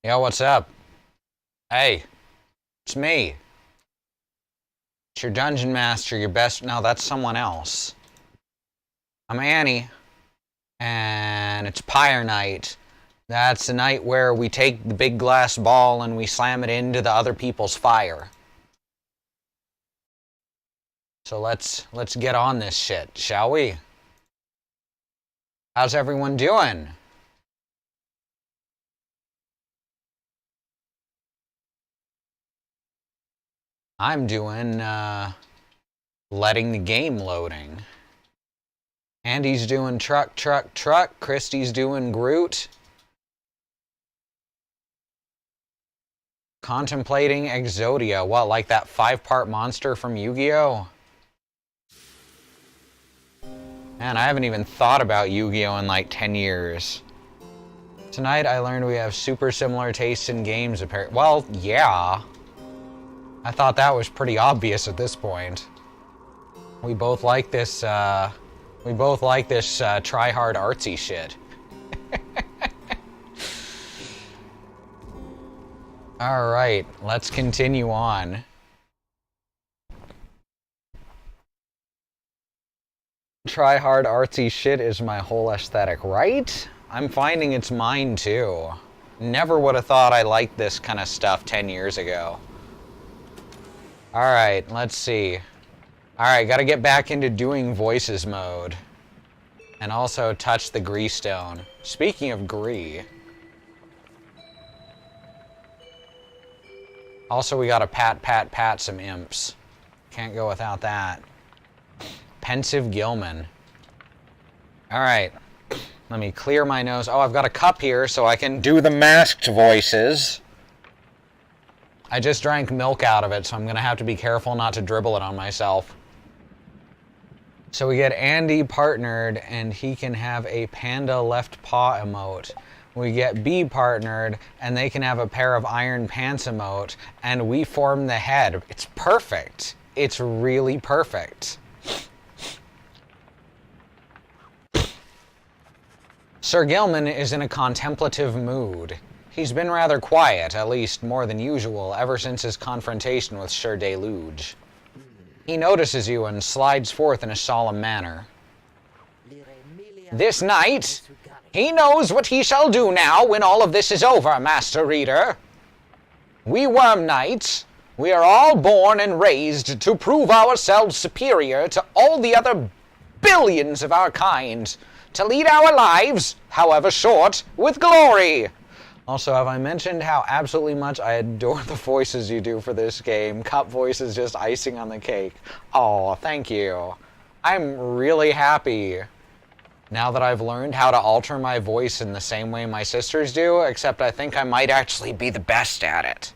Yo, what's up? Hey, it's me. It's your dungeon master, your best... No, that's someone else. I'm Annie, and it's Pyre night. That's the night where we take the big glass ball and we slam it into the other people's fire. So let's get on this shit, shall we? How's everyone doing? I'm doing, letting the game loading. Andy's doing truck. Christy's doing Groot. Contemplating Exodia. What, like that 5-part monster from Yu-Gi-Oh? Man, I haven't even thought about Yu-Gi-Oh in like 10 years. Tonight I learned we have super similar tastes in games, apparently. Well, yeah. I thought that was pretty obvious at this point. We both like this, try-hard artsy shit. Alright, let's continue on. Try-hard artsy shit is my whole aesthetic, right? I'm finding it's mine too. Never would have thought I liked this kind of stuff 10 years ago. Alright, let's see. Alright, gotta get back into doing voices mode. And also touch the Gree stone. Speaking of Gree. Also, we gotta pat some imps. Can't go without that. Pensive Gilman. Alright. Let me clear my nose. Oh, I've got a cup here so I can do the masked voices. I just drank milk out of it, so I'm going to have to be careful not to dribble it on myself. So we get Andy partnered, and he can have a panda left paw emote. We get B partnered, and they can have a pair of iron pants emote, and we form the head. It's perfect. It's really perfect. Sir Gilman is in a contemplative mood. He's been rather quiet, at least more than usual, ever since his confrontation with Sir Deluge. He notices you and slides forth in a solemn manner. This night, he knows what he shall do now when all of this is over, Master Reader. We Worm Knights, we are all born and raised to prove ourselves superior to all the other billions of our kind, to lead our lives, however short, with glory. Also, have I mentioned how absolutely much I adore the voices you do for this game? Cup voice is just icing on the cake. Oh, thank you. I'm really happy now that I've learned how to alter my voice in the same way my sisters do, except I think I might actually be the best at it.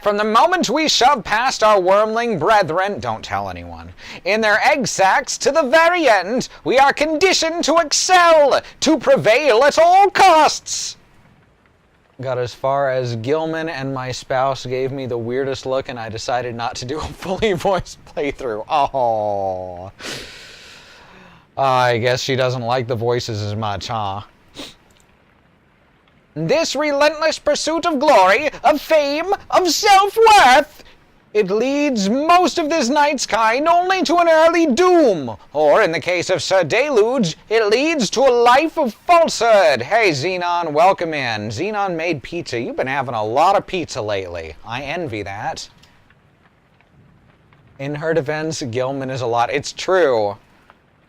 From the moment we shove past our wormling brethren, don't tell anyone, in their egg sacs to the very end, we are conditioned to excel, to prevail at all costs. Got as far as Gilman and my spouse gave me the weirdest look and I decided not to do a fully voiced playthrough. Oh. I guess she doesn't like the voices as much, huh? This relentless pursuit of glory, of fame, of self-worth, it leads most of this knight's kind only to an early doom. Or, in the case of Sir Deluge, it leads to a life of falsehood. Hey, Xenon, welcome in. Xenon made pizza. You've been having a lot of pizza lately. I envy that. In her defense, Gilman is a lot. It's true.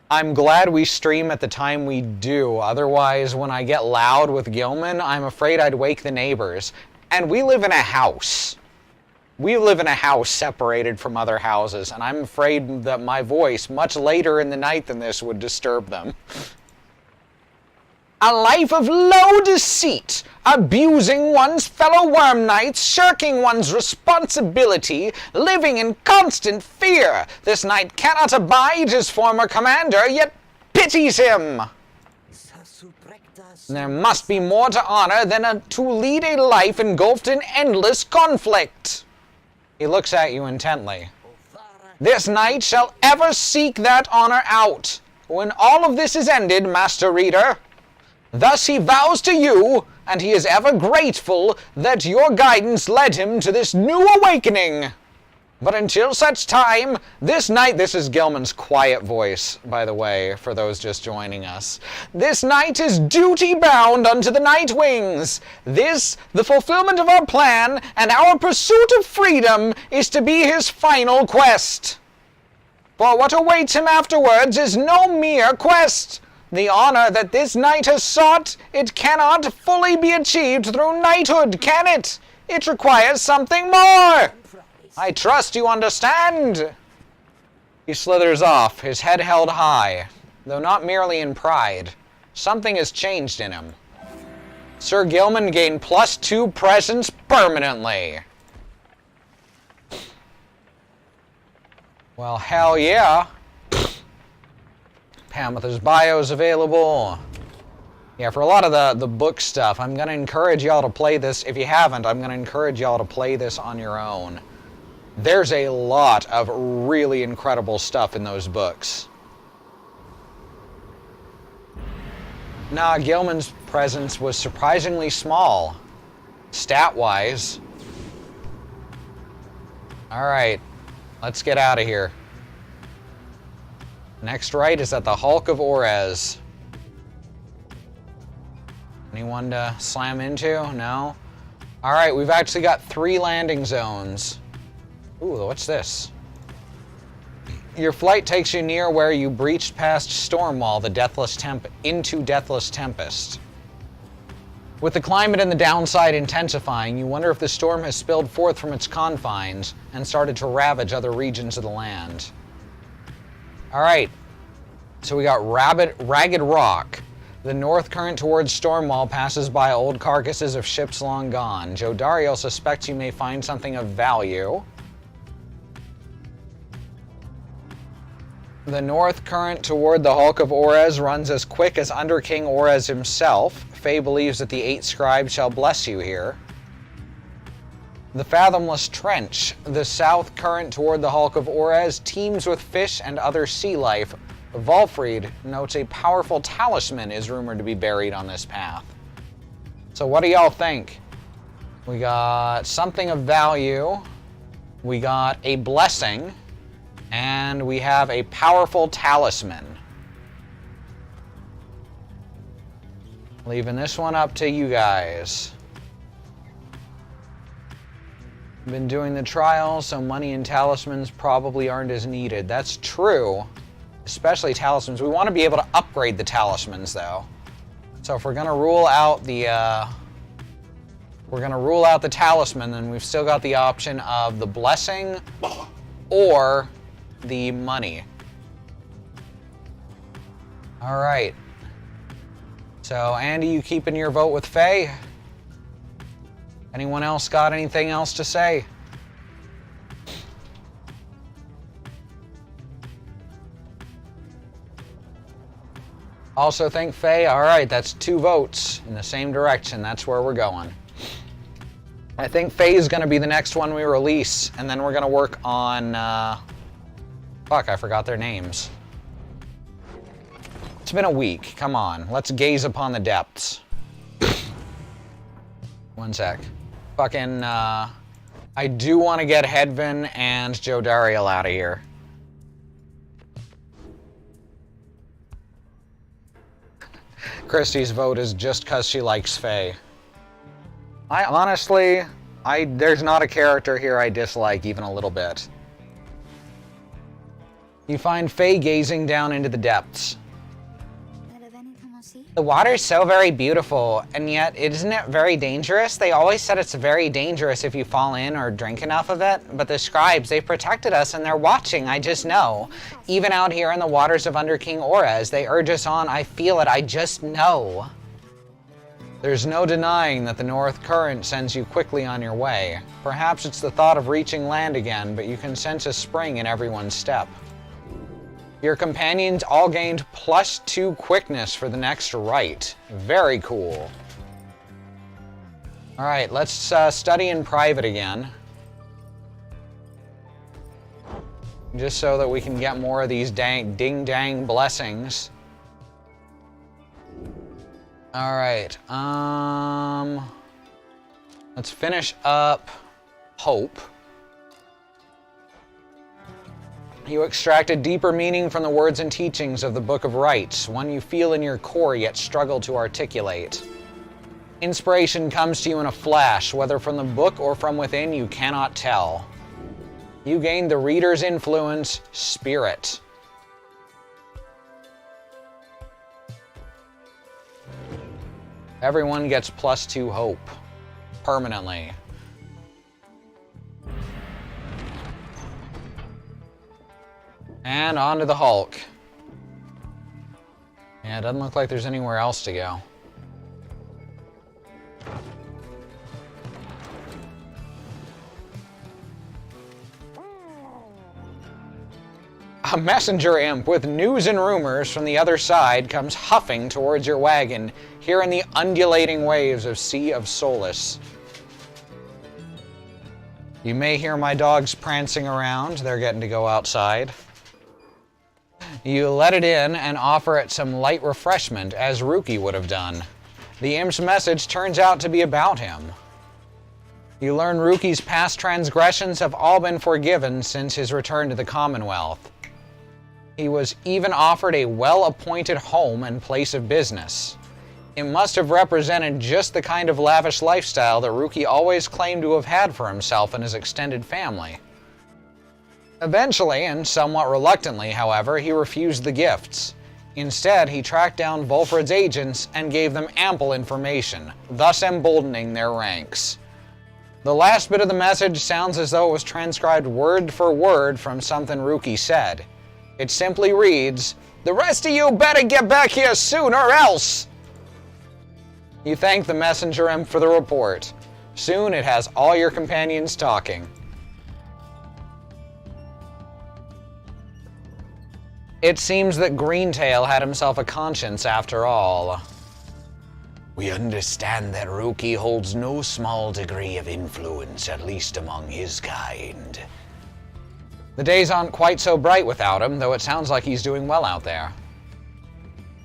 I'm glad we stream at the time we do. Otherwise, when I get loud with Gilman, I'm afraid I'd wake the neighbors. And we live in a house. We live in a house separated from other houses, and I'm afraid that my voice, much later in the night than this, would disturb them. A life of low deceit, abusing one's fellow worm knights, shirking one's responsibility, living in constant fear. This knight cannot abide his former commander, yet pities him. There must be more to honor than to lead a life engulfed in endless conflict. He looks at you intently. This knight shall ever seek that honor out. When all of this is ended, Master Reader, thus he vows to you and he is ever grateful that your guidance led him to this new awakening. But until such time, this night, this is Gilman's quiet voice, by the way, for those just joining us. This night is duty-bound unto the Night Wings. This, the fulfillment of our plan, and our pursuit of freedom, is to be his final quest. For what awaits him afterwards is no mere quest. The honor that this knight has sought, it cannot fully be achieved through knighthood, can it? It requires something more. I trust you understand. He slithers off, his head held high, though not merely in pride. Something has changed in him. Sir Gilman gained +2 presence permanently. Well, hell yeah. Pamela's bio is available. Yeah, for a lot of the book stuff, I'm going to encourage y'all to play this. If you haven't, I'm going to encourage y'all to play this on your own. There's a lot of really incredible stuff in those books. Nah, Gilman's presence was surprisingly small, stat-wise. Alright, let's get out of here. Next right is at the Hulk of Orez. Anyone to slam into? No? Alright, we've actually got 3 landing zones. Ooh, what's this? Your flight takes you near where you breached past Stormwall, into Deathless Tempest. With the climate and the downside intensifying, you wonder if the storm has spilled forth from its confines and started to ravage other regions of the land. Alright, so we got Ragged Rock. The north current towards Stormwall passes by old carcasses of ships long gone. Joe Dario suspects you may find something of value. The north current toward the Hulk of Orez runs as quick as Under King Orez himself. Faye believes that the 8 scribes shall bless you here. The Fathomless Trench. The south current toward the Hulk of Orez teems with fish and other sea life. Volfried notes a powerful talisman is rumored to be buried on this path. So what do y'all think? We got something of value. We got a blessing. And we have a powerful talisman. Leaving this one up to you guys. Been doing the trials, so money and talismans probably aren't as needed. That's true, especially talismans. We want to be able to upgrade the talismans, though. So if we're gonna rule out the talisman, then we've still got the option of the blessing or the money. All right. So Andy, you keeping your vote with Faye? Anyone else got anything else to say? Also think Faye. All right, that's 2 votes in the same direction. That's where we're going. I think Faye is going to be the next one we release, and then we're going to work on fuck, I forgot their names. It's been a week. Come on. Let's gaze upon the depths. One sec. Fucking, I do want to get Hedvin and Joe Dariel out of here. Christy's vote is just because she likes Faye. I honestly, there's not a character here I dislike even a little bit. You find Faye gazing down into the depths. The water's so very beautiful, and yet isn't it very dangerous? They always said it's very dangerous if you fall in or drink enough of it, but the scribes, they've protected us and they're watching, I just know. Even out here in the waters of Under King Orez, they urge us on, I feel it, I just know. There's no denying that the north current sends you quickly on your way. Perhaps it's the thought of reaching land again, but you can sense a spring in everyone's step. Your companions all gained +2 quickness for the next rite. Very cool. All right, let's study in private again. Just so that we can get more of these ding-dang blessings. Alright, let's finish up Hope. You extract a deeper meaning from the words and teachings of the Book of Rites, one you feel in your core yet struggle to articulate. Inspiration comes to you in a flash, whether from the book or from within, you cannot tell. You gain the reader's influence, Spirit. Everyone gets +2 hope, permanently. And on to the Hulk. Yeah, it doesn't look like there's anywhere else to go. A messenger imp with news and rumors from the other side comes huffing towards your wagon, here in the undulating waves of Sea of Solace. You may hear my dogs prancing around. They're getting to go outside. You let it in and offer it some light refreshment, as Rookie would have done. The imp's message turns out to be about him. You learn Rookie's past transgressions have all been forgiven since his return to the Commonwealth. He was even offered a well-appointed home and place of business. It must have represented just the kind of lavish lifestyle that Rookie always claimed to have had for himself and his extended family. Eventually, and somewhat reluctantly, however, he refused the gifts. Instead, he tracked down Volfred's agents and gave them ample information, thus emboldening their ranks. The last bit of the message sounds as though it was transcribed word for word from something Rookie said. It simply reads, "The rest of you better get back here soon or else!" You thank the messenger imp for the report. Soon it has all your companions talking. It seems that Greentail had himself a conscience after all. We understand that Rookie holds no small degree of influence, at least among his kind. The days aren't quite so bright without him, though it sounds like he's doing well out there.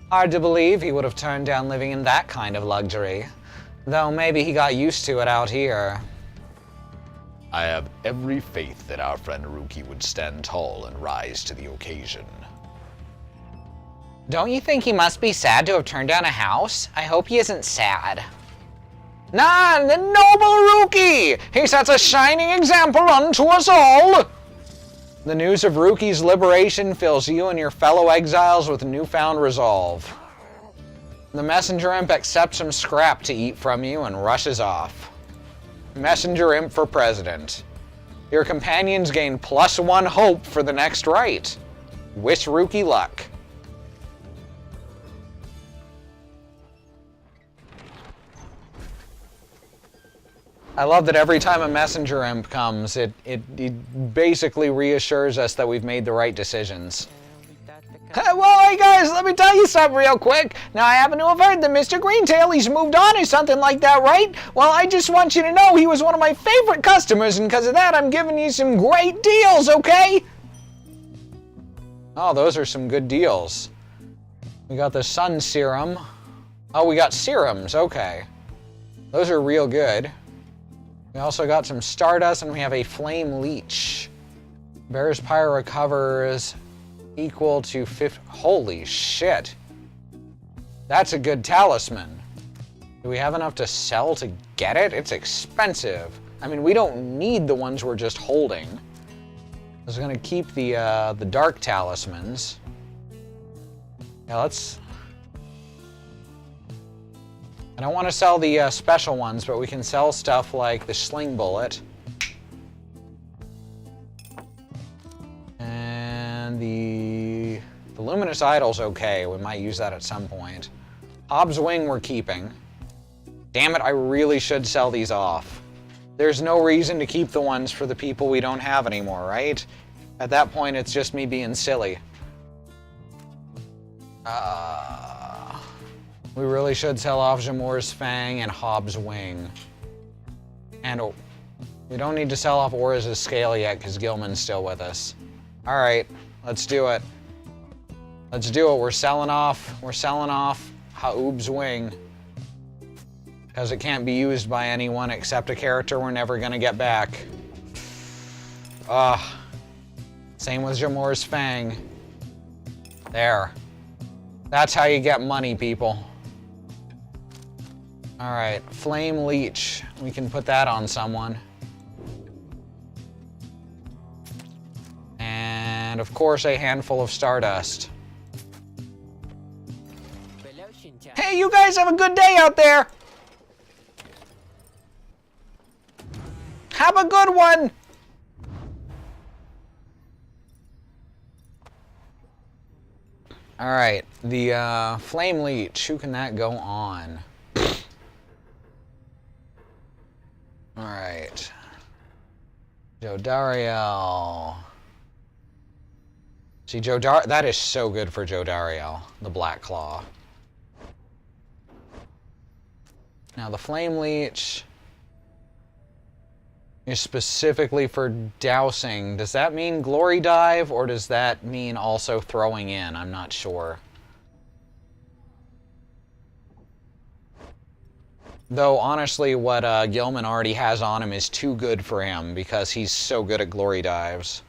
Hard to believe he would have turned down living in that kind of luxury, though maybe he got used to it out here. I have every faith that our friend Rookie would stand tall and rise to the occasion. Don't you think he must be sad to have turned down a house? I hope he isn't sad. Nah, the noble Rookie! He sets a shining example unto us all! The news of Rookie's liberation fills you and your fellow exiles with newfound resolve. The messenger imp accepts some scrap to eat from you and rushes off. Messenger imp for president. Your companions gain +1 hope for the next rite. Wish Rookie luck. I love that every time a messenger imp comes, it basically reassures us that we've made the right decisions. Well, hey guys, let me tell you something real quick. Now, I happen to have heard that Mr. Greentail, he's moved on or something like that, right? Well, I just want you to know he was one of my favorite customers, and because of that, I'm giving you some great deals, okay? Oh, those are some good deals. We got the sun serum. Oh, we got serums, okay. Those are real good. We also got some Stardust, and we have a Flame Leech. Bear's Pyre recovers equal to 50... Holy shit. That's a good talisman. Do we have enough to sell to get it? It's expensive. I mean, we don't need the ones we're just holding. I was going to keep the dark talismans. Yeah, let's... I don't want to sell the special ones, but we can sell stuff like the Sling Bullet. And the Luminous Idol's okay. We might use that at some point. Hobbs Wing we're keeping. Damn it, I really should sell these off. There's no reason to keep the ones for the people we don't have anymore, right? At that point, it's just me being silly. We really should sell off Jamour's Fang and Hobbs Wing. And we don't need to sell off Oriz's Scale yet because Gilman's still with us. All right, let's do it. Let's do it. We're selling off Haub's Wing. Because it can't be used by anyone except a character we're never gonna get back. Same with Jamor's Fang. There. That's how you get money, people. Alright, Flame Leech. We can put that on someone. And of course a handful of Stardust. Hey, you guys have a good day out there! Have a good one! Alright, the Flame Leech, who can that go on? Alright. Jodariel. See, that is so good for Jodariel, the Black Claw. Now, the Flame Leech is specifically for dousing. Does that mean Glory Dive, or does that mean also throwing in? I'm not sure. Though, honestly, what Gilman already has on him is too good for him, because he's so good at Glory Dives.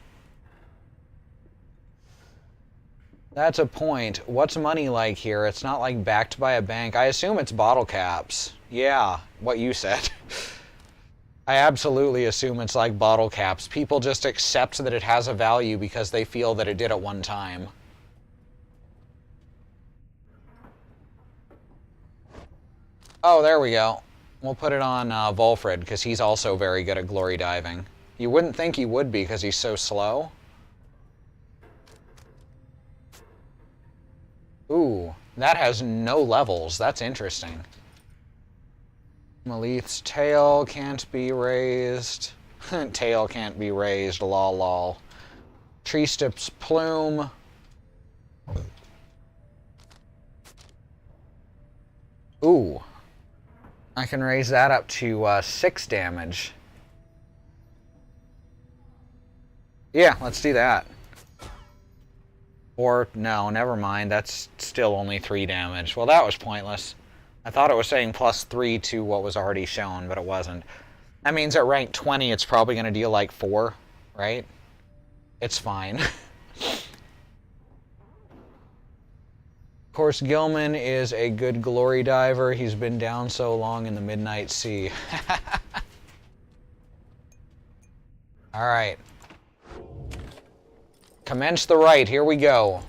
That's a point. What's money like here? It's not like backed by a bank. I assume it's bottle caps. Yeah, what you said. I absolutely assume it's like bottle caps. People just accept that it has a value because they feel that it did at one time. Oh, there we go. We'll put it on Volfred, because he's also very good at Glory Diving. You wouldn't think he would be, because he's so slow. Ooh, that has no levels. That's interesting. Malith's tail can't be raised. Tail can't be raised, lol lol. Tree Stip's plume. Ooh. I can raise that up to 6 damage. Yeah, let's do that. Or, no, never mind. That's still only 3 damage. Well, that was pointless. I thought it was saying +3 to what was already shown, but it wasn't. That means at rank 20, it's probably going to deal like 4, right? It's fine. Of course, Gilman is a good Glory Diver. He's been down so long in the Midnight Sea. Alright. Commence the rite. Here we go.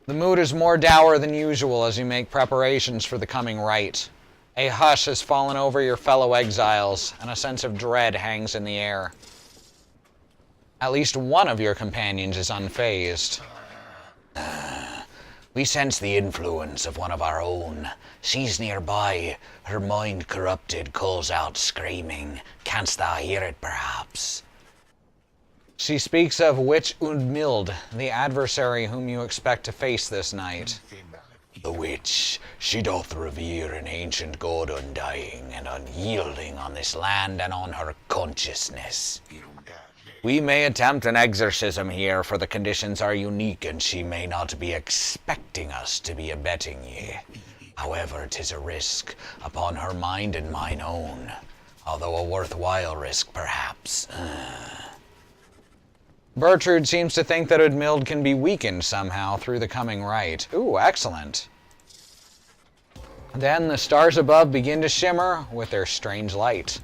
The mood is more dour than usual as you make preparations for the coming rite. A hush has fallen over your fellow exiles, and a sense of dread hangs in the air. At least one of your companions is unfazed. We sense the influence of one of our own. She's nearby, her mind corrupted, calls out screaming. Canst thou hear it, perhaps? She speaks of Witch Undmild, the adversary whom you expect to face this night. The witch, she doth revere an ancient god undying and unyielding on this land and on her consciousness. We may attempt an exorcism here, for the conditions are unique, and she may not be expecting us to be abetting ye. However, 'tis a risk upon her mind and mine own, although a worthwhile risk, perhaps. Bertrude seems to think that Udmild can be weakened somehow through the coming rite. Ooh, excellent. Then the stars above begin to shimmer with their strange light.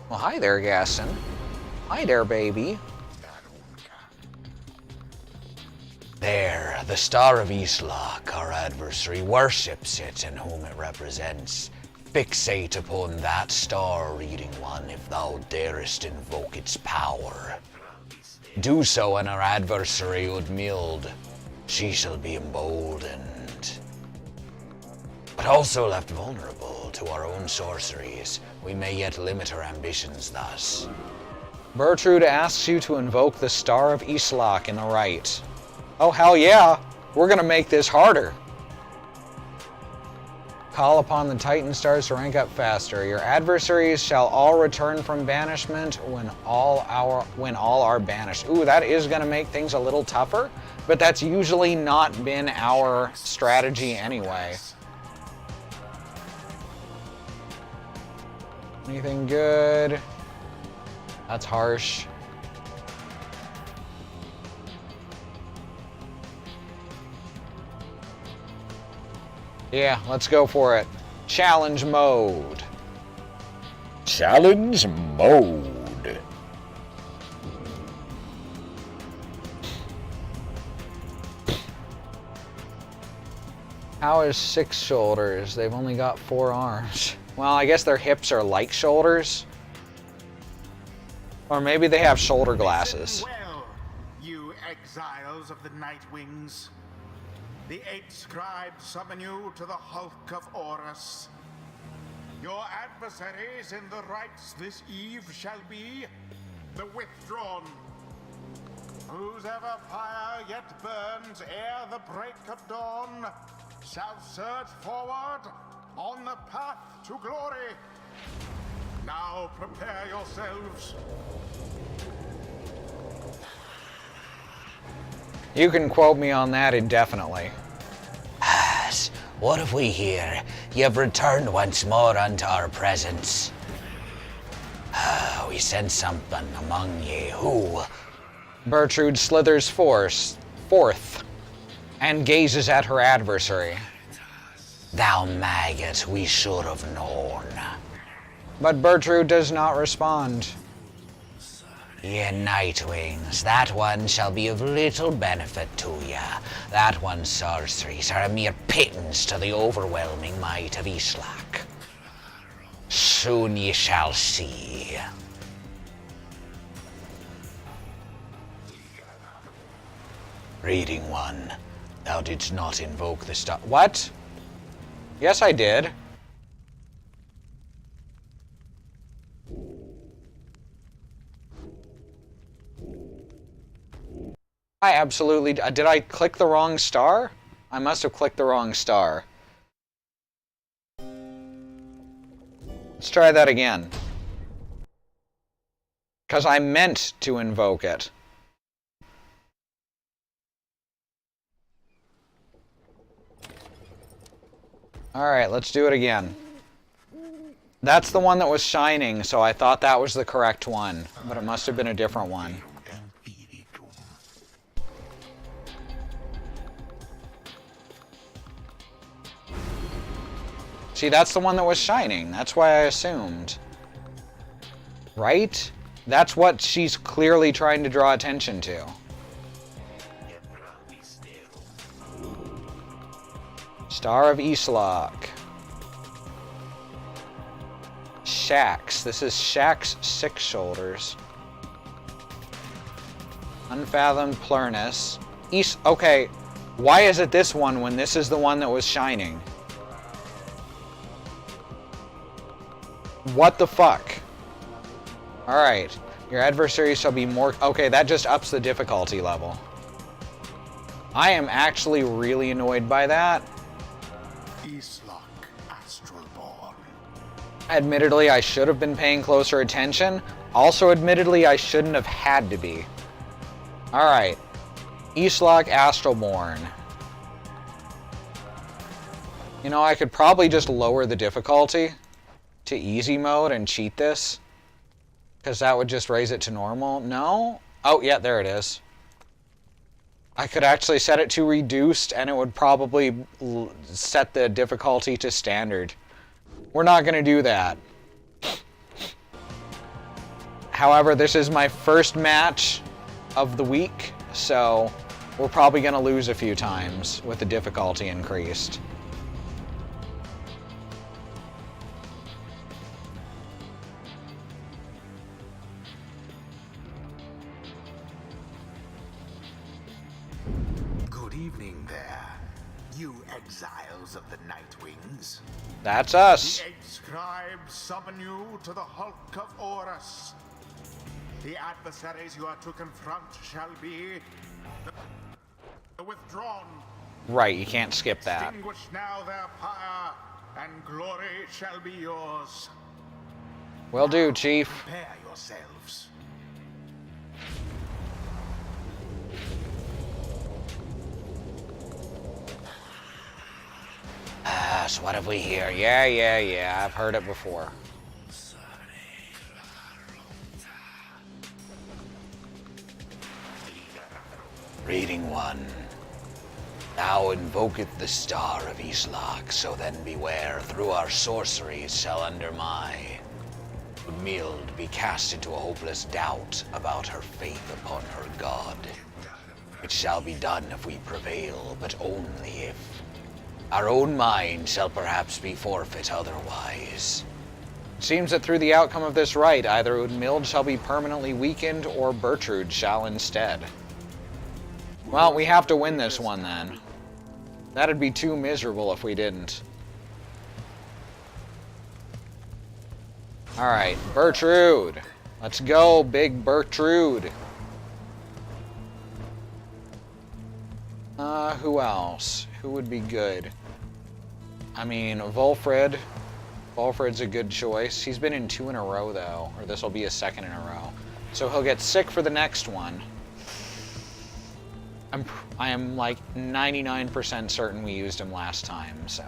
Well, hi there, Gaston. Hi there, baby. There, the Star of Islak, our adversary, worships it and whom it represents. Fixate upon that star, reading one, if thou darest invoke its power. Do so, and our adversary, Udmild, she shall be emboldened. But also left vulnerable to our own sorceries, we may yet limit her ambitions thus. Bertrude asks you to invoke the Star of Islak in the rite. Oh, hell yeah! We're gonna make this harder. Call upon the Titan stars to rank up faster. Your adversaries shall all return from banishment when all are banished. Ooh, that is going to make things a little tougher, but that's usually not been our strategy anyway. Anything good? That's harsh. Yeah, let's go for it. Challenge mode. Challenge mode. How is 6 shoulders? They've only got 4 arms. Well, I guess their hips are like shoulders. Or maybe they have shoulder glasses. Listen well, you exiles of the Night Wings. The 8 scribes summon you to the hulk of Horus. Your adversaries in the rites this eve shall be the Withdrawn. Whose ever fire yet burns ere the break of dawn shall surge forward on the path to glory. Now prepare yourselves. You can quote me on that indefinitely. What if we hear you've returned once more unto our presence? We sense something among ye. Who? Bertrude slithers forth and gazes at her adversary. Thou maggot, we should have known. But Bertrude does not respond. Ye Nightwings, that one shall be of little benefit to ya. That one's sorceries are a mere pittance to the overwhelming might of Islak. Soon ye shall see. Reading one, thou didst not invoke the star. What? Yes, I did. I absolutely... Did I click the wrong star? I must have clicked the wrong star. Let's try that again. Because I meant to invoke it. Alright, let's do it again. That's the one that was shining, so I thought that was the correct one. But it must have been a different one. See, that's the one that was shining. That's why I assumed. Right? That's what she's clearly trying to draw attention to. Star of Islak. Shax. This is Shax's 6 shoulders. Unfathomed Plurnus. Okay, why is it this one when this is the one that was shining? What the fuck? Alright. Your adversary shall be more... Okay, that just ups the difficulty level. I am actually really annoyed by that. Islak Astralborn. Admittedly, I should have been paying closer attention. Also, admittedly, I shouldn't have had to be. Alright. Islak Astralborn. You know, I could probably just lower the difficulty to easy mode and cheat this. Because that would just raise it to normal. No? Oh, yeah, there it is. I could actually set it to reduced and it would probably set the difficulty to standard. We're not going to do that. However, this is my first match of the week, so we're probably going to lose a few times with the difficulty increased. Exiles of the Night Wings. That's us. The 8 scribes summon you to the hulk of Horus. The adversaries you are to confront shall be the Withdrawn. Right, you can't skip that. Extinguish now their pyre and glory shall be yours. Will do, Chief. Prepare yourselves. So what have we here? Yeah. I've heard it before. Reading 1. Thou invoketh the star of Islak, so then beware, through our sorceries shall under my mild be cast into a hopeless doubt about her faith upon her God. It shall be done if we prevail, but only if our own mind shall perhaps be forfeit otherwise. Seems that through the outcome of this rite, either Udmild shall be permanently weakened, or Bertrude shall instead. Well, we have to win this one then. That'd be too miserable if we didn't. Alright, Bertrude. Let's go, big Bertrude. Who else? Who would be good? I mean, Volfred. Volfred's a good choice. He's been in 2 in a row, though. Or this will be a 2nd in a row. So he'll get sick for the next one. I am like 99% certain we used him last time, so.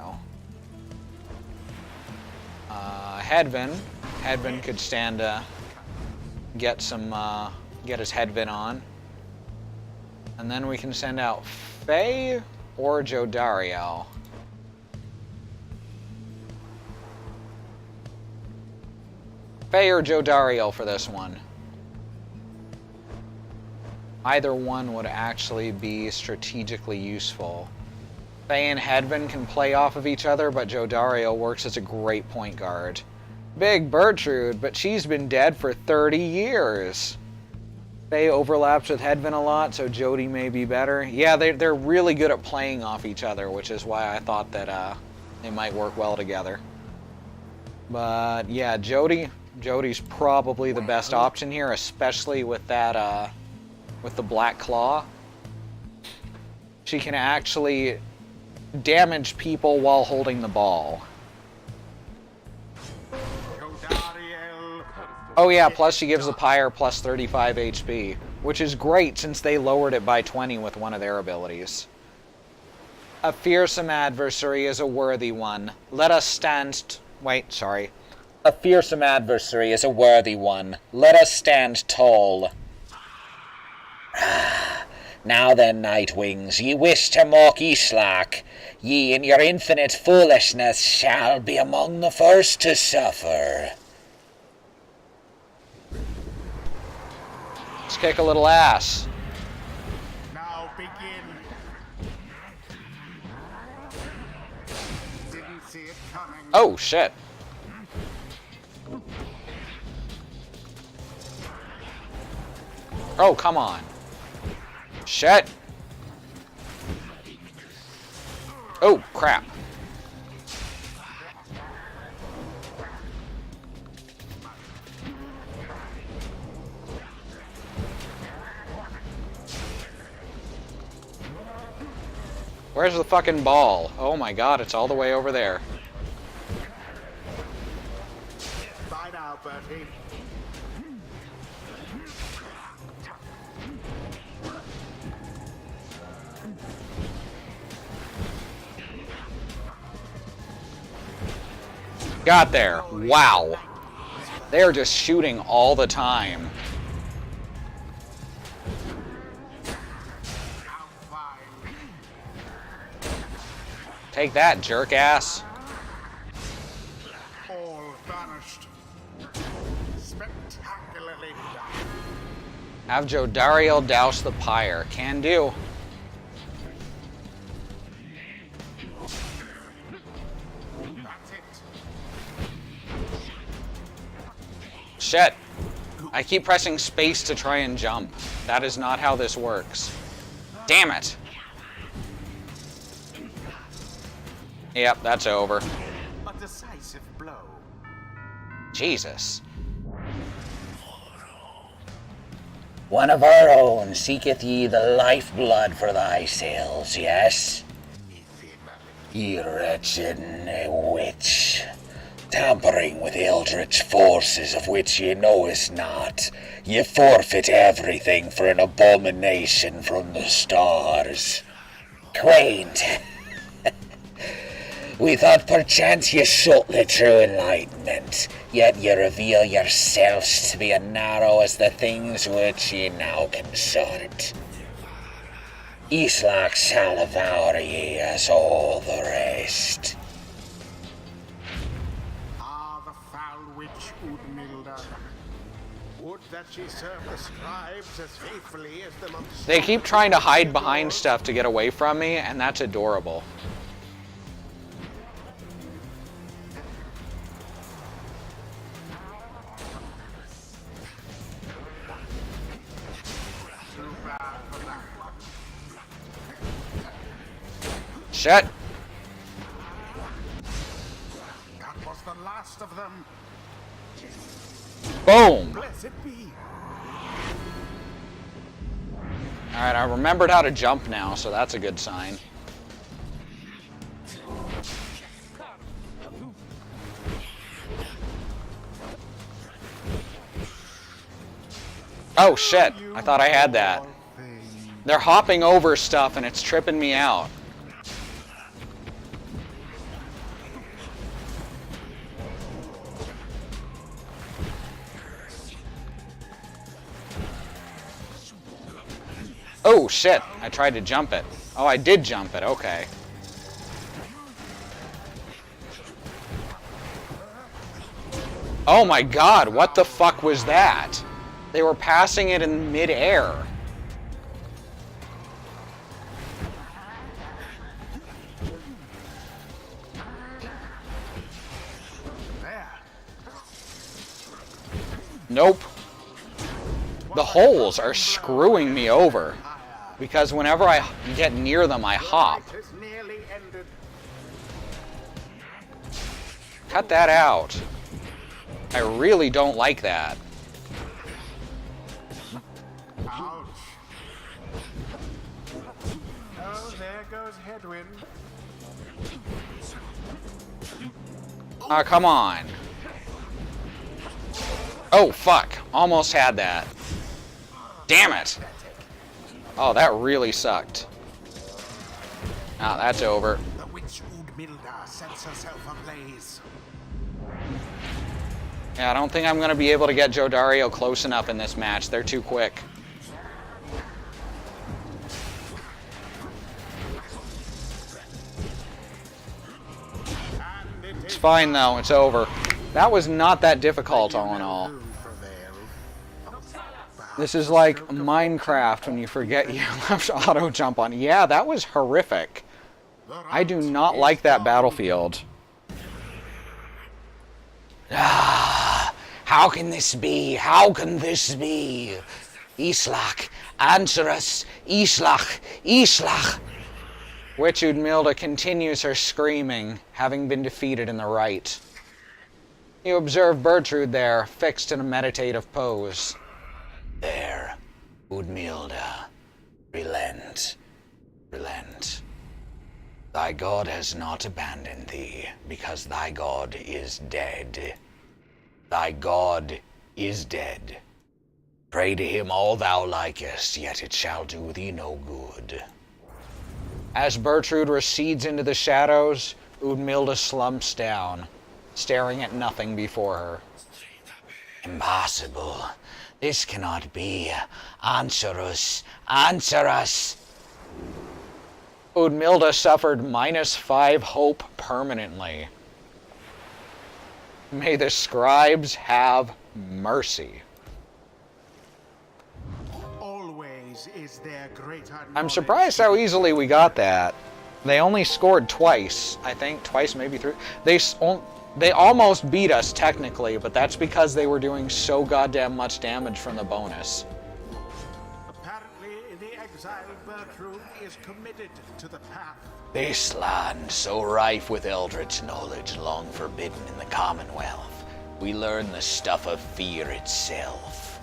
Hedvin. Hedvin could stand to get his Hedvin on. And then we can send out Faye or Jodariel. Faye or Jodariel for this one. Either one would actually be strategically useful. Faye and Hedvin can play off of each other, but Jodariel works as a great point guard. Big Bertrude, but she's been dead for 30 years. Faye overlaps with Hedvin a lot, so Jody may be better. Yeah, they're really good at playing off each other, which is why I thought that they might work well together. But yeah, Jody's probably the best option here, especially with that with the Black Claw. She can actually damage people while holding the ball. Oh yeah, plus she gives the Pyre plus 35 HP, which is great since they lowered it by 20 with one of their abilities. A fearsome adversary is a worthy one. Let us stand... A fearsome adversary is a worthy one. Let us stand tall. Now then, Nightwings, ye wish to mock Islak. Ye in your infinite foolishness shall be among the first to suffer. Let's kick a little ass. Now begin. Didn't see it coming. Oh, shit. Oh, come on. Shit. Oh, crap. Where's the fucking ball? Oh my god, it's all the way over there. Bye now, Bertie. Got there. Wow. They're just shooting all the time. Take that, jerk ass. All vanished. Spectacularly done. Have Jodariel douse the Pyre. Can do. That's it. Shit. I keep pressing space to try and jump. That is not how this works. Damn it. Yep, that's over. A decisive blow. Jesus. One of our own seeketh ye the lifeblood for thyselves, yes? Ye wretched wicked. witch, tampering with eldritch forces of which ye knowest not. Ye forfeit everything for an abomination from the stars. Quaint. We thought perchance ye sought the true enlightenment, yet ye reveal yourselves to be as narrow as the things which ye now consort. Islak shall devour ye as all the rest. The foul witch Udmilda. Would that she serve the scribes as faithfully as the monks. They keep trying to hide behind stuff to get away from me, and that's adorable. Shit! That was the last of them. Boom! Blessed be. Alright, I remembered how to jump now, so that's a good sign. Oh shit, I thought I had that. They're hopping over stuff and it's tripping me out. Oh shit, I tried to jump it. Oh, I did jump it, okay. Oh my god, what the fuck was that? They were passing it in mid-air. Nope. The holes are screwing me over. Because whenever I get near them, I hop. Cut that out. I really don't like that. Ouch. Oh, there goes headwind. Ah, come on. Oh, fuck. Almost had that. Damn it. Oh, that really sucked. Ah, that's over. The witch Udmilda sets herself ablaze. Yeah, I don't think I'm going to be able to get Joe Dario close enough in this match. They're too quick. It's fine, though. It's over. That was not that difficult, all in all. This is like Minecraft when you forget you left auto jump on. Yeah, that was horrific. I do not like that battlefield. Ah, how can this be? How can this be? Islak, answer us. Islak, Islak. Witch Udmilda continues her screaming, having been defeated in the rite. You observe Bertrude there, fixed in a meditative pose. There, Udmilda, relent, relent. Thy God has not abandoned thee, because thy God is dead. Thy God is dead. Pray to him all thou likest, yet it shall do thee no good. As Bertrude recedes into the shadows, Udmilda slumps down, staring at nothing before her. Impossible. This cannot be. Answer us. Answer us. Udmilda suffered -5 hope permanently. May the scribes have mercy. Always is there greater I'm surprised how easily we got that. They only scored twice, I think. Twice, maybe 3. They almost beat us, technically, but that's because they were doing so goddamn much damage from the bonus. Apparently, the exiled Bertrude is committed to the path. This land, so rife with eldritch knowledge long forbidden in the Commonwealth, we learn the stuff of fear itself.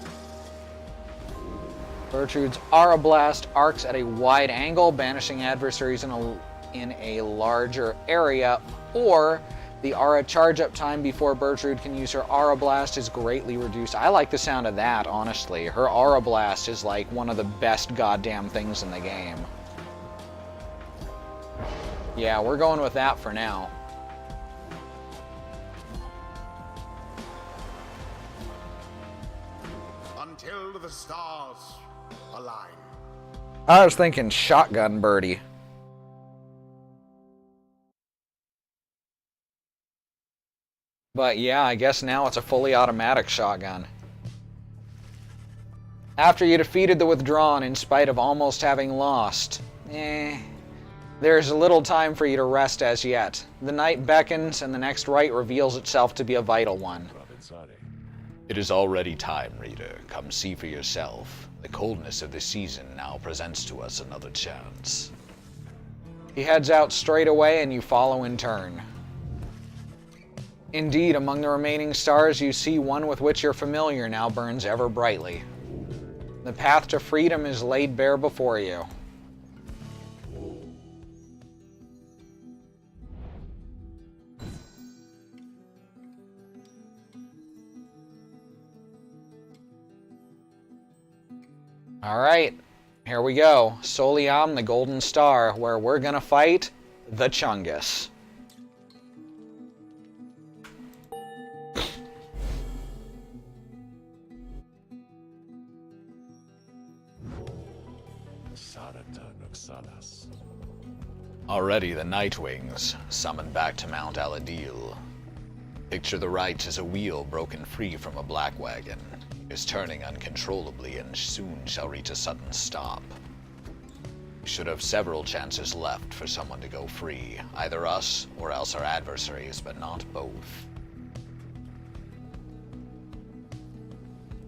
Bertrude's Aura Blast arcs at a wide angle, banishing adversaries in a larger area, or The aura charge-up time before Bertrude can use her aura blast is greatly reduced. I like the sound of that, honestly. Her aura blast is like one of the best goddamn things in the game. Yeah, we're going with that for now. Until the stars align. I was thinking shotgun birdie. But yeah, I guess now it's a fully automatic shotgun. After you defeated the Withdrawn in spite of almost having lost, there's little time for you to rest as yet. The night beckons and the next rite reveals itself to be a vital one. It is already time, reader. Come see for yourself. The coldness of the season now presents to us another chance. He heads out straight away and you follow in turn. Indeed, among the remaining stars, you see one with which you're familiar now burns ever brightly. The path to freedom is laid bare before you. Alright, here we go. Soliam, the Golden Star, where we're gonna fight the Chungus. Already the Nightwings, summoned back to Mount Aladil. Picture the Rites as a wheel broken free from a black wagon. It is turning uncontrollably and soon shall reach a sudden stop. We should have several chances left for someone to go free, either us or else our adversaries, but not both.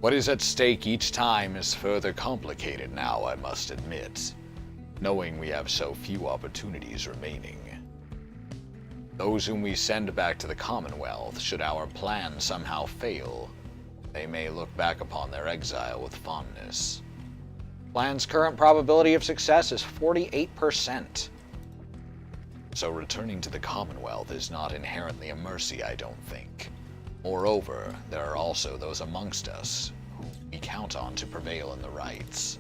What is at stake each time is further complicated now, I must admit, knowing we have so few opportunities remaining. Those whom we send back to the Commonwealth, should our plan somehow fail, they may look back upon their exile with fondness. Plan's current probability of success is 48%. So returning to the Commonwealth is not inherently a mercy, I don't think. Moreover, there are also those amongst us who we count on to prevail in the Rites.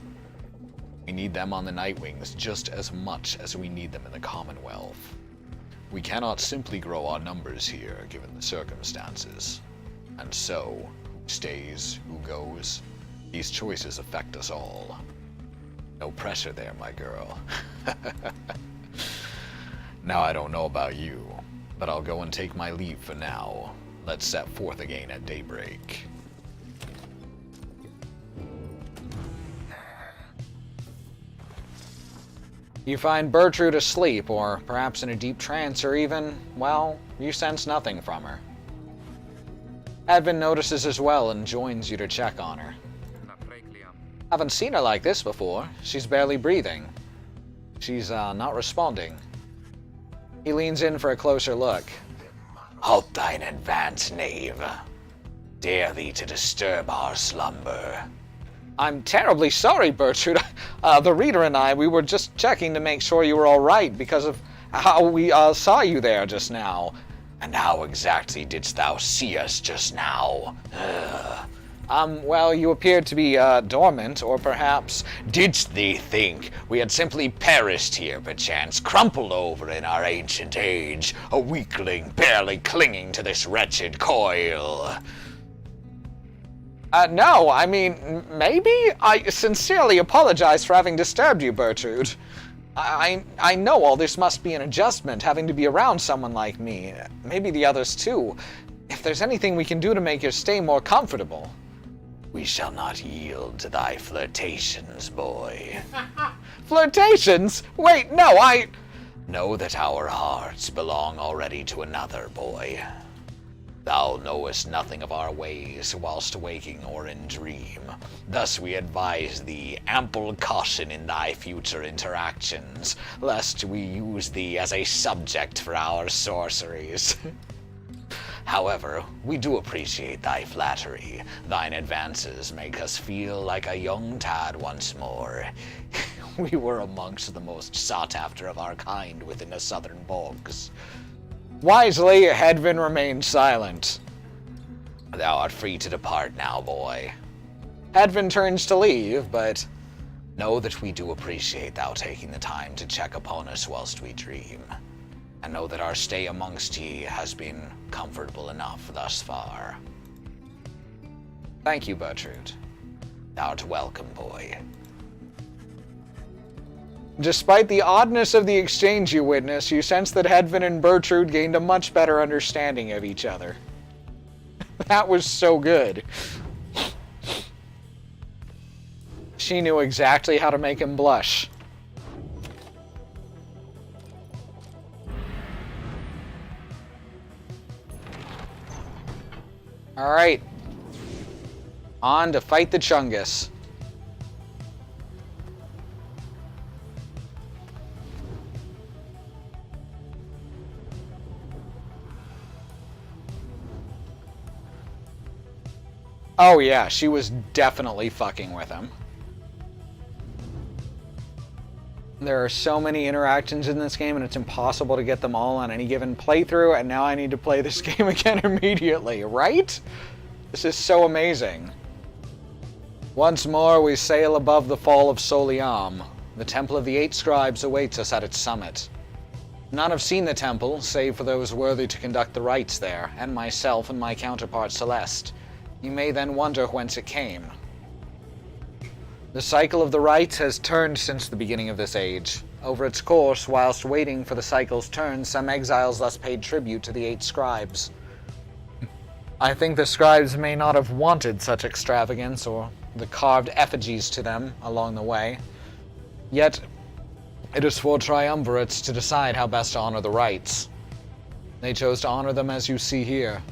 We need them on the Nightwings just as much as we need them in the Commonwealth. We cannot simply grow our numbers here, given the circumstances. And so, who stays, who goes, these choices affect us all. No pressure there, my girl. Now I don't know about you, but I'll go and take my leave for now. Let's set forth again at daybreak. You find Bertrude asleep, or perhaps in a deep trance, or even, well, you sense nothing from her. Advin notices as well and joins you to check on her. Haven't seen her like this before. She's barely breathing. She's not responding. He leans in for a closer look. Halt thine advance, knave. Dare thee to disturb our slumber. I'm terribly sorry, Bertrude. The reader and I, we were just checking to make sure you were all right because of how we saw you there just now. And how exactly didst thou see us just now? Well, you appeared to be dormant, or perhaps... Didst thee think we had simply perished here, perchance, crumpled over in our ancient age, a weakling barely clinging to this wretched coil? No, I mean, maybe? I sincerely apologize for having disturbed you, Bertrude. I know all this must be an adjustment, having to be around someone like me. Maybe the others too. If there's anything we can do to make your stay more comfortable. We shall not yield to thy flirtations, boy. Flirtations? Wait, no, Know that our hearts belong already to another, boy. Thou knowest nothing of our ways whilst waking or in dream. Thus we advise thee ample caution in thy future interactions, lest we use thee as a subject for our sorceries. However, we do appreciate thy flattery. Thine advances make us feel like a young tad once more. We were amongst the most sought after of our kind within the southern bogs. Wisely, Hedvin remained silent. Thou art free to depart now, boy. Hedvin turns to leave, but know that we do appreciate thou taking the time to check upon us whilst we dream, and know that our stay amongst ye has been comfortable enough thus far. Thank you, Bertrude. Thou art welcome, boy. Despite the oddness of the exchange you witnessed, you sense that Hedvin and Bertrude gained a much better understanding of each other. That was so good. She knew exactly how to make him blush. Alright. On to fight the chungus. Oh yeah, she was definitely fucking with him. There are so many interactions in this game, and it's impossible to get them all on any given playthrough, and now I need to play this game again immediately, right? This is so amazing. Once more, we sail above the fall of Soliam. The Temple of the Eight Scribes awaits us at its summit. None have seen the temple, save for those worthy to conduct the rites there, and myself and my counterpart Celeste. You may then wonder whence it came. The cycle of the rites has turned since the beginning of this age. Over its course, whilst waiting for the cycle's turn, some exiles thus paid tribute to the Eight Scribes. I think the scribes may not have wanted such extravagance or the carved effigies to them along the way. Yet, it is for triumvirates to decide how best to honor the rites. They chose to honor them as you see here.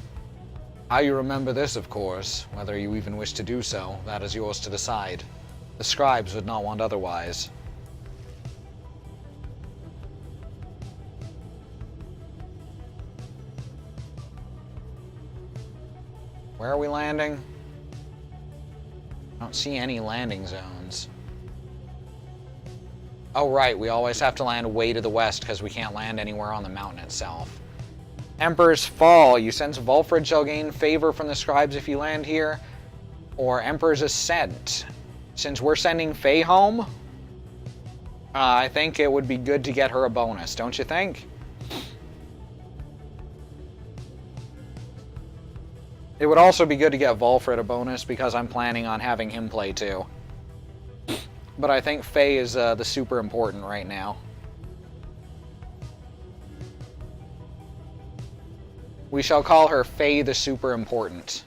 How you remember this, of course, whether you even wish to do so, that is yours to decide. The scribes would not want otherwise. Where are we landing? I don't see any landing zones. Oh right, we always have to land way to the west because we can't land anywhere on the mountain itself. Emperor's Fall. You sense Volfred shall gain favor from the scribes if you land here. Or Emperor's Ascent. Since we're sending Faye home, I think it would be good to get her a bonus, don't you think? It would also be good to get Volfred a bonus because I'm planning on having him play too. But I think Faye is the super important right now. We shall call her Faye the Super Important.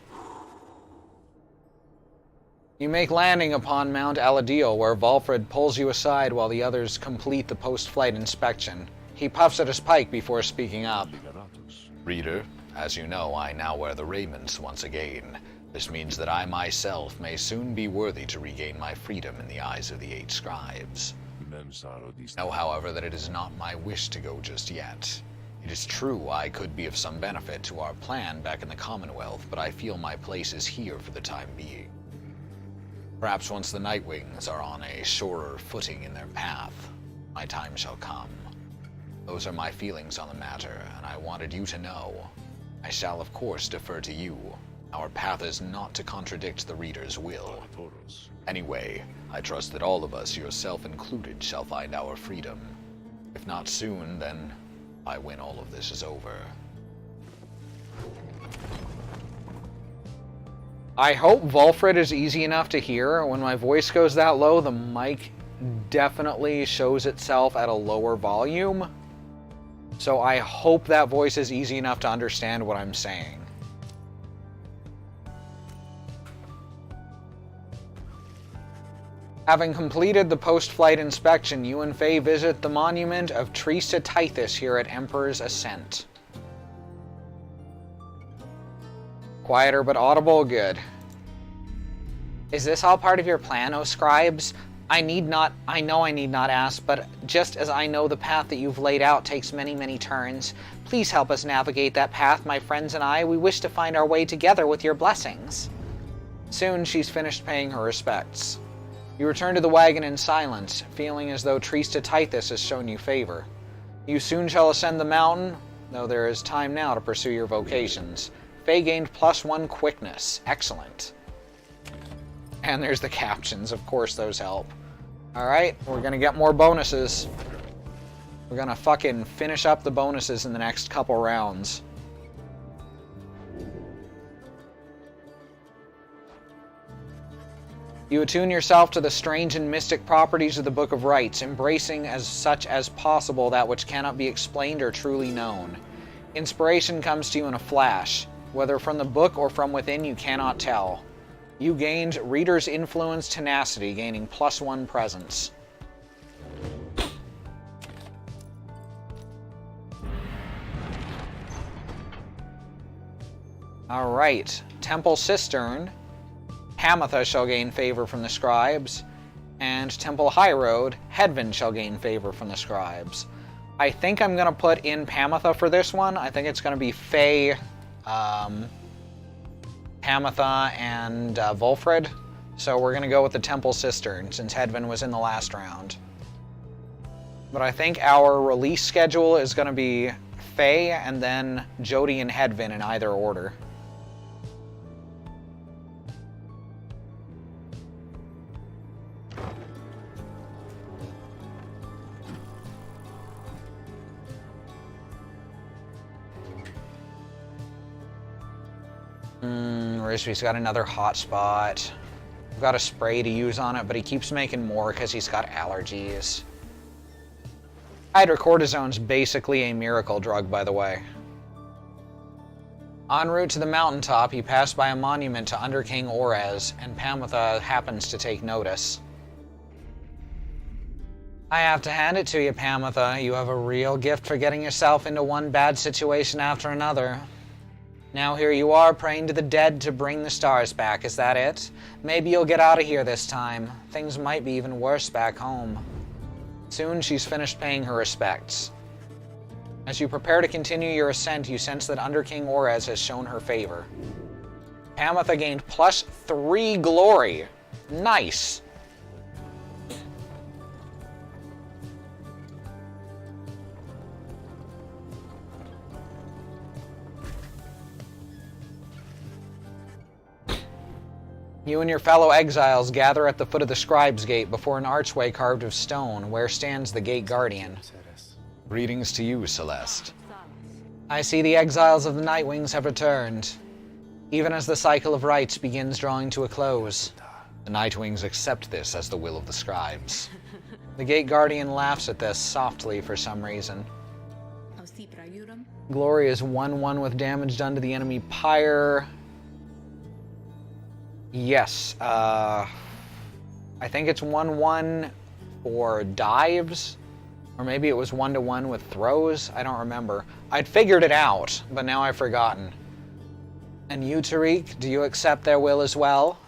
You make landing upon Mount Aladil, where Volfred pulls you aside while the others complete the post-flight inspection. He puffs at his pike before speaking up. Reader, as you know, I now wear the raiments once again. This means that I myself may soon be worthy to regain my freedom in the eyes of the Eight Scribes. Know, however, that it is not my wish to go just yet. It is true I could be of some benefit to our plan back in the Commonwealth, but I feel my place is here for the time being. Perhaps once the Nightwings are on a surer footing in their path, my time shall come. Those are my feelings on the matter, and I wanted you to know. I shall, of course, defer to you. Our path is not to contradict the reader's will. Anyway, I trust that all of us, yourself included, shall find our freedom. If not soon, then by when all of this is over. I hope Volfred is easy enough to hear. When my voice goes that low, the mic definitely shows itself at a lower volume. So I hope that voice is easy enough to understand what I'm saying. Having completed the post-flight inspection, you and Faye visit the monument of Trista Tithys here at Emperor's Ascent. Quieter but audible, good. Is this all part of your plan, O scribes? I know I need not ask, but just as I know the path that you've laid out takes many, many turns, please help us navigate that path, my friends and I. We wish to find our way together with your blessings. Soon she's finished paying her respects. You return to the wagon in silence, feeling as though Trista Tithys has shown you favor. You soon shall ascend the mountain, though there is time now to pursue your vocations. Faye gained +1 quickness. Excellent. And there's the captions. Of course those help. Alright, we're gonna get more bonuses. We're gonna fucking finish up the bonuses in the next couple rounds. You attune yourself to the strange and mystic properties of the Book of Rites, embracing as such as possible that which cannot be explained or truly known. Inspiration comes to you in a flash, whether from the book or from within you cannot tell. You gained Reader's Influence Tenacity, gaining +1 presence. Alright, Temple Cistern. Hamatha shall gain favor from the scribes, and Temple High Road, Hedvin shall gain favor from the scribes. I think I'm going to put in Pamatha for this one. I think it's going to be Faye, Pamatha, and Volfred. So we're going to go with the Temple Cistern, since Hedvin was in the last round. But I think our release schedule is going to be Faye, and then Jody and Hedvin in either order. Rishvi's got another hotspot. I've got a spray to use on it, but he keeps making more because he's got allergies. Hydrocortisone's basically a miracle drug, by the way. En route to the mountaintop, he passed by a monument to Under King Orez, and Pamatha happens to take notice. I have to hand it to you, Pamatha. You have a real gift for getting yourself into one bad situation after another. Now here you are, praying to the dead to bring the stars back. Is that it? Maybe you'll get out of here this time. Things might be even worse back home. Soon she's finished paying her respects. As you prepare to continue your ascent, you sense that Under King Orez has shown her favor. Pamatha gained +3 glory. Nice. You and your fellow exiles gather at the foot of the Scribe's Gate before an archway carved of stone, where stands the Gate Guardian. Greetings to you, Celeste. I see the exiles of the Nightwings have returned, even as the cycle of rites begins drawing to a close. The Nightwings accept this as the will of the scribes. The Gate Guardian laughs at this softly for some reason. Glory is 1/1 with damage done to the enemy Pyre. Yes, I think it's 1/1 for dives, or maybe it was 1/1 with throws. I don't remember. I'd figured it out, but now I've forgotten. And you, Tariq, do you accept their will as well?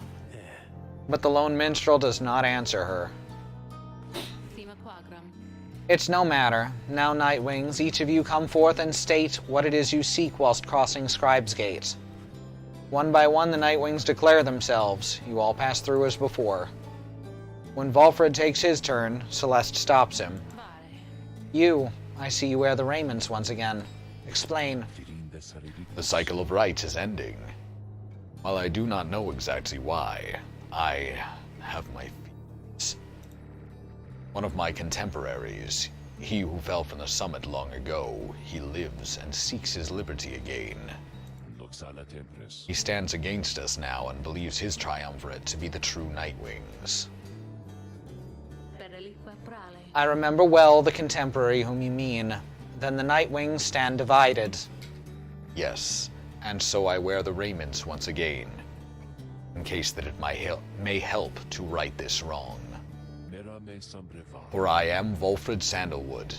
But the lone minstrel does not answer her. It's no matter. Now, Nightwings, each of you come forth and state what it is you seek whilst crossing Scribe's Gate. One by one, the Nightwings declare themselves. You all pass through as before. When Volfred takes his turn, Celeste stops him. You, I see you wear the raiments once again. Explain. The cycle of rites is ending. While I do not know exactly why, I have my fears. One of my contemporaries, he who fell from the summit long ago, he lives and seeks his liberty again. He stands against us now and believes his triumvirate to be the true Nightwings. I remember well the contemporary whom you mean. Then the Nightwings stand divided. Yes, and so I wear the raiments once again, in case that it may help to right this wrong. For I am Volfred Sandalwood,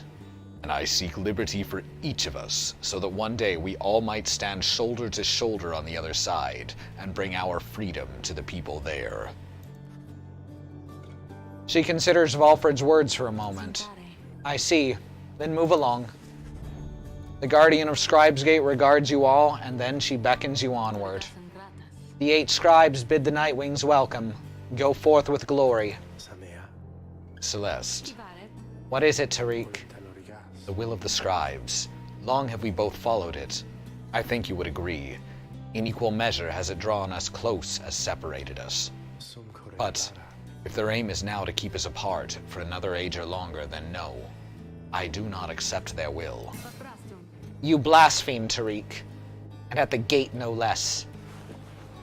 and I seek liberty for each of us, so that one day we all might stand shoulder to shoulder on the other side, and bring our freedom to the people there. She considers Volfred's words for a moment. I see. Then move along. The Guardian of Scribe's Gate regards you all, and then she beckons you onward. The 8 scribes bid the Nightwings welcome. Go forth with glory. Celeste, What is it, Tariq? the will of the scribes. Long have we both followed it. I think you would agree. In equal measure has it drawn us close as separated us. But if their aim is now to keep us apart for another age or longer, then no. I do not accept their will. You blaspheme, Tariq. And at the gate no less.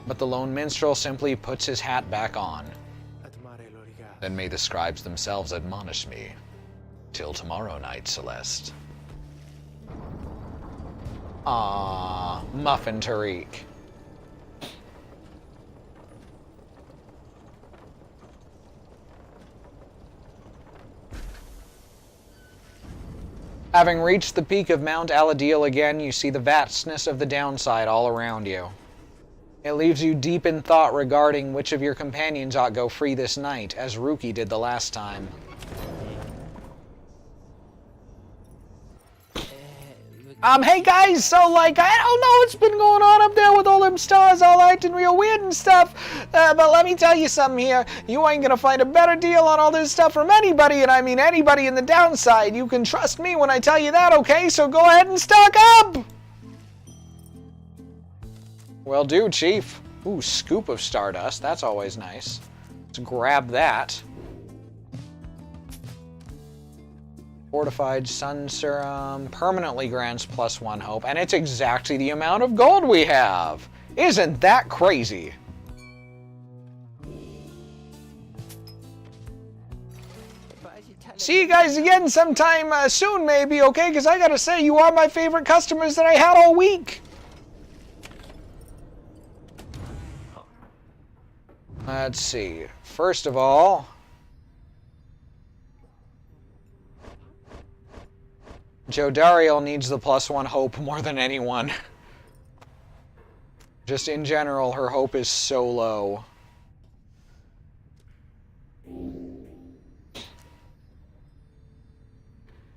But the lone minstrel simply puts his hat back on. Then may the scribes themselves admonish me. Till tomorrow night, Celeste. Ah, Muffin Tariq. Having reached the peak of Mount Aladil again, you see the vastness of the downside all around you. It leaves you deep in thought regarding which of your companions ought go free this night, as Ruki did the last time. Hey guys, so I don't know what's been going on up there with all them stars all acting real weird and stuff, but let me tell you something here. You ain't gonna find a better deal on all this stuff from anybody, and I mean anybody in the downside. You can trust me when I tell you that, okay? So go ahead and stock up! Well do, Chief. Ooh, scoop of stardust. That's always nice. Let's grab that. Fortified Sun Serum permanently grants +1 hope, and it's exactly the amount of gold we have. Isn't that crazy? See you guys again sometime soon, maybe, okay? Because I gotta say, you are my favorite customers that I had all week. Let's see. First of all, Joe Dariel needs the +1 hope more than anyone. Just in general, her hope is so low.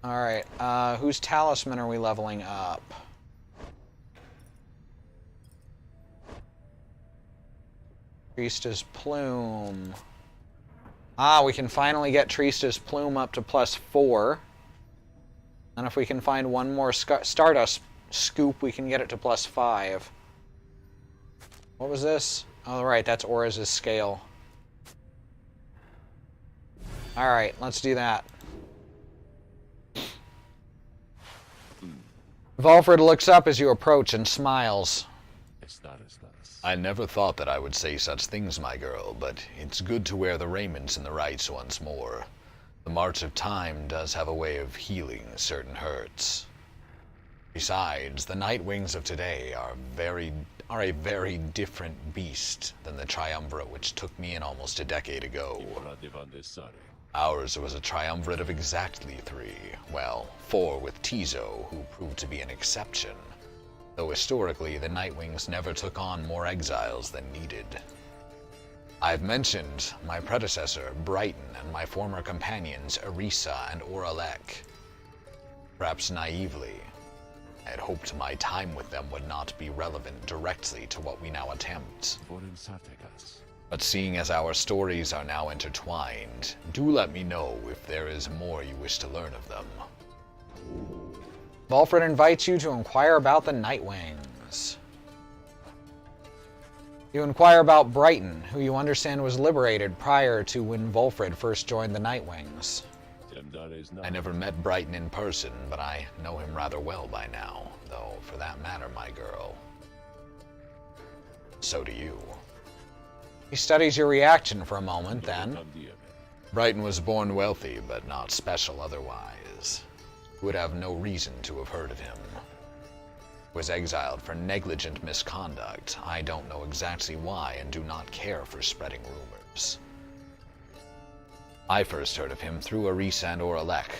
Alright, whose talisman are we leveling up? Trista's Plume. Ah, we can finally get Trista's Plume up to +4. And if we can find one more Stardust Scoop, we can get it to +5. What was this? Oh, right, that's Aura's scale. Alright, let's do that. Volfred looks up as you approach and smiles. I never thought that I would say such things, my girl, but it's good to wear the raiments and the rites once more. The march of time does have a way of healing certain hurts. Besides, the Nightwings of today are a very different beast than the triumvirate which took me in almost a decade ago. Ours was a triumvirate of exactly 3. Well, 4 with Tizo, who proved to be an exception. Though historically, the Nightwings never took on more exiles than needed. I've mentioned my predecessor, Brighton, and my former companions, Arisa and Oralek. Perhaps naively, I had hoped my time with them would not be relevant directly to what we now attempt. But seeing as our stories are now intertwined, do let me know if there is more you wish to learn of them. Volfred invites you to inquire about the Nightwings. You inquire about Brighton, who you understand was liberated prior to when Volfred first joined the Nightwings. I never met Brighton in person, but I know him rather well by now, though for that matter, my girl. So do you. He studies your reaction for a moment, then. Brighton was born wealthy, but not special otherwise. You would have no reason to have heard of him. Was exiled for negligent misconduct. I don't know exactly why and do not care for spreading rumors. I first heard of him through Arisa and Oralek,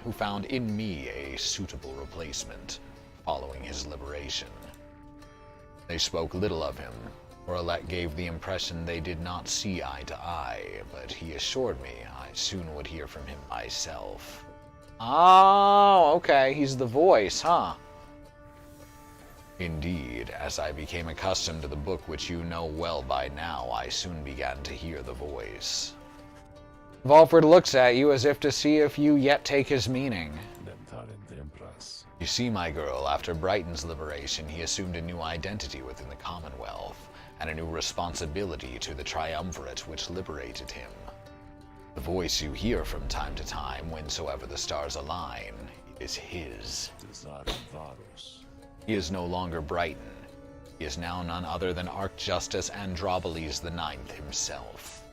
who found in me a suitable replacement following his liberation. They spoke little of him. Oralek gave the impression they did not see eye to eye, but he assured me I soon would hear from him myself. Oh, okay. He's the voice, huh? Indeed, as I became accustomed to the book which you know well by now, I soon began to hear the voice. Volfred looks at you as if to see if you yet take his meaning. You see, my girl, after Brighton's liberation, he assumed a new identity within the Commonwealth, and a new responsibility to the Triumvirate which liberated him. The voice you hear from time to time, whensoever the stars align, is his. He is no longer Brighton. He is now none other than Archjustice Androboles IX himself.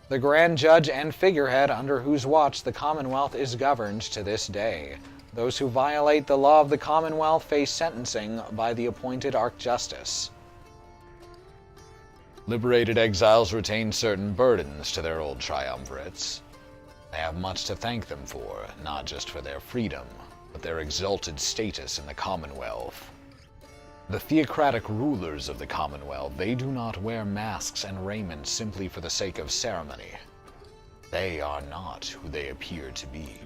The Grand Judge and figurehead under whose watch the Commonwealth is governed to this day. Those who violate the law of the Commonwealth face sentencing by the appointed Archjustice. Liberated exiles retain certain burdens to their old triumvirates. They have much to thank them for, not just for their freedom, but their exalted status in the Commonwealth. The theocratic rulers of the Commonwealth, they do not wear masks and raiment simply for the sake of ceremony. They are not who they appear to be.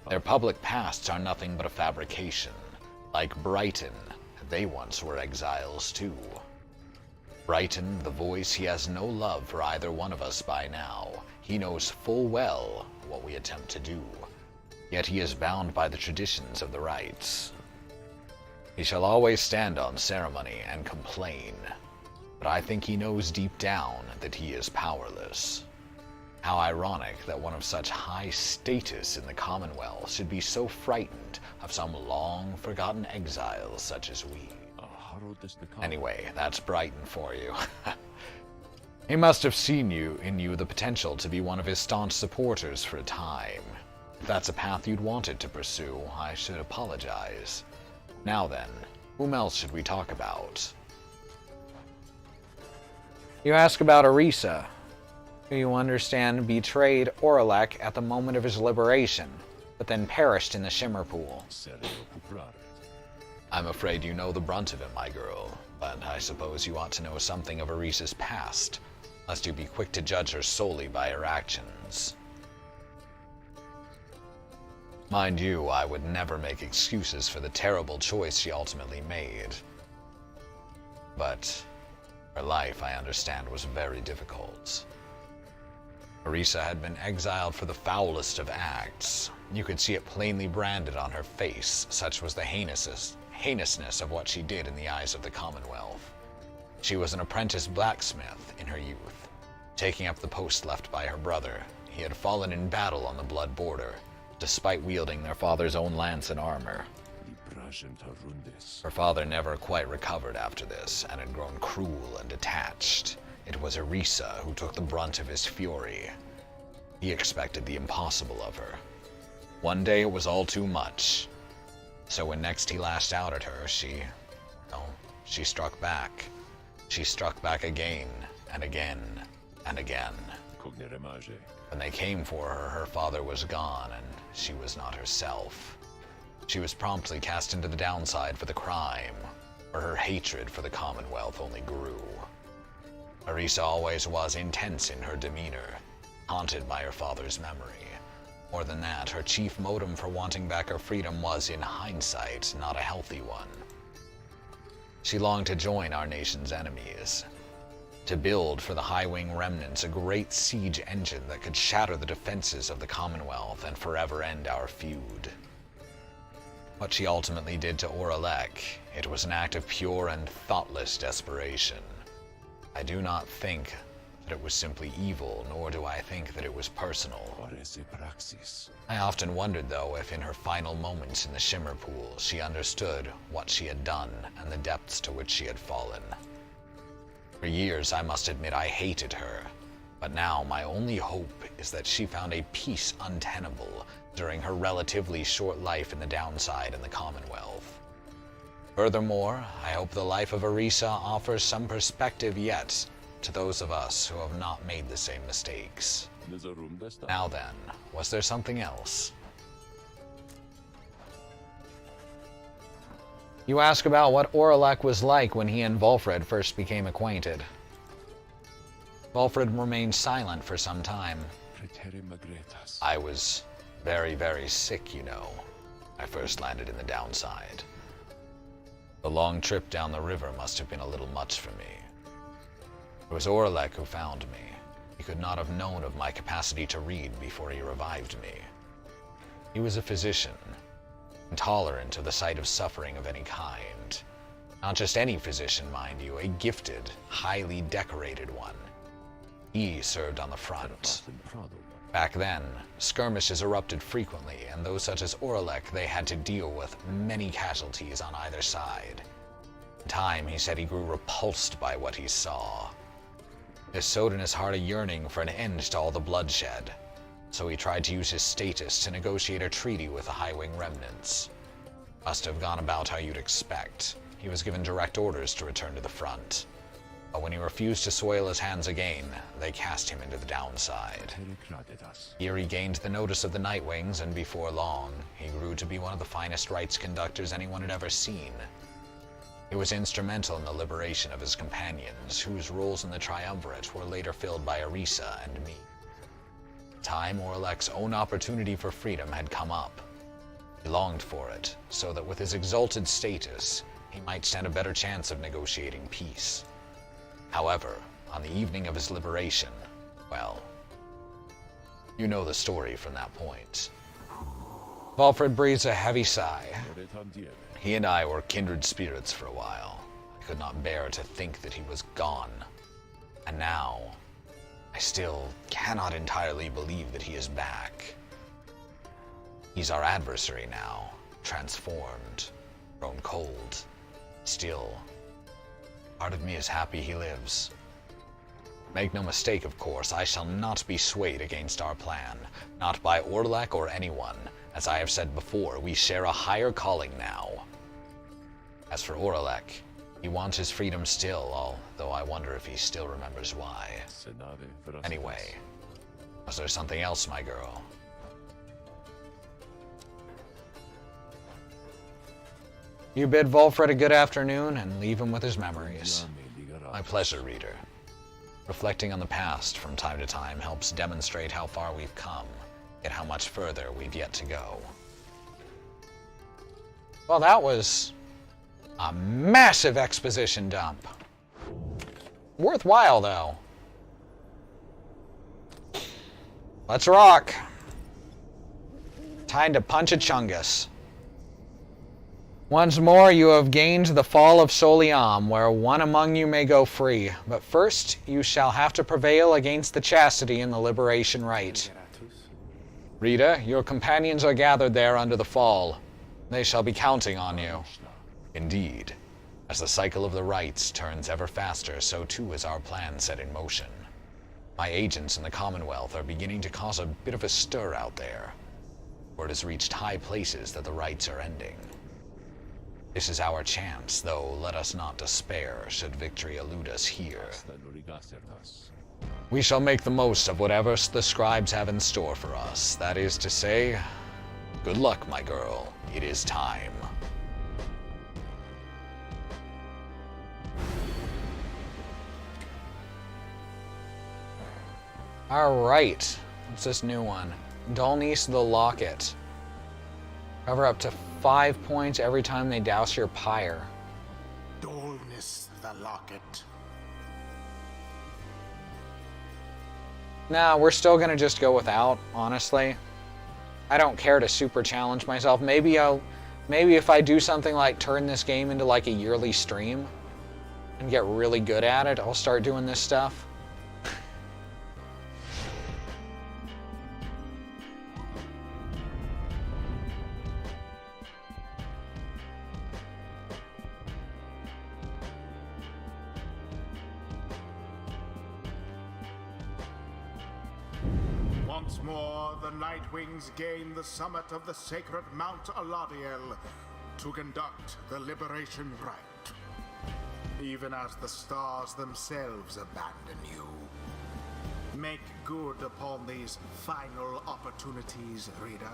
Their public pasts are nothing but a fabrication. Like Brighton, they once were exiles too. Brighton, the voice, he has no love for either one of us by now. He knows full well what we attempt to do. Yet he is bound by the traditions of the rites. He shall always stand on ceremony and complain, but I think he knows deep down that he is powerless. How ironic that one of such high status in the Commonwealth should be so frightened of some long-forgotten exiles such as we. Anyway, that's Brighton for you. He must have seen in you the potential to be one of his staunch supporters for a time. If that's a path you'd wanted to pursue, I should apologize. Now then, whom else should we talk about? You ask about Orisa, who you understand betrayed Oralek at the moment of his liberation, but then perished in the Shimmer Pool. I'm afraid you know the brunt of it, my girl, but I suppose you ought to know something of Orisa's past, lest you be quick to judge her solely by her actions. Mind you, I would never make excuses for the terrible choice she ultimately made. But her life, I understand, was very difficult. Orisa had been exiled for the foulest of acts. You could see it plainly branded on her face, such was the heinousness of what she did in the eyes of the Commonwealth. She was an apprentice blacksmith in her youth, taking up the post left by her brother. He had fallen in battle on the Blood Border, despite wielding their father's own lance and armor. Her father never quite recovered after this, and had grown cruel and detached. It was Orisa who took the brunt of his fury. He expected the impossible of her. One day it was all too much. So when next he lashed out at her, she struck back. She struck back again, and again, and again. When they came for her, her father was gone, and she was not herself. She was promptly cast into the downside for the crime, where her hatred for the Commonwealth only grew. Orisa always was intense in her demeanor, haunted by her father's memory. More than that, her chief motive for wanting back her freedom was, in hindsight, not a healthy one. She longed to join our nation's enemies, to build for the High-Wing remnants a great siege engine that could shatter the defenses of the Commonwealth and forever end our feud. What she ultimately did to Oralek, it was an act of pure and thoughtless desperation. I do not think that it was simply evil, nor do I think that it was personal. I often wondered, though, if in her final moments in the Shimmer Pool, she understood what she had done and the depths to which she had fallen. For years, I must admit, I hated her, but now my only hope is that she found a peace untenable during her relatively short life in the downside in the Commonwealth. Furthermore, I hope the life of Orisa offers some perspective yet to those of us who have not made the same mistakes. Now then, was there something else? You ask about what Oralek was like when he and Volfred first became acquainted. Volfred remained silent for some time. I was very, very sick, you know. I first landed in the downside. The long trip down the river must have been a little much for me. It was Oralek who found me. He could not have known of my capacity to read before he revived me. He was a physician, intolerant of the sight of suffering of any kind. Not just any physician, mind you, a gifted, highly decorated one. He served on the front. Back then, skirmishes erupted frequently, and those such as Orlek they had to deal with many casualties on either side. In time, he said he grew repulsed by what he saw. This sowed in his heart a yearning for an end to all the bloodshed, so he tried to use his status to negotiate a treaty with the High Wing remnants. Must have gone about how you'd expect. He was given direct orders to return to the front. But when he refused to soil his hands again, they cast him into the downside. Here he gained the notice of the Nightwings, and before long, he grew to be one of the finest rites conductors anyone had ever seen. He was instrumental in the liberation of his companions, whose roles in the Triumvirate were later filled by Arisa and me. Time Orlek's own opportunity for freedom had come up. He longed for it, so that with his exalted status, he might stand a better chance of negotiating peace. However, on the evening of his liberation, well, you know the story from that point. Valfred breathes a heavy sigh. He and I were kindred spirits for a while. I could not bear to think that he was gone. And now, I still cannot entirely believe that he is back. He's our adversary now, transformed, grown cold. Still, part of me is happy he lives. Make no mistake, of course, I shall not be swayed against our plan, not by Orlek or anyone. As I have said before, we share a higher calling now. As for Orlek, he wants his freedom still, although I wonder if he still remembers why. Anyway, was there something else, my girl? You bid Valfred a good afternoon and leave him with his memories. My pleasure, reader. Reflecting on the past from time to time helps demonstrate how far we've come, yet how much further we've yet to go. Well, that was a massive exposition dump. Worthwhile, though. Let's rock. Time to punch a chungus. Once more you have gained the fall of Soliam, where one among you may go free. But first you shall have to prevail against the chastity in the liberation rite. Rita, your companions are gathered there under the fall. They shall be counting on you. Indeed. As the cycle of the rites turns ever faster, so too is our plan set in motion. My agents in the Commonwealth are beginning to cause a bit of a stir out there. Word has reached high places that the rites are ending. This is our chance, though let us not despair should victory elude us here. We shall make the most of whatever the scribes have in store for us. That is to say, good luck, my girl. It is time. Alright. What's this new one? Dullniece the Locket. Cover up to 5 points every time they douse your pyre. Dullness the Locket. Nah, we're still gonna just go without, honestly. I don't care to super challenge myself. Maybe if I do something like turn this game into like a yearly stream and get really good at it, I'll start doing this stuff. Once more, the Nightwings gain the summit of the sacred Mount Aladiel to conduct the liberation rite. Even as the stars themselves abandon you. Make good upon these final opportunities, reader.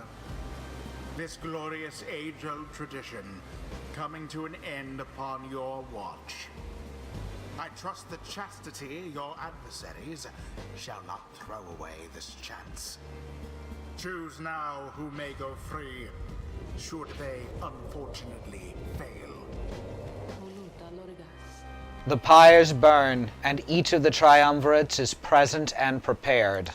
This glorious age-old tradition coming to an end upon your watch. I trust that chastity, your adversaries, shall not throw away this chance. Choose now who may go free, should they unfortunately fail. The pyres burn, and each of the triumvirates is present and prepared.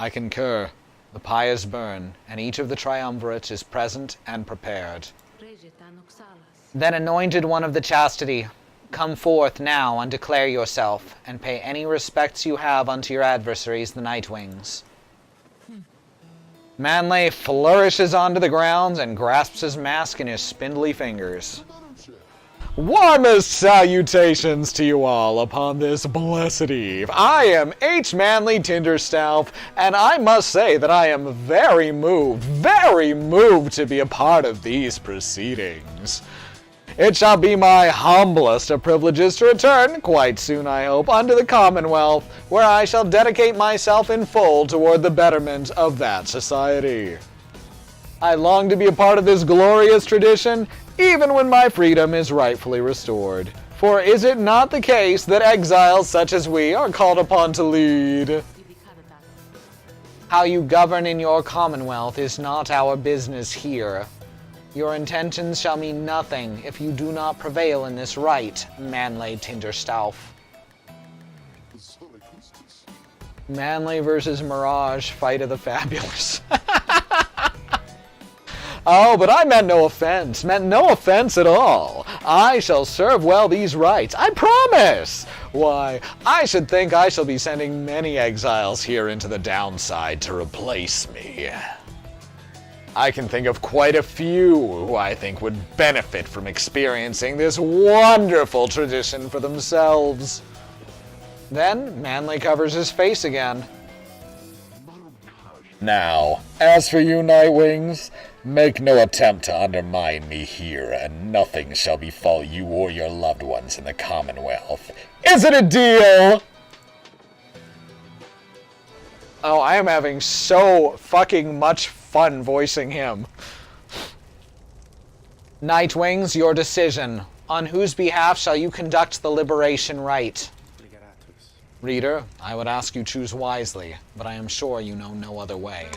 I concur. The pyres burn, and each of the triumvirate is present and prepared. Then, anointed one of the chastity, come forth now and declare yourself, and pay any respects you have unto your adversaries, the Nightwings. Manley flourishes onto the ground and grasps his mask in his spindly fingers. Warmest salutations to you all upon this blessed eve. I am H. Manley Tinderstaff, and I must say that I am very moved to be a part of these proceedings. It shall be my humblest of privileges to return, quite soon I hope, unto the Commonwealth, where I shall dedicate myself in full toward the betterment of that society. I long to be a part of this glorious tradition, even when my freedom is rightfully restored. For is it not the case that exiles such as we are called upon to lead? How you govern in your Commonwealth is not our business here. Your intentions shall mean nothing if you do not prevail in this right, Manley Tinderstaff. Manley versus Mirage, fight of the fabulous. Oh, but I meant no offense. Meant no offense at all. I shall serve well these rites. I promise! Why, I should think I shall be sending many exiles here into the downside to replace me. I can think of quite a few who I think would benefit from experiencing this wonderful tradition for themselves. Then, Manley covers his face again. Now, as for you, Nightwings, make no attempt to undermine me here, and nothing shall befall you or your loved ones in the Commonwealth. Is it a deal? Oh, I am having so fucking much fun voicing him. Nightwings, your decision. On whose behalf shall you conduct the liberation rite? Reader, I would ask you choose wisely, but I am sure you know no other way.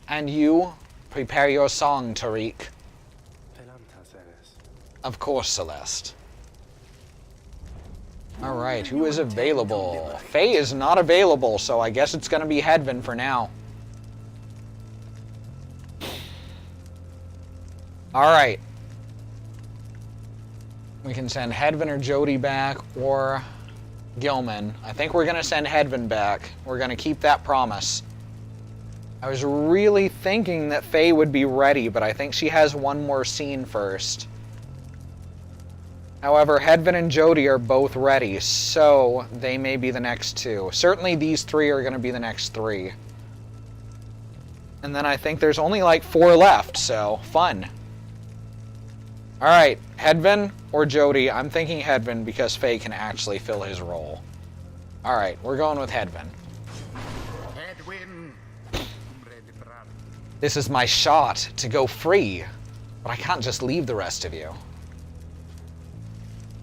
And you, prepare your song, Tariq. Of course, Celeste. Alright, who is available? Faye is not available, so I guess it's gonna be Hedvin for now. Alright. We can send Hedvin or Jody back, or Gilman. I think we're gonna send Hedvin back. We're gonna keep that promise. I was really thinking that Faye would be ready, but I think she has one more scene first. However, Hedvin and Jody are both ready, so they may be the next two. Certainly these three are going to be the next three. And then I think there's only like 4 left, so fun. Alright, Hedvin or Jody? I'm thinking Hedvin because Faye can actually fill his role. Alright, we're going with Hedvin. This is my shot to go free, but I can't just leave the rest of you.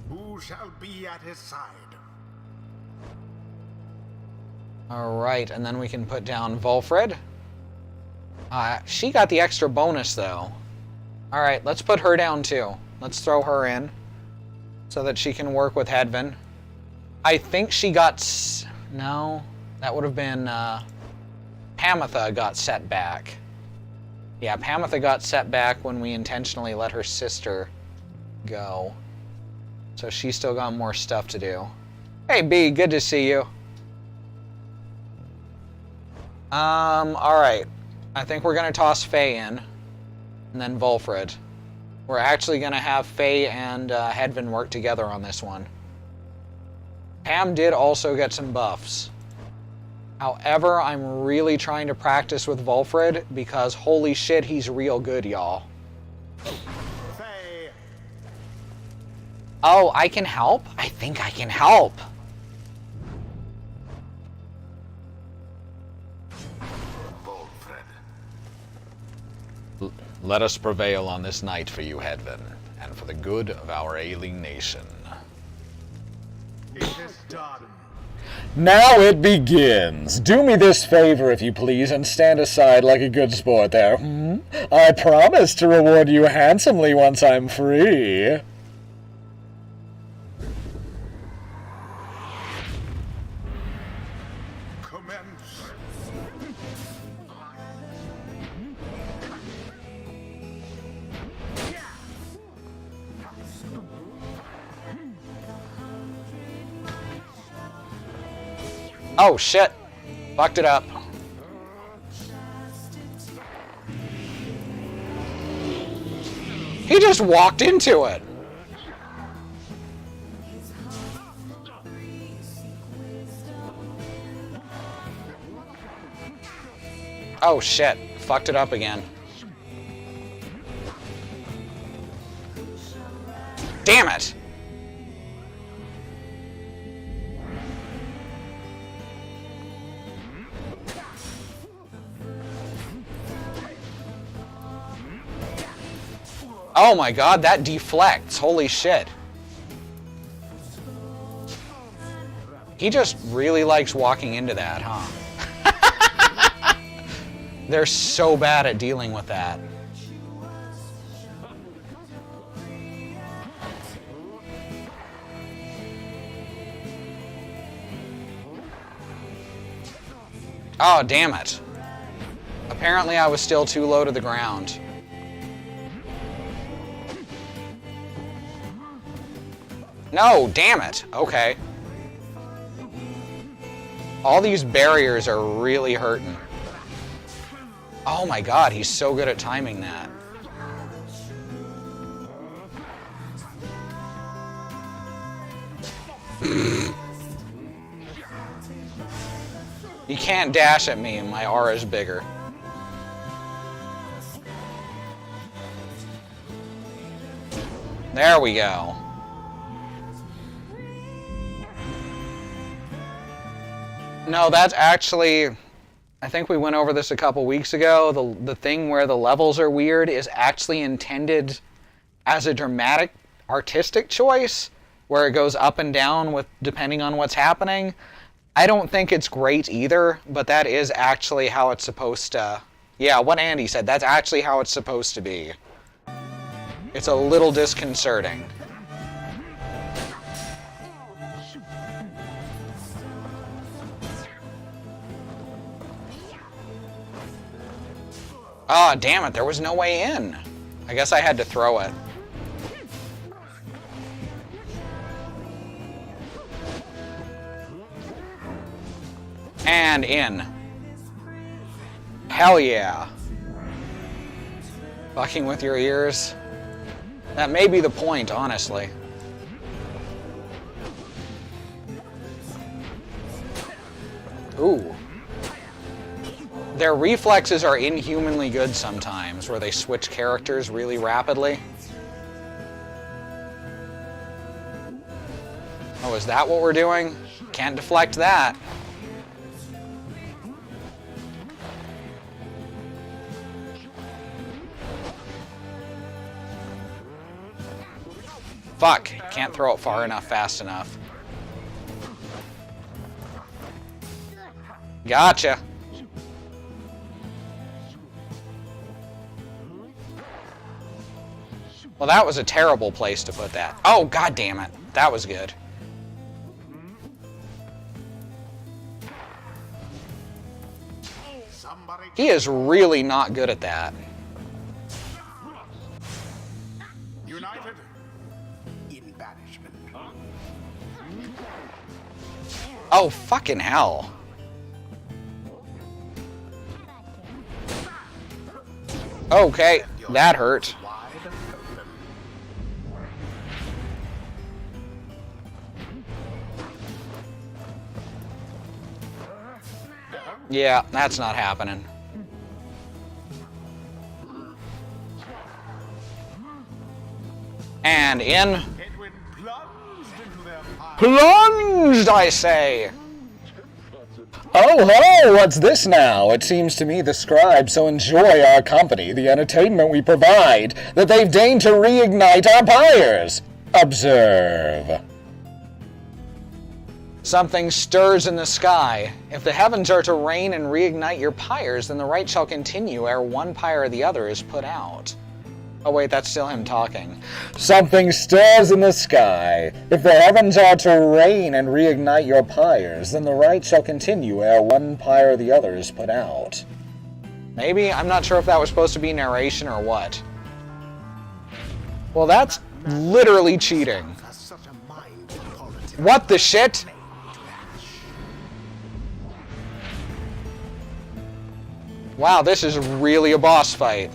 Who shall be at his side? Alright, and then we can put down Volfred. She got the extra bonus, though. Alright, let's put her down, too. Let's throw her in, so that she can work with Hedvin. I think she got... No, that would have been... Pamitha got set back. Yeah, Pamitha got set back when we intentionally let her sister go. So she's still got more stuff to do. Hey, B, good to see you. Alright. I think we're gonna toss Faye in. And then Volfred. We're actually gonna have Faye and Hedvin work together on this one. Pam did also get some buffs. However, I'm really trying to practice with Volfred because holy shit, he's real good, y'all. Faye. Oh, I can help? I think I can help. Let us prevail on this night for you, Hedvin, and for the good of our ailing nation. It is done. Now it begins. Do me this favor, if you please, and stand aside like a good sport there. I promise to reward you handsomely once I'm free. Commence. Oh, shit. Fucked it up. He just walked into it. Oh, shit. Fucked it up again. Damn it! Oh my god, that deflects. Holy shit. He just really likes walking into that, huh? They're so bad at dealing with that. Oh, damn it. Apparently I was still too low to the ground. No, damn it. Okay. All these barriers are really hurting. Oh my god, he's so good at timing that. You can't dash at me, my aura's bigger. There we go. No, that's actually... I think we went over this a couple weeks ago. The thing where the levels are weird is actually intended as a dramatic, artistic choice, where it goes up and down with depending on what's happening. I don't think it's great either, but that is actually how it's supposed to... Yeah, what Andy said, that's actually how it's supposed to be. It's a little disconcerting. Ah, oh, damn it, there was no way in. I guess I had to throw it. And in. Hell yeah. Fucking with your ears. That may be the point, honestly. Ooh. Their reflexes are inhumanly good sometimes, where they switch characters really rapidly. Oh, is that what we're doing? Can't deflect that. Fuck, can't throw it far enough, fast enough. Gotcha. Well, that was a terrible place to put that. Oh, god damn it. That was good. He is really not good at that. United in banishment. Oh, fucking hell. Okay, that hurt. Yeah, that's not happening. And in. Plunged, I say! Oh ho, what's this now? It seems to me the scribes so enjoy our company, the entertainment we provide, that they've deigned to reignite our pyres. Observe. Something stirs in the sky. If the heavens are to rain and reignite your pyres, then the rite shall continue ere one pyre or the other is put out. Oh wait, that's still him talking. Something stirs in the sky. If the heavens are to rain and reignite your pyres, then the rite shall continue ere one pyre or the other is put out. Maybe? I'm not sure if that was supposed to be narration or what. Well, that's literally cheating. What the shit? Wow, this is really a boss fight.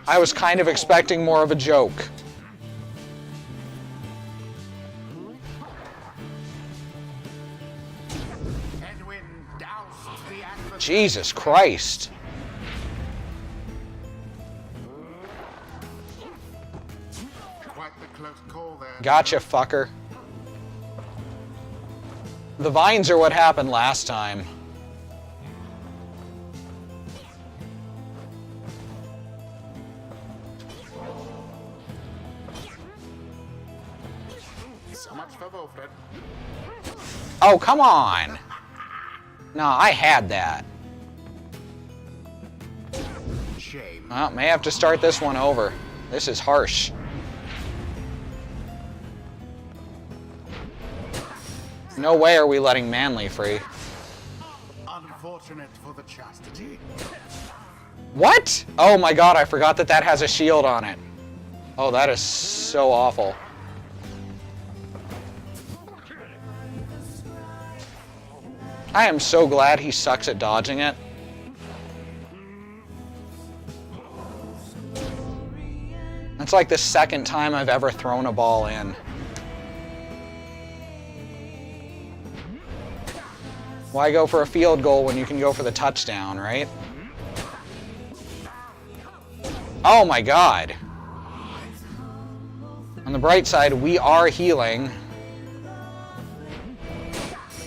I was kind of expecting more of a joke. Jesus Christ. Quite the close call there. Gotcha, fucker. The vines are what happened last time. So much for Wilfred. Oh, come on. No, I had that. Shame. Well, may have to start this one over. This is harsh. No way are we letting Manley free. Unfortunate for the chastity. What? Oh my god, I forgot that that has a shield on it. Oh, that is so awful. I am so glad he sucks at dodging it. That's like the second time I've ever thrown a ball in. Why go for a field goal when you can go for the touchdown, right? Oh my god. On the bright side, we are healing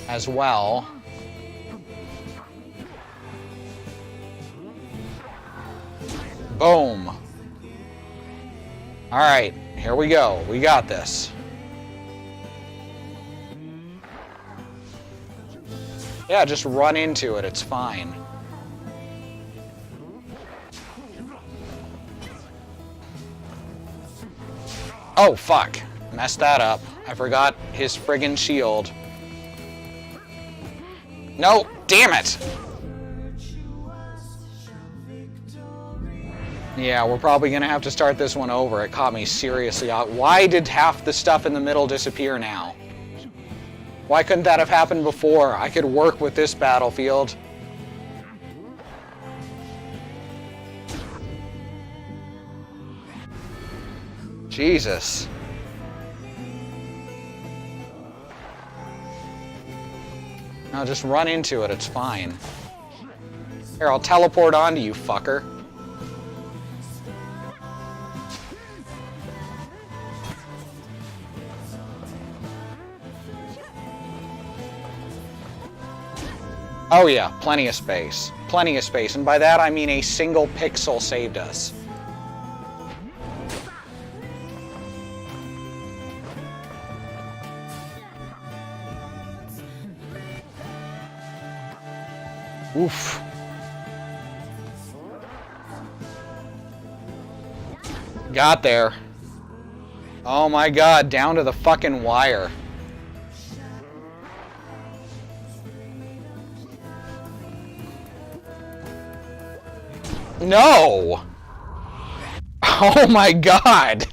as well. Boom. All right, here we go. We got this. Yeah, just run into it. It's fine. Oh, fuck. Messed that up. I forgot his friggin' shield. No, damn it! Yeah, we're probably gonna have to start this one over. It caught me seriously out. Why did half the stuff in the middle disappear now? Why couldn't that have happened before? I could work with this battlefield. Jesus. No, just run into it. It's fine. Here, I'll teleport onto you, fucker. Oh yeah, plenty of space. Plenty of space. And by that I mean a single pixel saved us. Oof. Got there. Oh my god, down to the fucking wire. No! Oh my god!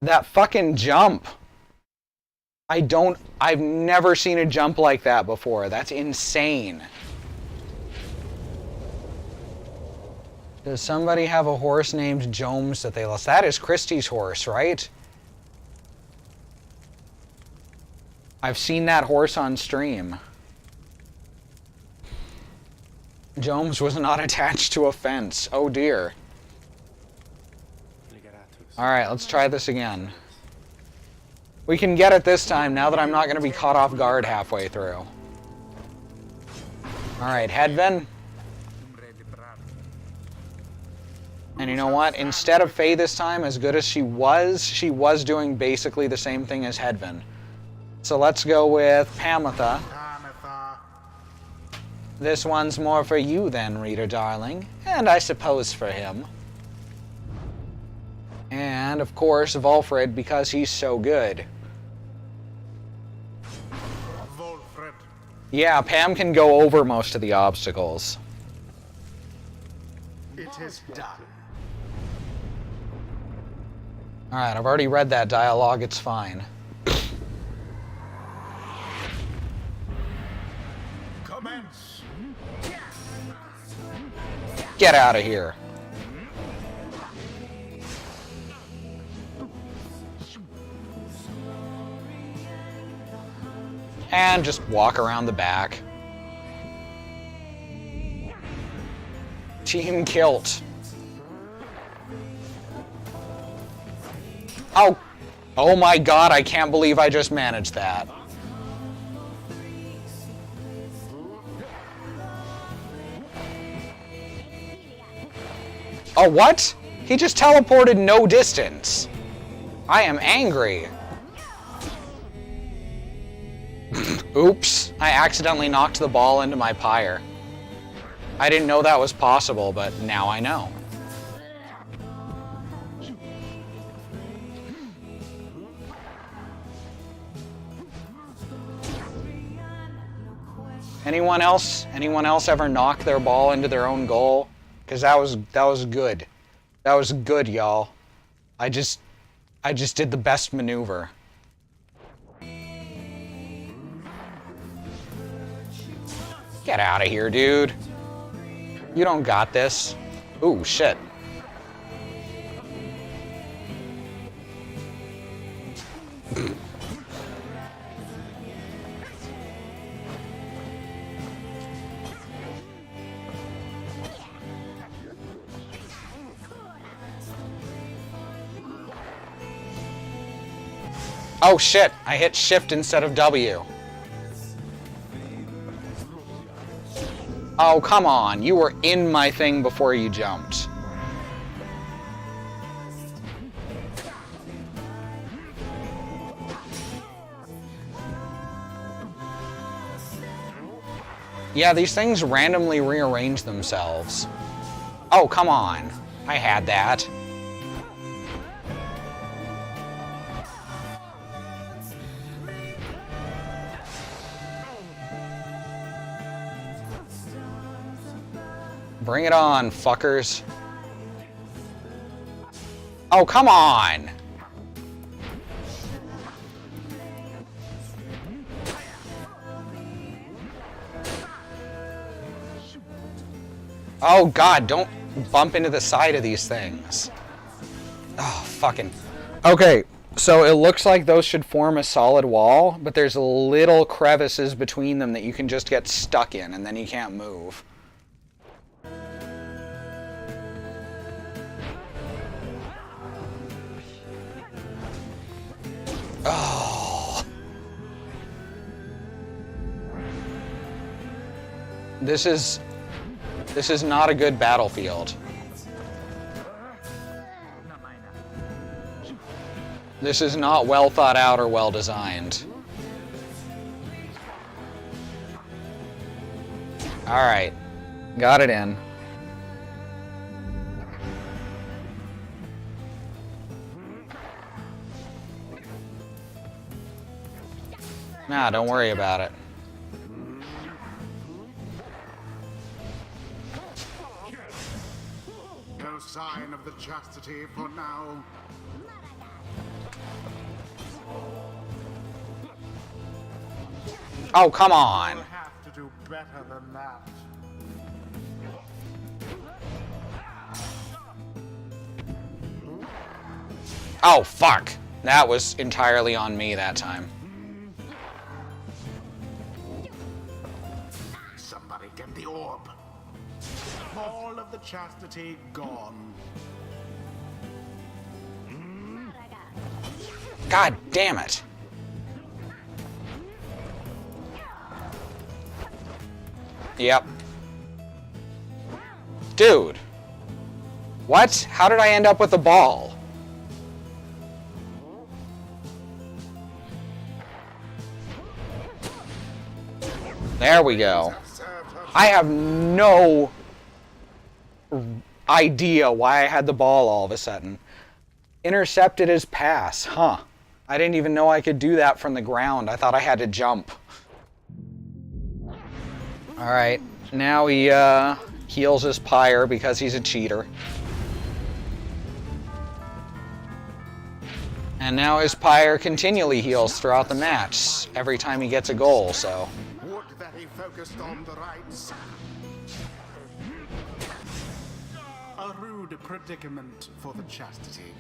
That fucking jump. I've never seen a jump like that before. That's insane. Does somebody have a horse named Jomes that they lost? That is Christie's horse, right? I've seen that horse on stream. Jomes was not attached to a fence. Oh dear. Alright, let's try this again. We can get it this time now that I'm not going to be caught off guard halfway through. Alright, Hedvin. And you know what? Instead of Faye this time, as good as she was doing basically the same thing as Hedvin. So let's go with Pamitha. This one's more for you then, reader darling. And I suppose for him. And, of course, Volfred, because he's so good. Volfred. Yeah, Pam can go over most of the obstacles. It is done. Alright, I've already read that dialogue, it's fine. Commence. Get out of here. And just walk around the back. Team kilt. Oh. Oh my god, I can't believe I just managed that. Oh, what? He just teleported no distance. I am angry. Oops, I accidentally knocked the ball into my pyre. I didn't know that was possible, but now I know. Anyone else? Anyone else ever knock their ball into their own goal? Because that was good. That was good, y'all. I just did the best maneuver. Get out of here, dude. You don't got this. Ooh, shit. Oh shit, I hit shift instead of W. Oh, come on, you were in my thing before you jumped. Yeah, these things randomly rearrange themselves. Oh, come on. I had that. Bring it on, fuckers. Oh, come on! Oh god, don't bump into the side of these things. Oh, fucking... Okay, so it looks like those should form a solid wall, but there's little crevices between them that you can just get stuck in, and then you can't move. Oh. This is not a good battlefield. This is not well thought out or well designed. All right. Got it in. Nah, don't worry about it. No sign of the chastity for now. Oh, come on. We'll have to do better than that. Oh, fuck. That was entirely on me that time. Somebody get the orb. All of the chastity gone. God damn it. Yep. Dude. What? How did I end up with the ball? There we go. I have no idea why I had the ball all of a sudden. Intercepted as pass, huh? I didn't even know I could do that from the ground. I thought I had to jump. Alright, now he heals his Pyre because he's a cheater. And now his Pyre continually heals throughout the match, every time he gets a goal, so... Would that he focused on the rites. A rude predicament for the chastity.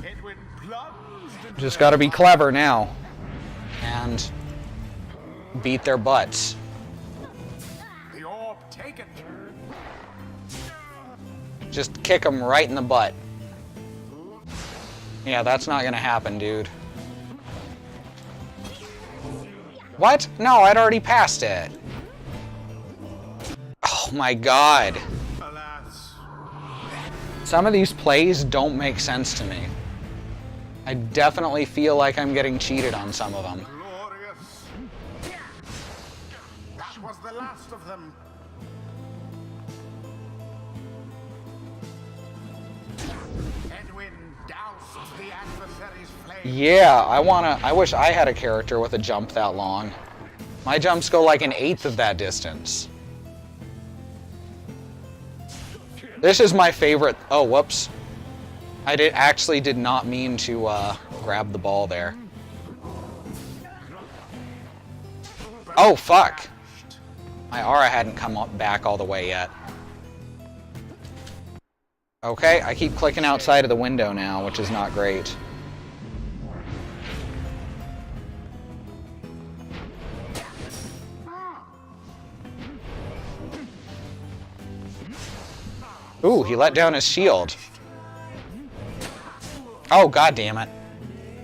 Edwin plunged into Just their gotta be hearts. clever now. And beat their butts. The orb taken. Just kick them right in the butt. Yeah, that's not gonna happen, dude. What? No, I'd already passed it. Oh my god. Alas, Some of these plays don't make sense to me. I definitely feel like I'm getting cheated on some of them. glorious. That was the last of them. Edwin doused the adversary's flame. Yeah, I wish I had a character with a jump that long. My jumps go like an eighth of that distance. This is my favorite. Oh, whoops. I actually did not mean to grab the ball there. Oh, fuck. My aura hadn't come up back all the way yet. Okay, I keep clicking outside of the window now, which is not great. Ooh, he let down his shield. Oh, god damn it.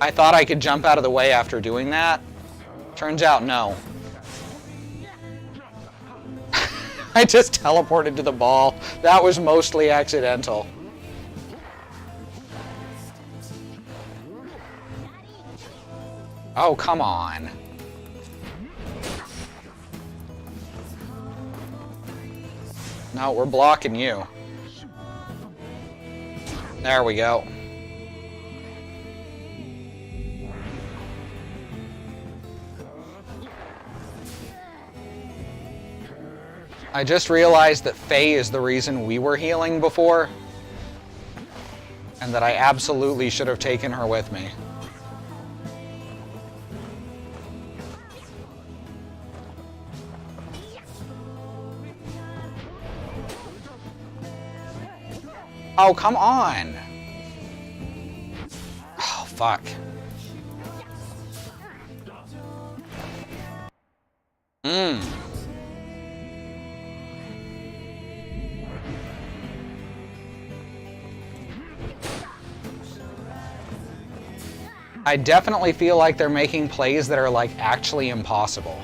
I thought I could jump out of the way after doing that. Turns out, no. I just teleported to the ball. That was mostly accidental. Oh, come on. No, we're blocking you. There we go. I just realized that Faye is the reason we were healing before, and that I absolutely should have taken her with me. Oh, come on! Oh, fuck. I definitely feel like they're making plays that are like actually impossible.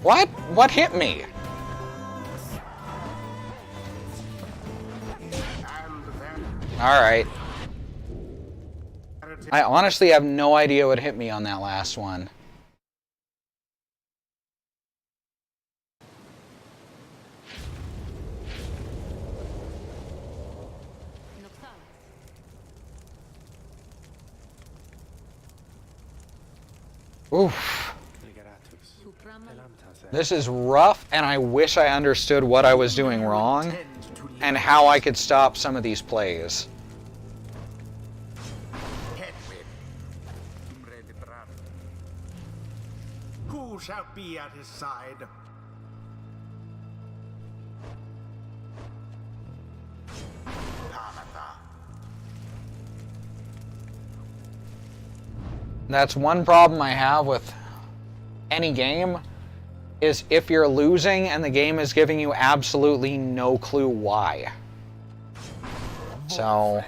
What? What hit me? Alright. I honestly have no idea what hit me on that last one. Oof. This is rough, and I wish I understood what I was doing wrong and how I could stop some of these plays. Who shall be at his side? That's one problem I have with any game, is if you're losing and the game is giving you absolutely no clue why. So,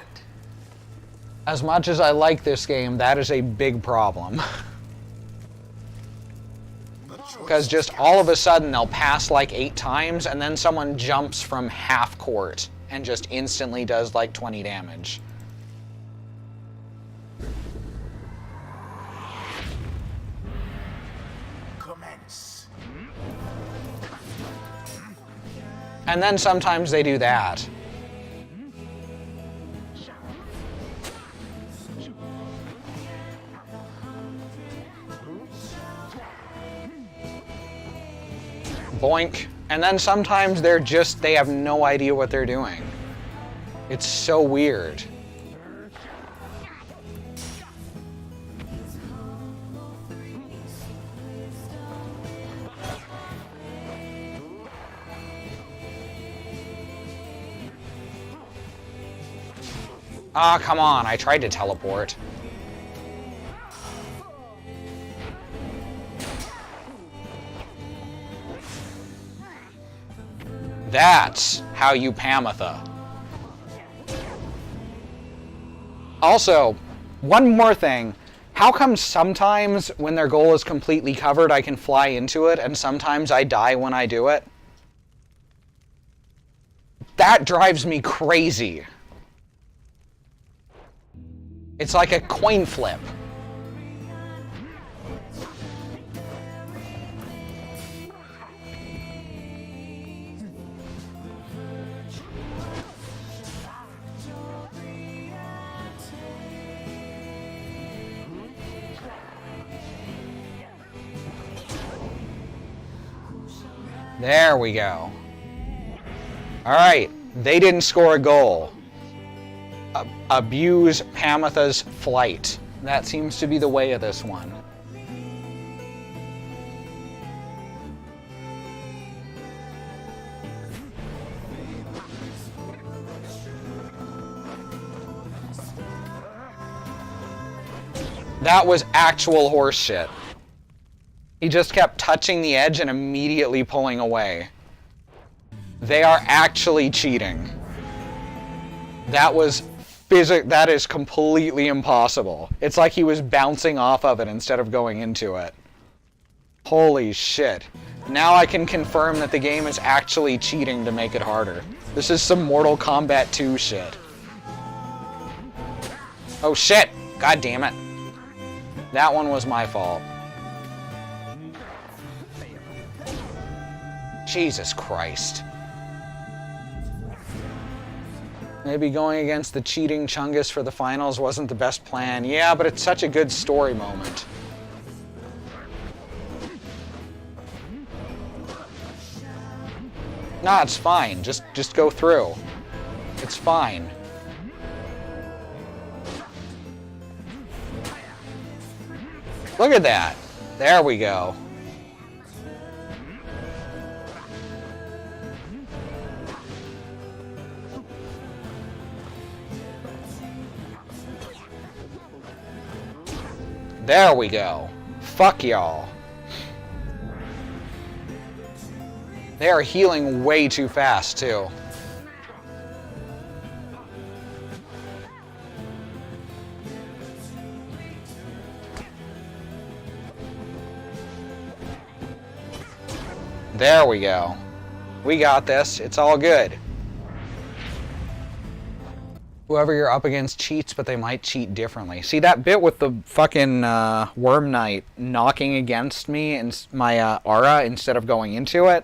as much as I like this game, that is a big problem. Because just all of a sudden they'll pass like 8 times and then someone jumps from half court and just instantly does like 20 damage. Commence. And then sometimes they do that. Boink. And then sometimes they have no idea what they're doing. It's so weird. Ah, come on, I tried to teleport. That's how you Pamatha. Also, one more thing. How come sometimes when their goal is completely covered I can fly into it, and sometimes I die when I do it? That drives me crazy. It's like a coin flip. There we go. All right, they didn't score a goal. Abuse Pamatha's flight. That seems to be the way of this one. That was actual horse shit. He just kept touching the edge and immediately pulling away. They are actually cheating. That is completely impossible. It's like he was bouncing off of it instead of going into it. Holy shit. Now I can confirm that the game is actually cheating to make it harder. This is some Mortal Kombat 2 shit. Oh shit! God damn it. That one was my fault. Jesus Christ. Maybe going against the cheating Chungus for the finals wasn't the best plan. Yeah, but it's such a good story moment. Nah, it's fine. Just go through. It's fine. Look at that. There we go. There we go. Fuck y'all. They are healing way too fast, too. There we go. We got this. It's all good. Whoever you're up against cheats, but they might cheat differently. See that bit with the fucking Worm Knight knocking against me and my aura instead of going into it?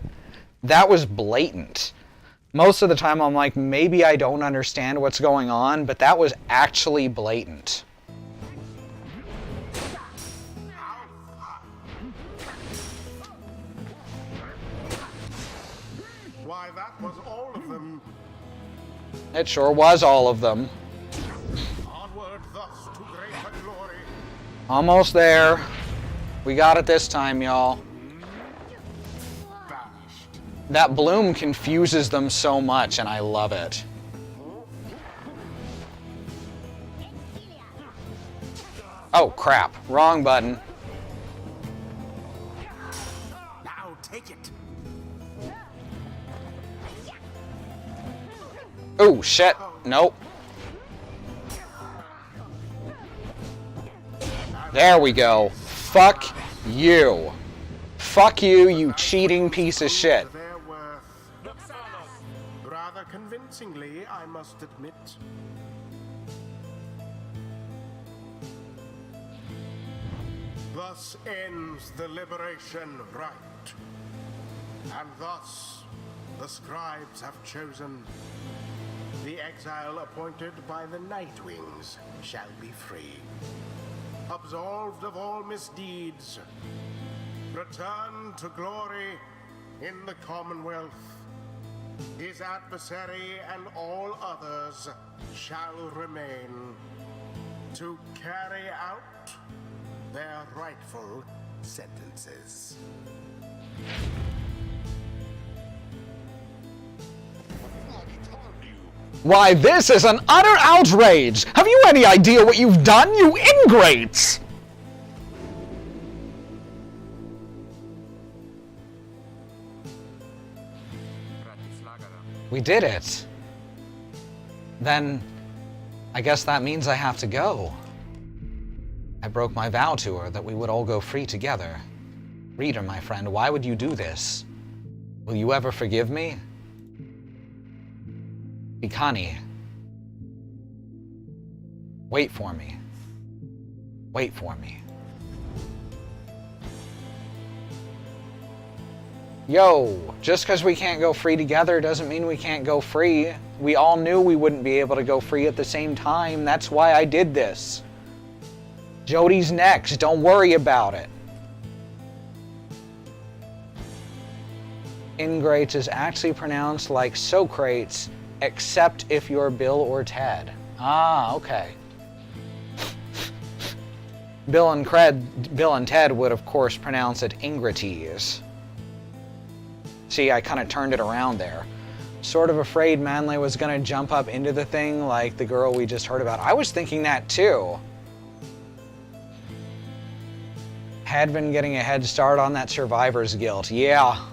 That was blatant. Most of the time I'm like, maybe I don't understand what's going on, but that was actually blatant. Why, that was all of them. It sure was all of them. Onward thus to greater glory. Almost there. We got it this time, y'all. Vanished. That bloom confuses them so much, and I love it. Oh, crap. Wrong button. Now take it. Oh, shit. Nope. There we go. Fuck you. Fuck you, you cheating piece of shit. Their worth. Rather convincingly, I must admit. Thus ends the liberation rite. And thus the scribes have chosen. The exile appointed by the Nightwings shall be free. Absolved of all misdeeds. Return to glory in the Commonwealth. His adversary and all others shall remain to carry out their rightful sentences. Why, this is an utter outrage! Have you any idea what you've done, you ingrates? We did it. Then, I guess that means I have to go. I broke my vow to her that we would all go free together. Reader, my friend, why would you do this? Will you ever forgive me? Bikani, wait for me. Wait for me. Yo, just because we can't go free together doesn't mean we can't go free. We all knew we wouldn't be able to go free at the same time. That's why I did this. Jody's next. Don't worry about it. Ingrates is actually pronounced like Socrates, except if you're Bill or Ted. Ah, okay. Bill and Ted would, of course, pronounce it Ingrates. See, I kind of turned it around there. Sort of afraid Manley was going to jump up into the thing like the girl we just heard about. I was thinking that too. Had been getting a head start on that survivor's guilt. Yeah,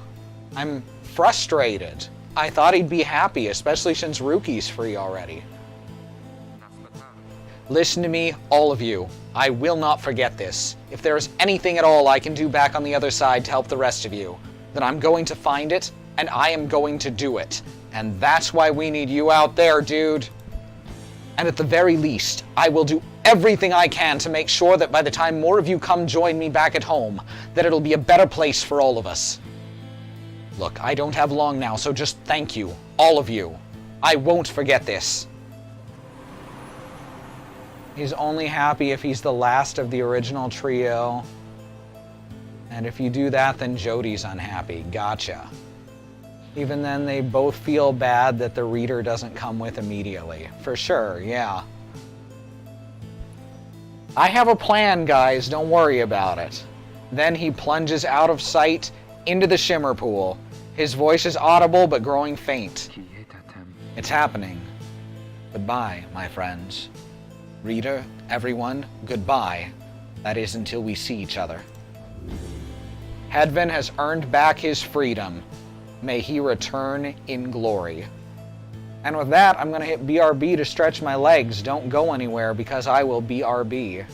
I'm frustrated. I thought he'd be happy, especially since Rookie's free already. Listen to me, all of you. I will not forget this. If there is anything at all I can do back on the other side to help the rest of you, then I'm going to find it, and I am going to do it. And that's why we need you out there, dude. And at the very least, I will do everything I can to make sure that by the time more of you come join me back at home, that it'll be a better place for all of us. Look, I don't have long now, so just thank you, all of you. I won't forget this. He's only happy if he's the last of the original trio. And if you do that, then Jody's unhappy. Gotcha. Even then, they both feel bad that the reader doesn't come with immediately. For sure, yeah. I have a plan, guys. Don't worry about it. Then he plunges out of sight into the shimmer pool. His voice is audible but growing faint. It's happening. Goodbye, my friends. Reader, everyone, goodbye. That is until we see each other. Hedvin has earned back his freedom. May he return in glory. And with that, I'm going to hit BRB to stretch my legs. Don't go anywhere because I will BRB.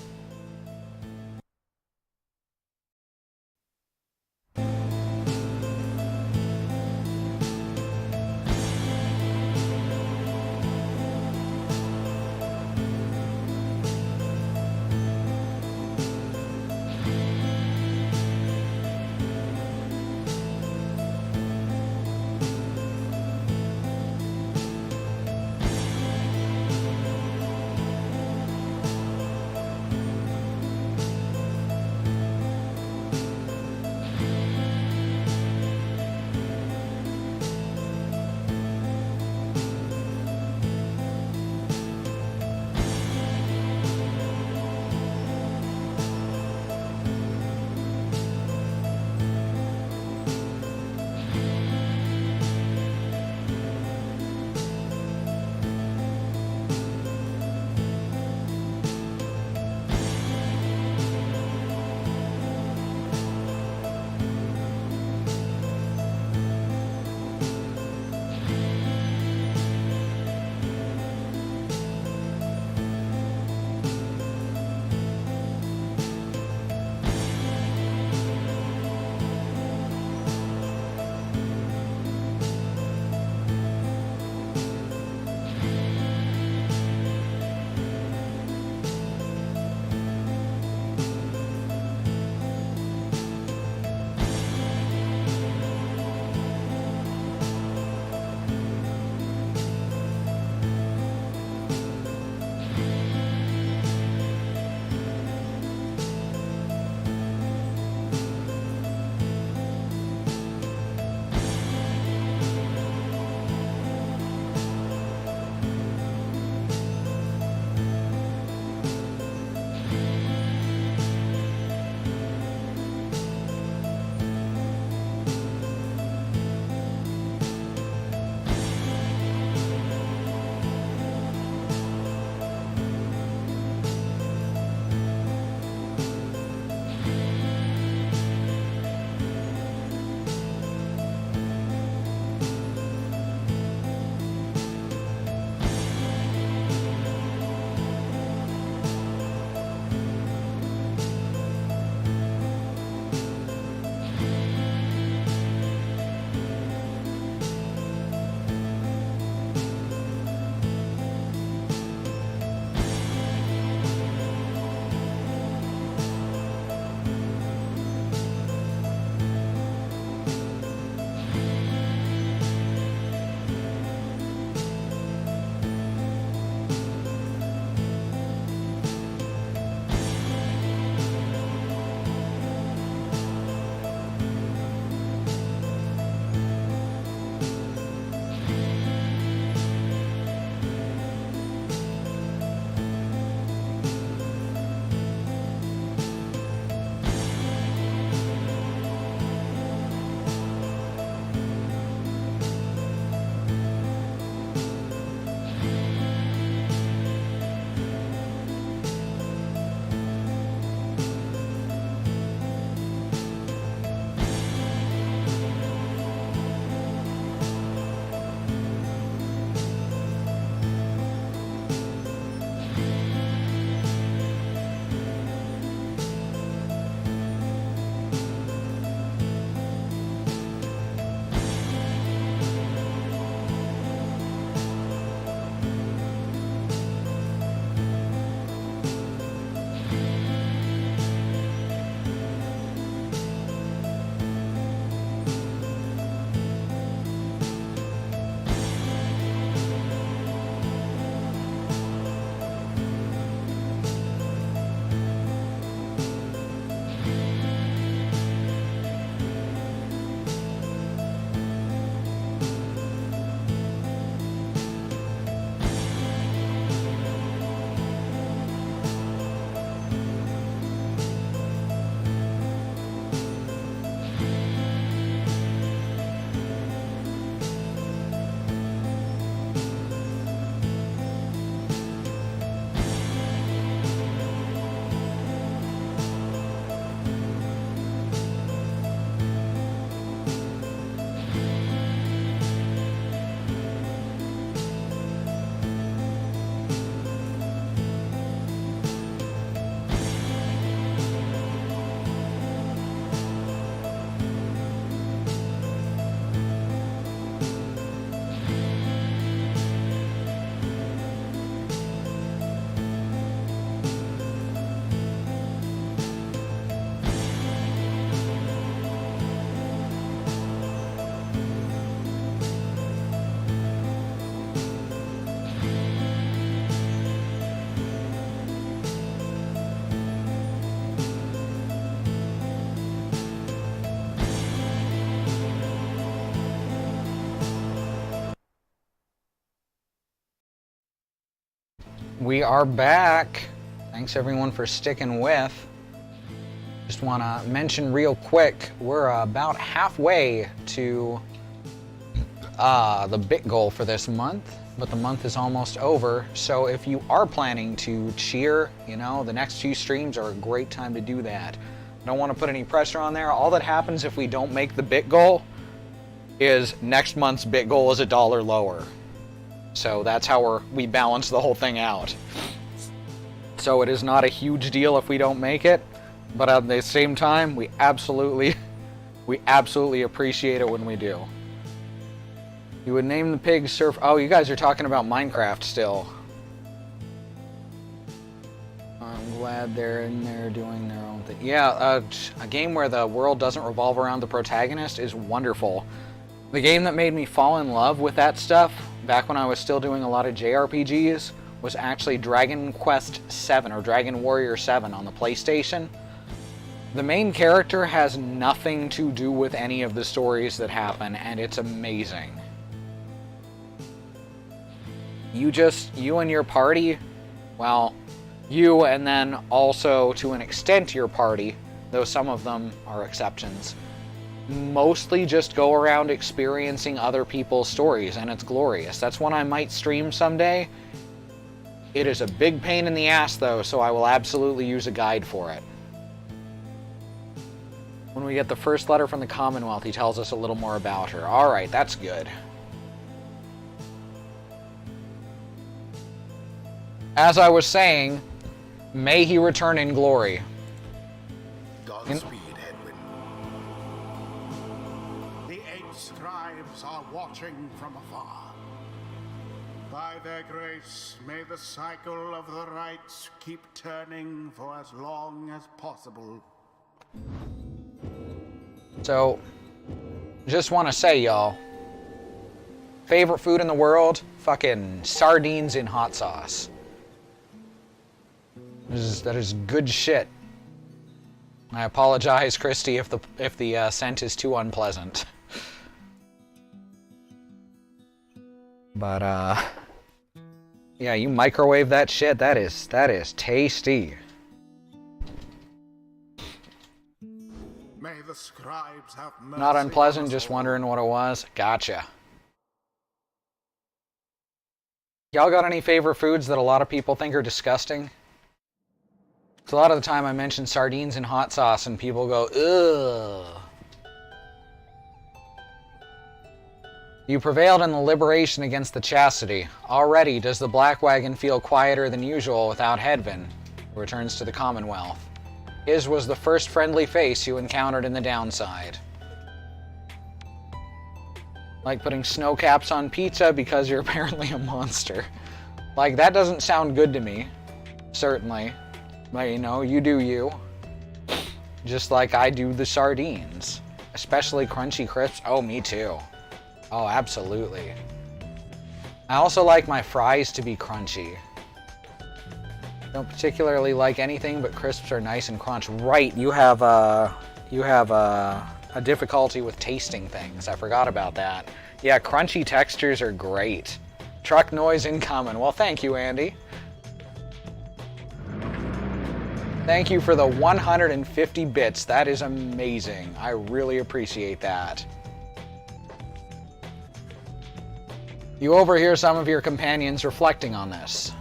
We are back. Thanks everyone for sticking with. Just want to mention real quick, we're about halfway to the bit goal for this month, but the month is almost over. So if you are planning to cheer, you know, the next few streams are a great time to do that. I don't want to put any pressure on there. All that happens if we don't make the bit goal is next month's bit goal is $1 lower. So that's how we balance the whole thing out. So it is not a huge deal if we don't make it, but at the same time, we absolutely appreciate it when we do. You would name the pig surf. Oh, you guys are talking about Minecraft still. I'm glad they're in there doing their own thing. Yeah, a game where the world doesn't revolve around the protagonist is wonderful. The game that made me fall in love with that stuff, back when I was still doing a lot of JRPGs, was actually Dragon Quest VII, or Dragon Warrior 7 on the PlayStation. The main character has nothing to do with any of the stories that happen, and it's amazing. You and your party, well, you and then also to an extent your party, though some of them are exceptions, mostly just go around experiencing other people's stories, and it's glorious. That's one I might stream someday. It is a big pain in the ass though, so I will absolutely use a guide for it. When we get the first letter from the Commonwealth, he tells us a little more about her. Alright, that's good. As I was saying, may he return in glory. Godspeed, Edwin. The 8 scribes are watching from afar. By their grace, may the cycle of the rites keep turning for as long as possible. So, just want to say, y'all, favorite food in the world? Fucking sardines in hot sauce. That is good shit. I apologize, Christy, if the scent is too unpleasant. But yeah, you microwave that shit. That is tasty. May the scribes have mercy. Not unpleasant, just wondering what it was. Gotcha. Y'all got any favorite foods that a lot of people think are disgusting? So a lot of the time I mention sardines and hot sauce and people go, ugh. You prevailed in the liberation against the chastity. Already does the Black Wagon feel quieter than usual without Hedvin, who returns to the Commonwealth. His was the first friendly face you encountered in the downside. Like putting snow caps on pizza because you're apparently a monster. Like, that doesn't sound good to me. Certainly. But, you know, you do you. Just like I do the sardines. Especially crunchy crisps. Oh, me too. Oh, absolutely. I also like my fries to be crunchy. Don't particularly like anything, but crisps are nice and crunch. Right, you have a difficulty with tasting things. I forgot about that. Yeah, crunchy textures are great. Truck noise incoming. Well, thank you, Andy. Thank you for the 150 bits. That is amazing. I really appreciate that. You overhear some of your companions reflecting on this.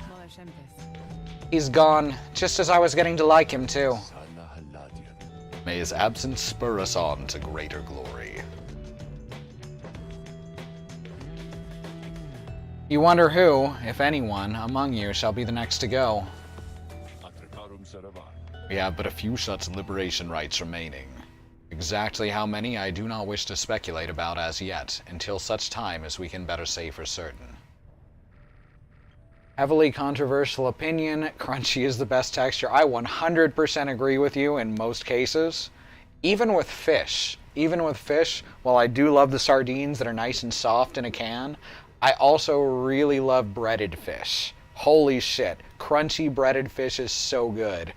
He's gone, just as I was getting to like him too. May his absence spur us on to greater glory. You wonder who, if anyone, among you shall be the next to go. We have but a few such liberation rites remaining. Exactly how many I do not wish to speculate about as yet, until such time as we can better say for certain. Heavily controversial opinion, crunchy is the best texture. I 100% agree with you in most cases. Even with fish, while I do love the sardines that are nice and soft in a can, I also really love breaded fish. Holy shit, crunchy breaded fish is so good.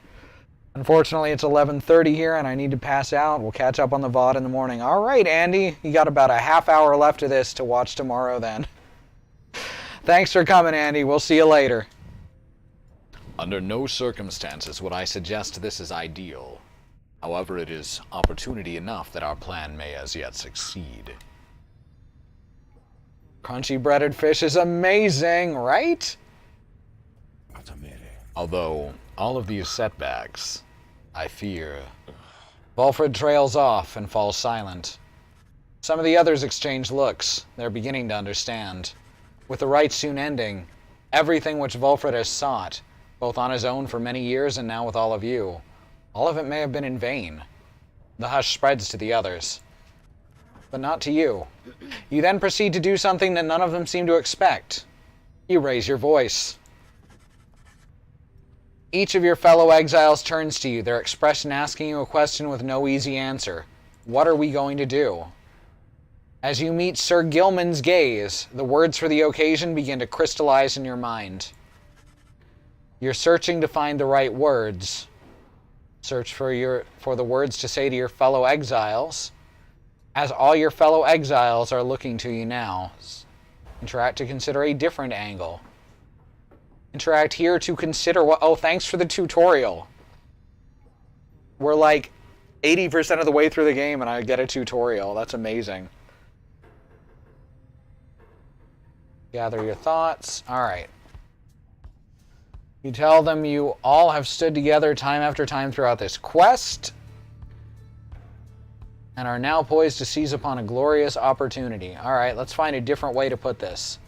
Unfortunately, it's 11:30 here and I need to pass out. We'll catch up on the VOD in the morning. All right, Andy, you got about a half hour left of this to watch tomorrow then. Thanks for coming, Andy. We'll see you later. Under no circumstances would I suggest this is ideal. However, it is opportunity enough that our plan may as yet succeed. Crunchy breaded fish is amazing, right? Although, all of these setbacks, I fear... Volfred trails off and falls silent. Some of the others exchange looks. They're beginning to understand. With the rites soon ending, everything which Volfred has sought, both on his own for many years and now with all of you, all of it may have been in vain. The hush spreads to the others. But not to you. You then proceed to do something that none of them seem to expect. You raise your voice. Each of your fellow exiles turns to you, their expression asking you a question with no easy answer. What are we going to do? As you meet Sir Gilman's gaze, the words for the occasion begin to crystallize in your mind. You're searching to find the right words. Search for the words to say to your fellow exiles, as all your fellow exiles are looking to you now. Interact to consider a different angle. Interact here to consider what... Oh, thanks for the tutorial. We're like 80% of the way through the game and I get a tutorial. That's amazing. Gather your thoughts. All right. You tell them you all have stood together time after time throughout this quest and are now poised to seize upon a glorious opportunity. All right, let's find a different way to put this.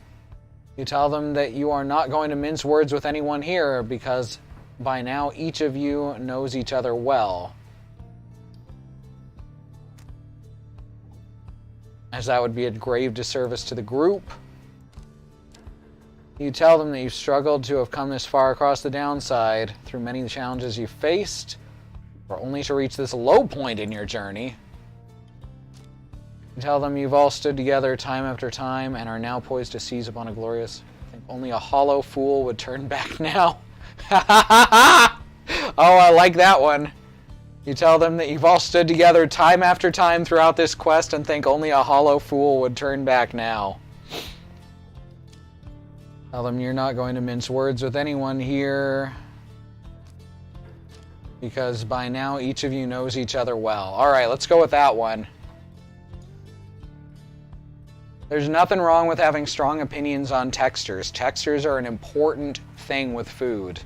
You tell them that you are not going to mince words with anyone here because by now each of you knows each other well. As that would be a grave disservice to the group. You tell them that you've struggled to have come this far across the downside through many challenges you've faced, or only to reach this low point in your journey. You tell them you've all stood together time after time and are now poised to seize upon a glorious... I think only a hollow fool would turn back now. Oh, I like that one. You tell them that you've all stood together time after time throughout this quest and think only a hollow fool would turn back now. Tell them you're not going to mince words with anyone here because by now each of you knows each other well. All right, let's go with that one. There's nothing wrong with having strong opinions on textures. Textures are an important thing with food.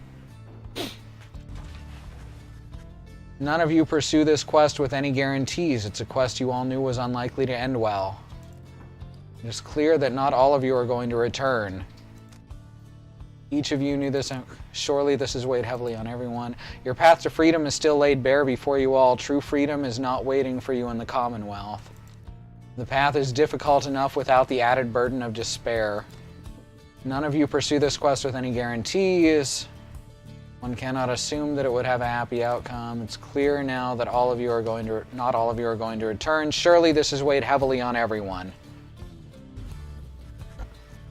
None of you pursue this quest with any guarantees. It's a quest you all knew was unlikely to end well. It is clear that not all of you are going to return. Each of you knew this, and surely this has weighed heavily on everyone. Your path to freedom is still laid bare before you all. True freedom is not waiting for you in the Commonwealth. The path is difficult enough without the added burden of despair. None of you pursue this quest with any guarantees. One cannot assume that it would have a happy outcome. It's clear now that not all of you are going to return. Surely this has weighed heavily on everyone.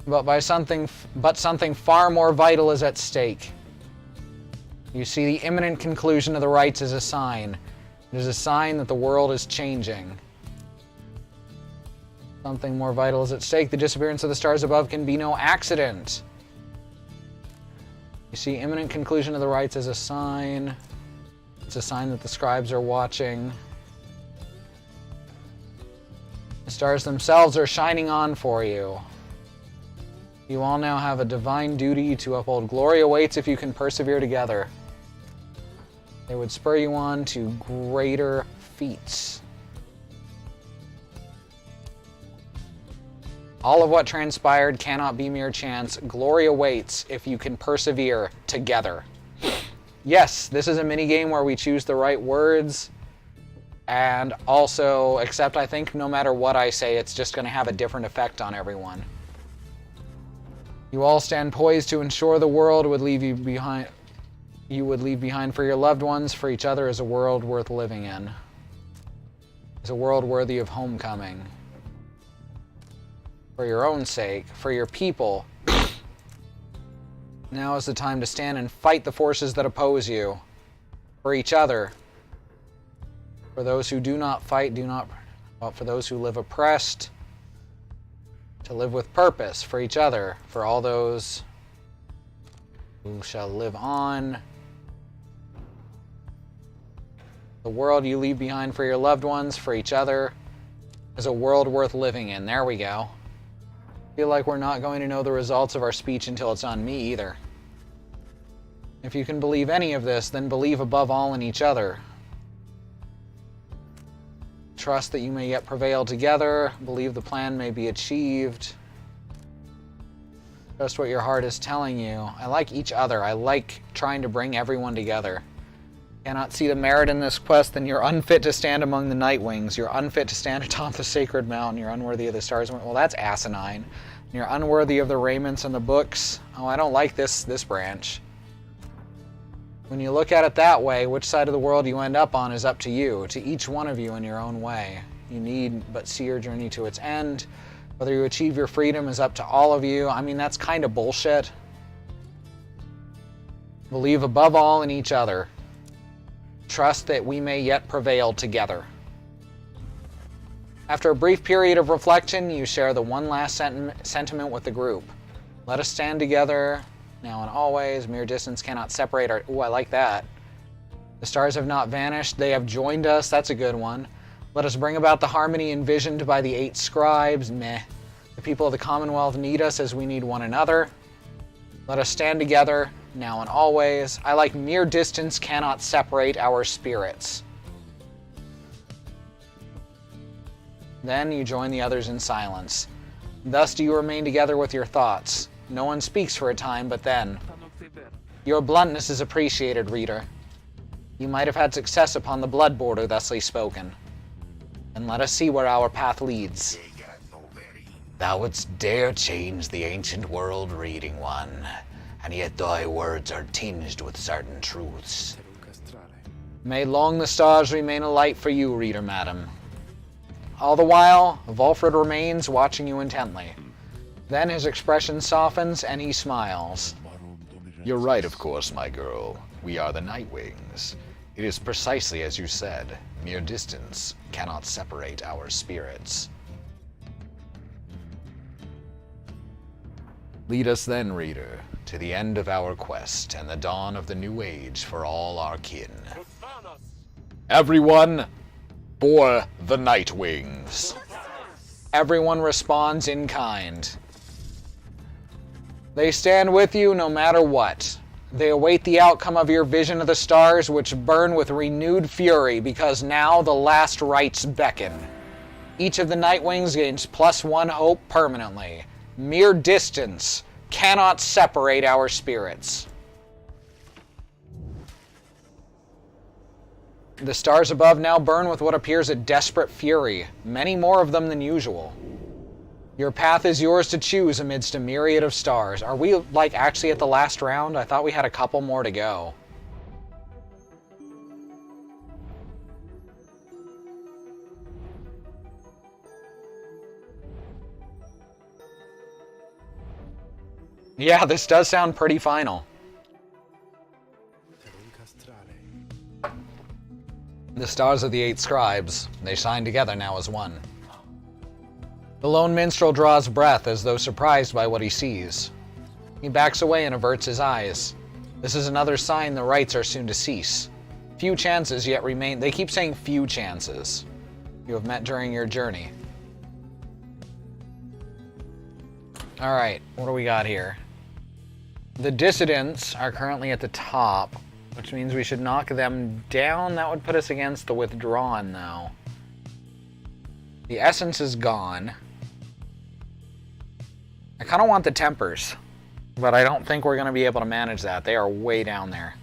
But something far more vital is at stake. You see the imminent conclusion of the rites as a sign. It is a sign that the world is changing. Something more vital is at stake. The disappearance of the stars above can be no accident. You see imminent conclusion of the rites as a sign. It's a sign that the scribes are watching. The stars themselves are shining on for you. You all now have a divine duty to uphold. Glory awaits if you can persevere together. They would spur you on to greater feats. All of what transpired cannot be mere chance. Glory awaits if you can persevere together. Yes, this is a minigame where we choose the right words. And also, except I think no matter what I say, it's just going to have a different effect on everyone. You all stand poised to ensure the world would leave you behind. You would leave behind for your loved ones, for each other, as a world worth living in. As a world worthy of homecoming. For your own sake, for your people. Now is the time to stand and fight the forces that oppose you. For each other. For those who do not fight, for those who live oppressed, to live with purpose. For each other. For all those who shall live on. The world you leave behind for your loved ones, for each other, is a world worth living in. There we go. Feel like we're not going to know the results of our speech until it's on me either. If you can believe any of this, then believe above all in each other. Trust that you may yet prevail together. Believe the plan may be achieved. Trust what your heart is telling you. I like each other. I like trying to bring everyone together. Cannot see the merit in this quest, then you're unfit to stand among the night wings. You're unfit to stand atop the sacred mountain. You're unworthy of the stars. Well, that's asinine. You're unworthy of the raiments and the books. Oh, I don't like this branch. When you look at it that way, which side of the world you end up on is up to you, to each one of you in your own way. You need but see your journey to its end. Whether you achieve your freedom is up to all of you. I mean, that's kind of bullshit. Believe above all in each other. Trust that we may yet prevail together. After a brief period of reflection, you share the one last sentiment with the group. Let us stand together, now and always. Mere distance cannot separate our... Ooh, I like that. The stars have not vanished. They have joined us. That's a good one. Let us bring about the harmony envisioned by the 8 scribes. Meh. The people of the Commonwealth need us as we need one another. Let us stand together, now and always. I like mere distance cannot separate our spirits. Then you join the others in silence. Thus do you remain together with your thoughts. No one speaks for a time, but then. Your bluntness is appreciated, reader. You might have had success upon the blood border, thusly spoken. And let us see where our path leads. Thou wouldst dare change the ancient world, reading one, and yet thy words are tinged with certain truths. May long the stars remain a light for you, reader madam. All the while, Volfred remains watching you intently. Then his expression softens and he smiles. You're right, of course, my girl. We are the Nightwings. It is precisely as you said. Mere distance cannot separate our spirits. Lead us then, reader, to the end of our quest and the dawn of the new age for all our kin. Everyone, for the Nightwings. Everyone responds in kind. They stand with you no matter what. They await the outcome of your vision of the stars, which burn with renewed fury, because now the last rites beckon. Each of the Nightwings gains +1 hope permanently. Mere distance cannot separate our spirits. The stars above now burn with what appears a desperate fury, many more of them than usual. Your path is yours to choose amidst a myriad of stars. Are we, like, actually at the last round? I thought we had a couple more to go. Yeah, this does sound pretty final. The stars of the 8 scribes, they shine together now as one. The lone minstrel draws breath as though surprised by what he sees. He backs away and averts his eyes. This is another sign the rites are soon to cease. Few chances yet remain. They keep saying few chances you have met during your journey. Alright, what do we got here? The dissidents are currently at the top, which means we should knock them down. That would put us against the withdrawn, though. The essence is gone. I kind of want the tempers, but I don't think we're going to be able to manage that. They are way down there.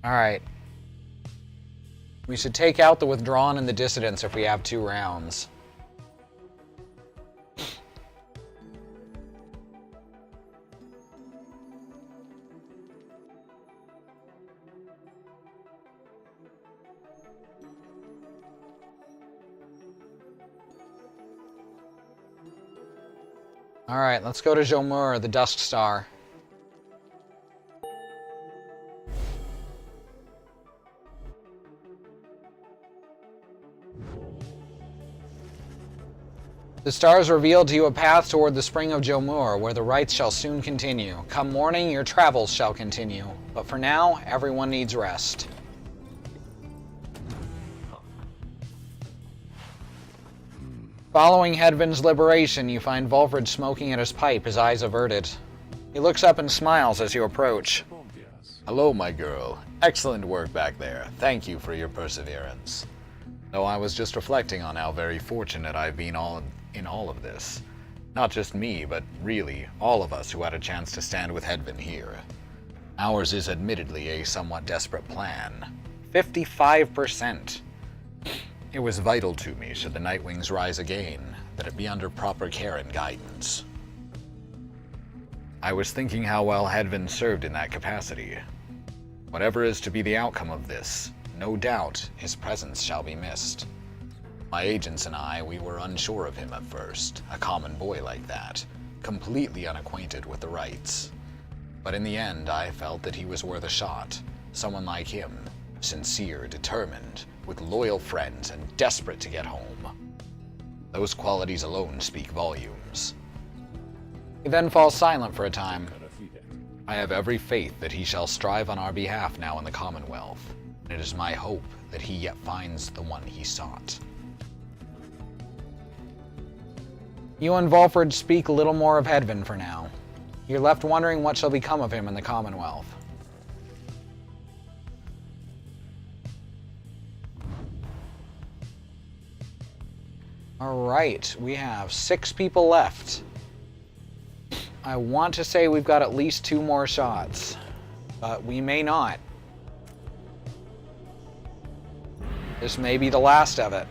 Alright. We should take out the withdrawn and the dissidents if we have 2 rounds. Alright, let's go to Jomur, the Dusk Star. The The stars reveal to you a path toward the spring of Jomur, where the rites shall soon continue. Come morning, your travels shall continue. But for now, everyone needs rest. Following Hedvin's liberation, you find Volfred smoking at his pipe, his eyes averted. He looks up and smiles as you approach. Hello, my girl. Excellent work back there. Thank you for your perseverance. Though I was just reflecting on how very fortunate I've been in all of this. Not just me, but really, all of us who had a chance to stand with Hedvin here. Ours is admittedly a somewhat desperate plan. 55%. It was vital to me, should the Nightwings rise again, that it be under proper care and guidance. I was thinking how well Hedvin served in that capacity. Whatever is to be the outcome of this, no doubt his presence shall be missed. My agents and I, we were unsure of him at first, a common boy like that, completely unacquainted with the rites. But in the end, I felt that he was worth a shot. Someone like him, sincere, determined, with loyal friends and desperate to get home. Those qualities alone speak volumes. He then falls silent for a time. I have every faith that he shall strive on our behalf now in the Commonwealth, and it is my hope that he yet finds the one he sought. You and Volfred speak a little more of Hedvin for now. You're left wondering what shall become of him in the Commonwealth. Alright, we have 6 people left. I want to say we've got at least 2 more shots, but we may not. This may be the last of it.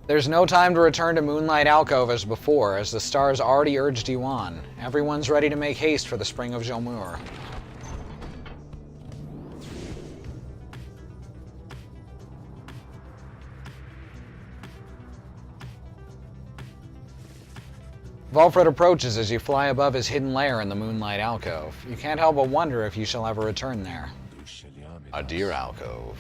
There's no time to return to Moonlight Alcove as before, as the stars already urged you on. Everyone's ready to make haste for the spring of Jomur. Volfred approaches as you fly above his hidden lair in the Moonlight Alcove. You can't help but wonder if you shall ever return there. A dear alcove.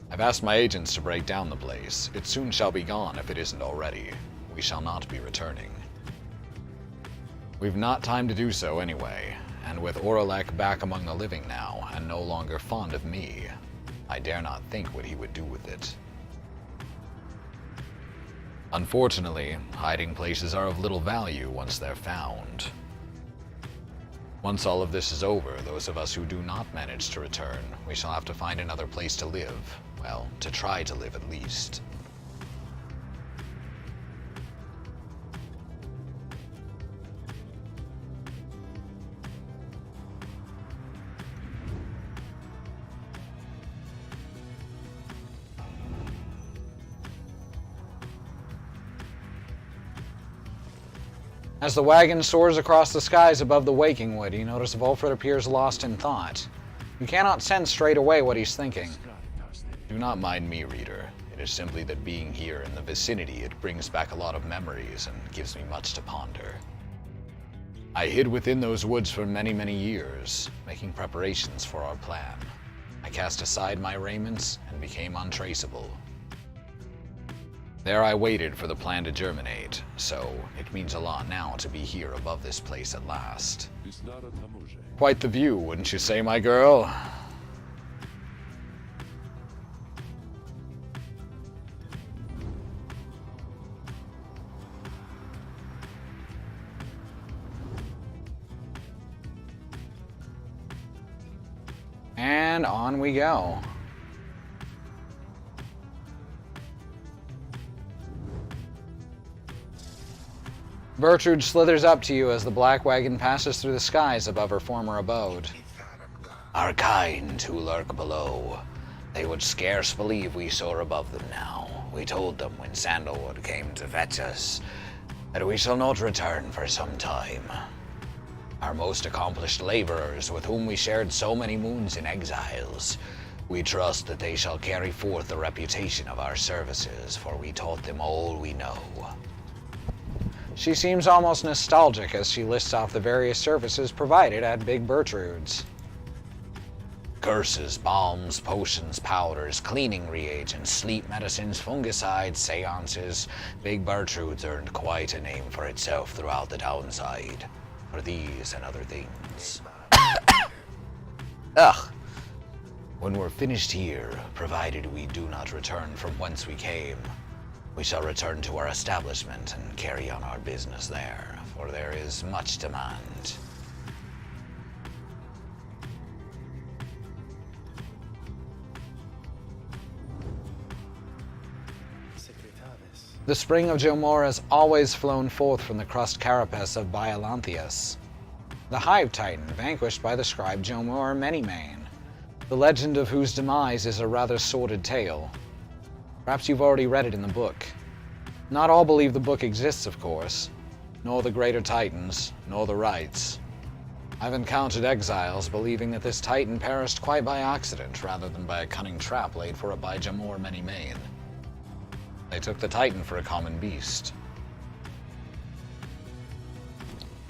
I've asked my agents to break down the place. It soon shall be gone if it isn't already. We shall not be returning. We've not time to do so anyway, and with Oralek back among the living now, and no longer fond of me, I dare not think what he would do with it. Unfortunately, hiding places are of little value once they're found. Once all of this is over, those of us who do not manage to return, we shall have to find another place to live. Well, to try to live at least. As the wagon soars across the skies above the Waking Wood, you notice Volfred appears lost in thought. You cannot sense straight away what he's thinking. Do not mind me, reader. It is simply that being here in the vicinity, it brings back a lot of memories and gives me much to ponder. I hid within those woods for many, many years, making preparations for our plan. I cast aside my raiments and became untraceable. There I waited for the plan to germinate, so it means a lot now to be here above this place at last. Quite the view, wouldn't you say, my girl? And on we go. Bertrude slithers up to you as the black wagon passes through the skies above her former abode. Our kind who lurk below, they would scarce believe we soar above them now. We told them when Sandalwood came to fetch us that we shall not return for some time. Our most accomplished laborers, with whom we shared so many moons in exiles, we trust that they shall carry forth the reputation of our services, for we taught them all we know. She seems almost nostalgic as she lists off the various services provided at Big Bertrude's. Curses, balms, potions, powders, cleaning reagents, sleep medicines, fungicides, seances. Big Bertrude's earned quite a name for itself throughout the downside. For these and other things. Ugh. When we're finished here, provided we do not return from whence we came, we shall return to our establishment and carry on our business there, for there is much demand. The spring of Jomor has always flown forth from the crust carapace of Biolanthius, the hive titan vanquished by the scribe Jomor Manymane, the legend of whose demise is a rather sordid tale. Perhaps you've already read it in the book. Not all believe the book exists, of course, nor the greater titans, nor the rites. I've encountered exiles believing that this titan perished quite by accident rather than by a cunning trap laid for it by Jomor Manymane. They took the titan for a common beast.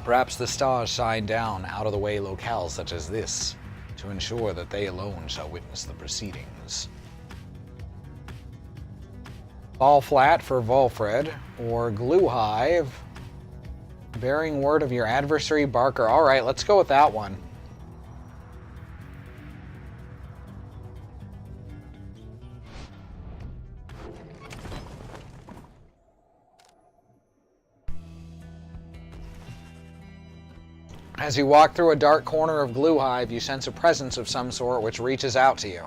Perhaps the stars shine down out-of-the-way locales such as this to ensure that they alone shall witness the proceedings. Fall flat for Volfred, or glue hive, bearing word of your adversary Barker. Alright, let's go with that one. As you walk through a dark corner of Glue Hive, you sense a presence of some sort which reaches out to you.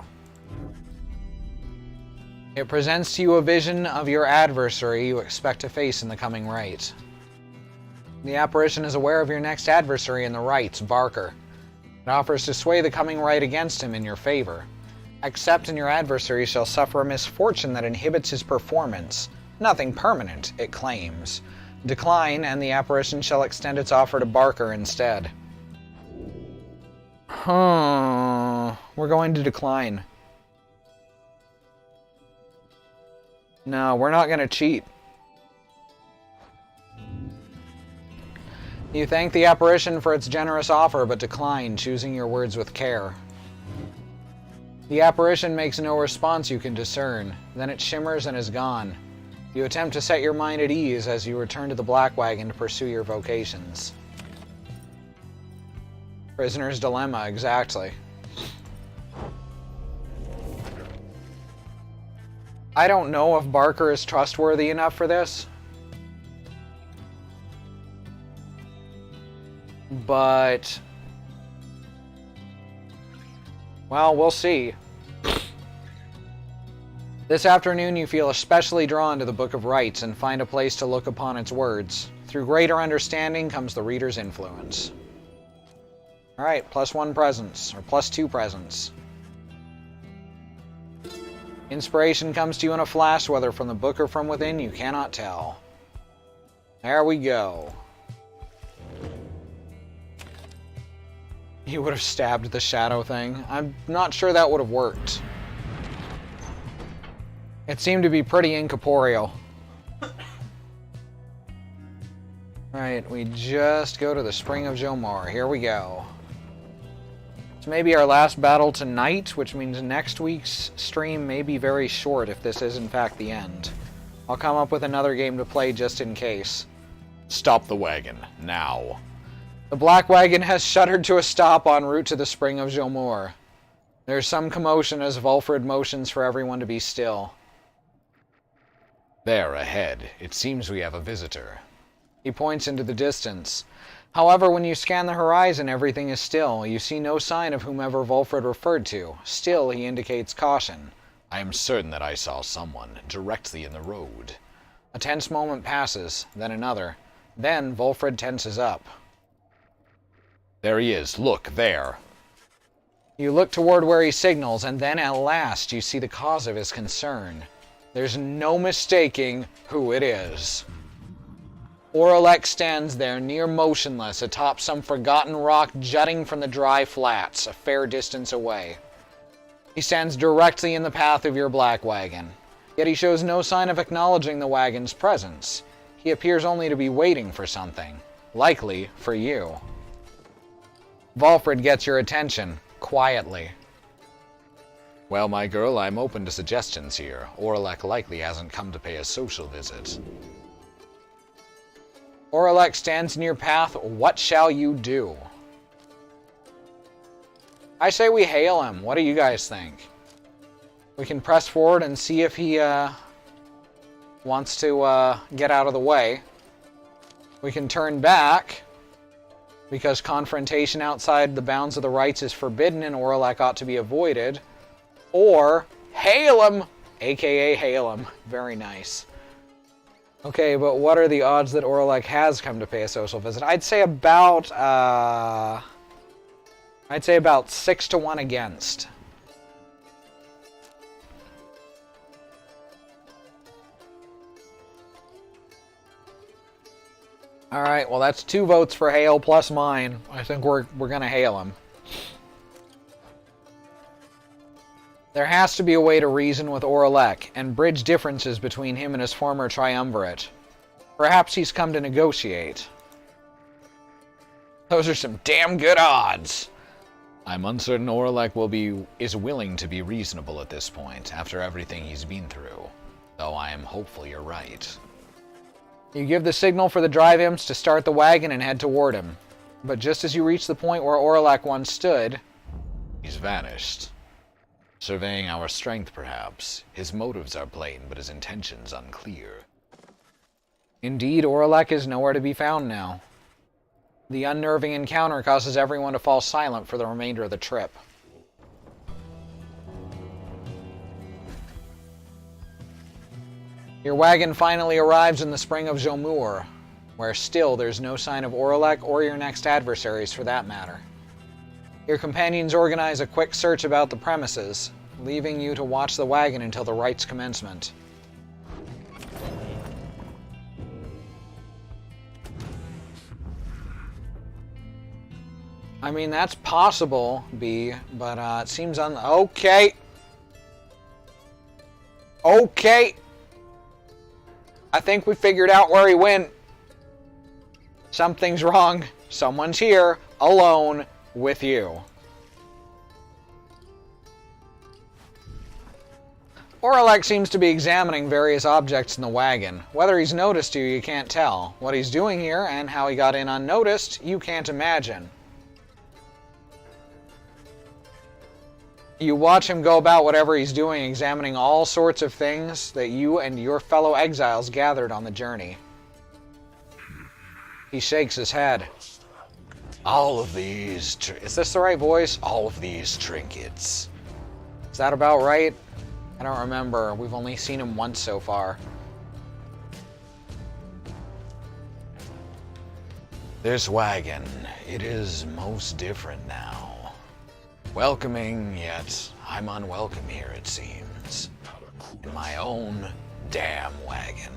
It presents to you a vision of your adversary you expect to face in the coming rite. The apparition is aware of your next adversary in the rites, Barker. It offers to sway the coming rite against him in your favor. Accept and your adversary shall suffer a misfortune that inhibits his performance. Nothing permanent, it claims. Decline, and the apparition shall extend its offer to Barker instead. We're going to decline. No, we're not going to cheat. You thank the apparition for its generous offer, but decline, choosing your words with care. The apparition makes no response you can discern. Then it shimmers and is gone. You attempt to set your mind at ease as you return to the Black Wagon to pursue your vocations. Prisoner's dilemma, exactly. I don't know if Barker is trustworthy enough for this. But... well, we'll see. This afternoon you feel especially drawn to the Book of Rites and find a place to look upon its words. Through greater understanding comes the reader's influence. Alright, +1 presence, or +2 presence. Inspiration comes to you in a flash, whether from the book or from within, you cannot tell. There we go. You would have stabbed the shadow thing. I'm not sure that would have worked. It seemed to be pretty incorporeal. Right, we just go to the Spring of Jomor. Here we go. It's maybe our last battle tonight, which means next week's stream may be very short if this is in fact the end. I'll come up with another game to play just in case. Stop the wagon, now. The Black Wagon has shuddered to a stop en route to the Spring of Jomor. There's some commotion as Volfred motions for everyone to be still. There, ahead. It seems we have a visitor. He points into the distance. However, when you scan the horizon, everything is still. You see no sign of whomever Volfred referred to. Still, he indicates caution. I am certain that I saw someone directly in the road. A tense moment passes, then another. Then, Volfred tenses up. There he is. Look, there. You look toward where he signals, and then at last you see the cause of his concern. There's no mistaking who it is. Oralek stands there, near motionless, atop some forgotten rock jutting from the dry flats, a fair distance away. He stands directly in the path of your Black Wagon, yet he shows no sign of acknowledging the wagon's presence. He appears only to be waiting for something, likely for you. Volfred gets your attention, quietly. Well, my girl, I'm open to suggestions here. Orlek likely hasn't come to pay a social visit. Orlek stands in your path. What shall you do? I say we hail him. What do you guys think? We can press forward and see if he wants to get out of the way. We can turn back, because confrontation outside the bounds of the rites is forbidden and Orlek ought to be avoided. Or hail him, aka hail him. Very nice. Okay, but what are the odds that Orlek has come to pay a social visit? I'd say about 6 to 1 against. All right, well that's 2 votes for hail plus mine. I think we're gonna hail him. There has to be a way to reason with Orlek and bridge differences between him and his former triumvirate. Perhaps he's come to negotiate. Those are some damn good odds. I'm uncertain Orlek is willing to be reasonable at this point, after everything he's been through. Though I am hopeful you're right. You give the signal for the drive imps to start the wagon and head toward him. But just as you reach the point where Orlek once stood, he's vanished. Surveying our strength, perhaps. His motives are plain, but his intentions unclear. Indeed, Orlek is nowhere to be found now. The unnerving encounter causes everyone to fall silent for the remainder of the trip. Your wagon finally arrives in the spring of Jomur, where still there's no sign of Orlek or your next adversaries for that matter. Your companions organize a quick search about the premises, leaving you to watch the wagon until the rites commencement. I mean, that's possible, B, but it seems okay. Okay. I think we figured out where he went. Something's wrong. Someone's here, alone, with you. Orlek seems to be examining various objects in the wagon. Whether he's noticed you can't tell. What he's doing here and how he got in unnoticed, you can't imagine. You watch him go about whatever he's doing, examining all sorts of things that you and your fellow exiles gathered on the journey. He shakes his head. All of these... Is this the right voice? All of these trinkets. Is that about right? I don't remember. We've only seen him once so far. This wagon, it is most different now. Welcoming, yet I'm unwelcome here, it seems. In my own damn wagon.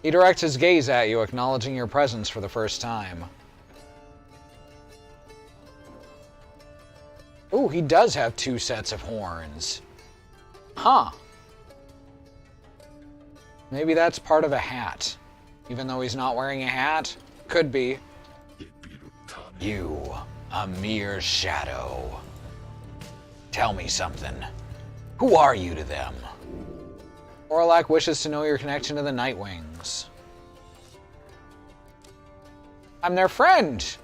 He directs his gaze at you, acknowledging your presence for the first time. Ooh, he does have 2 sets of horns. Huh. Maybe that's part of a hat. Even though he's not wearing a hat? Could be. You, a mere shadow. Tell me something. Who are you to them? Orlek wishes to know your connection to the Nightwings. I'm their friend.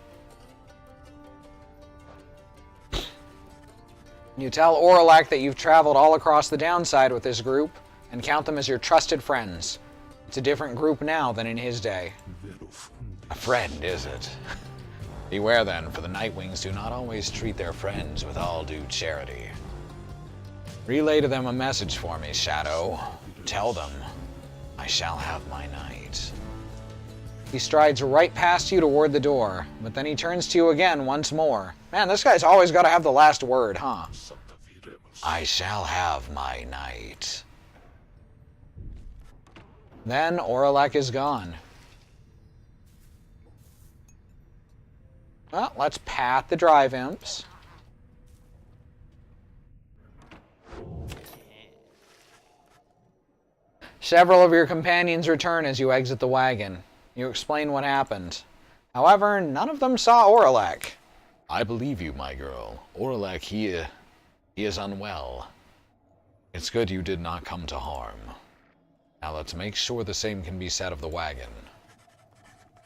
You tell Orlek that you've traveled all across the downside with this group and count them as your trusted friends. It's a different group now than in his day. A friend, is it? Beware then, for the Nightwings do not always treat their friends with all due charity. Relay to them a message for me, Shadow. Tell them, I shall have my night. He strides right past you toward the door, but then he turns to you again once more. Man, this guy's always got to have the last word, huh? I shall have my night. Then Orlek is gone. Well, let's pat the drive imps. Several of your companions return as you exit the wagon. You explain what happened. However, none of them saw Orlek. I believe you, my girl. Orlek, he is unwell. It's good you did not come to harm. Now let's make sure the same can be said of the wagon.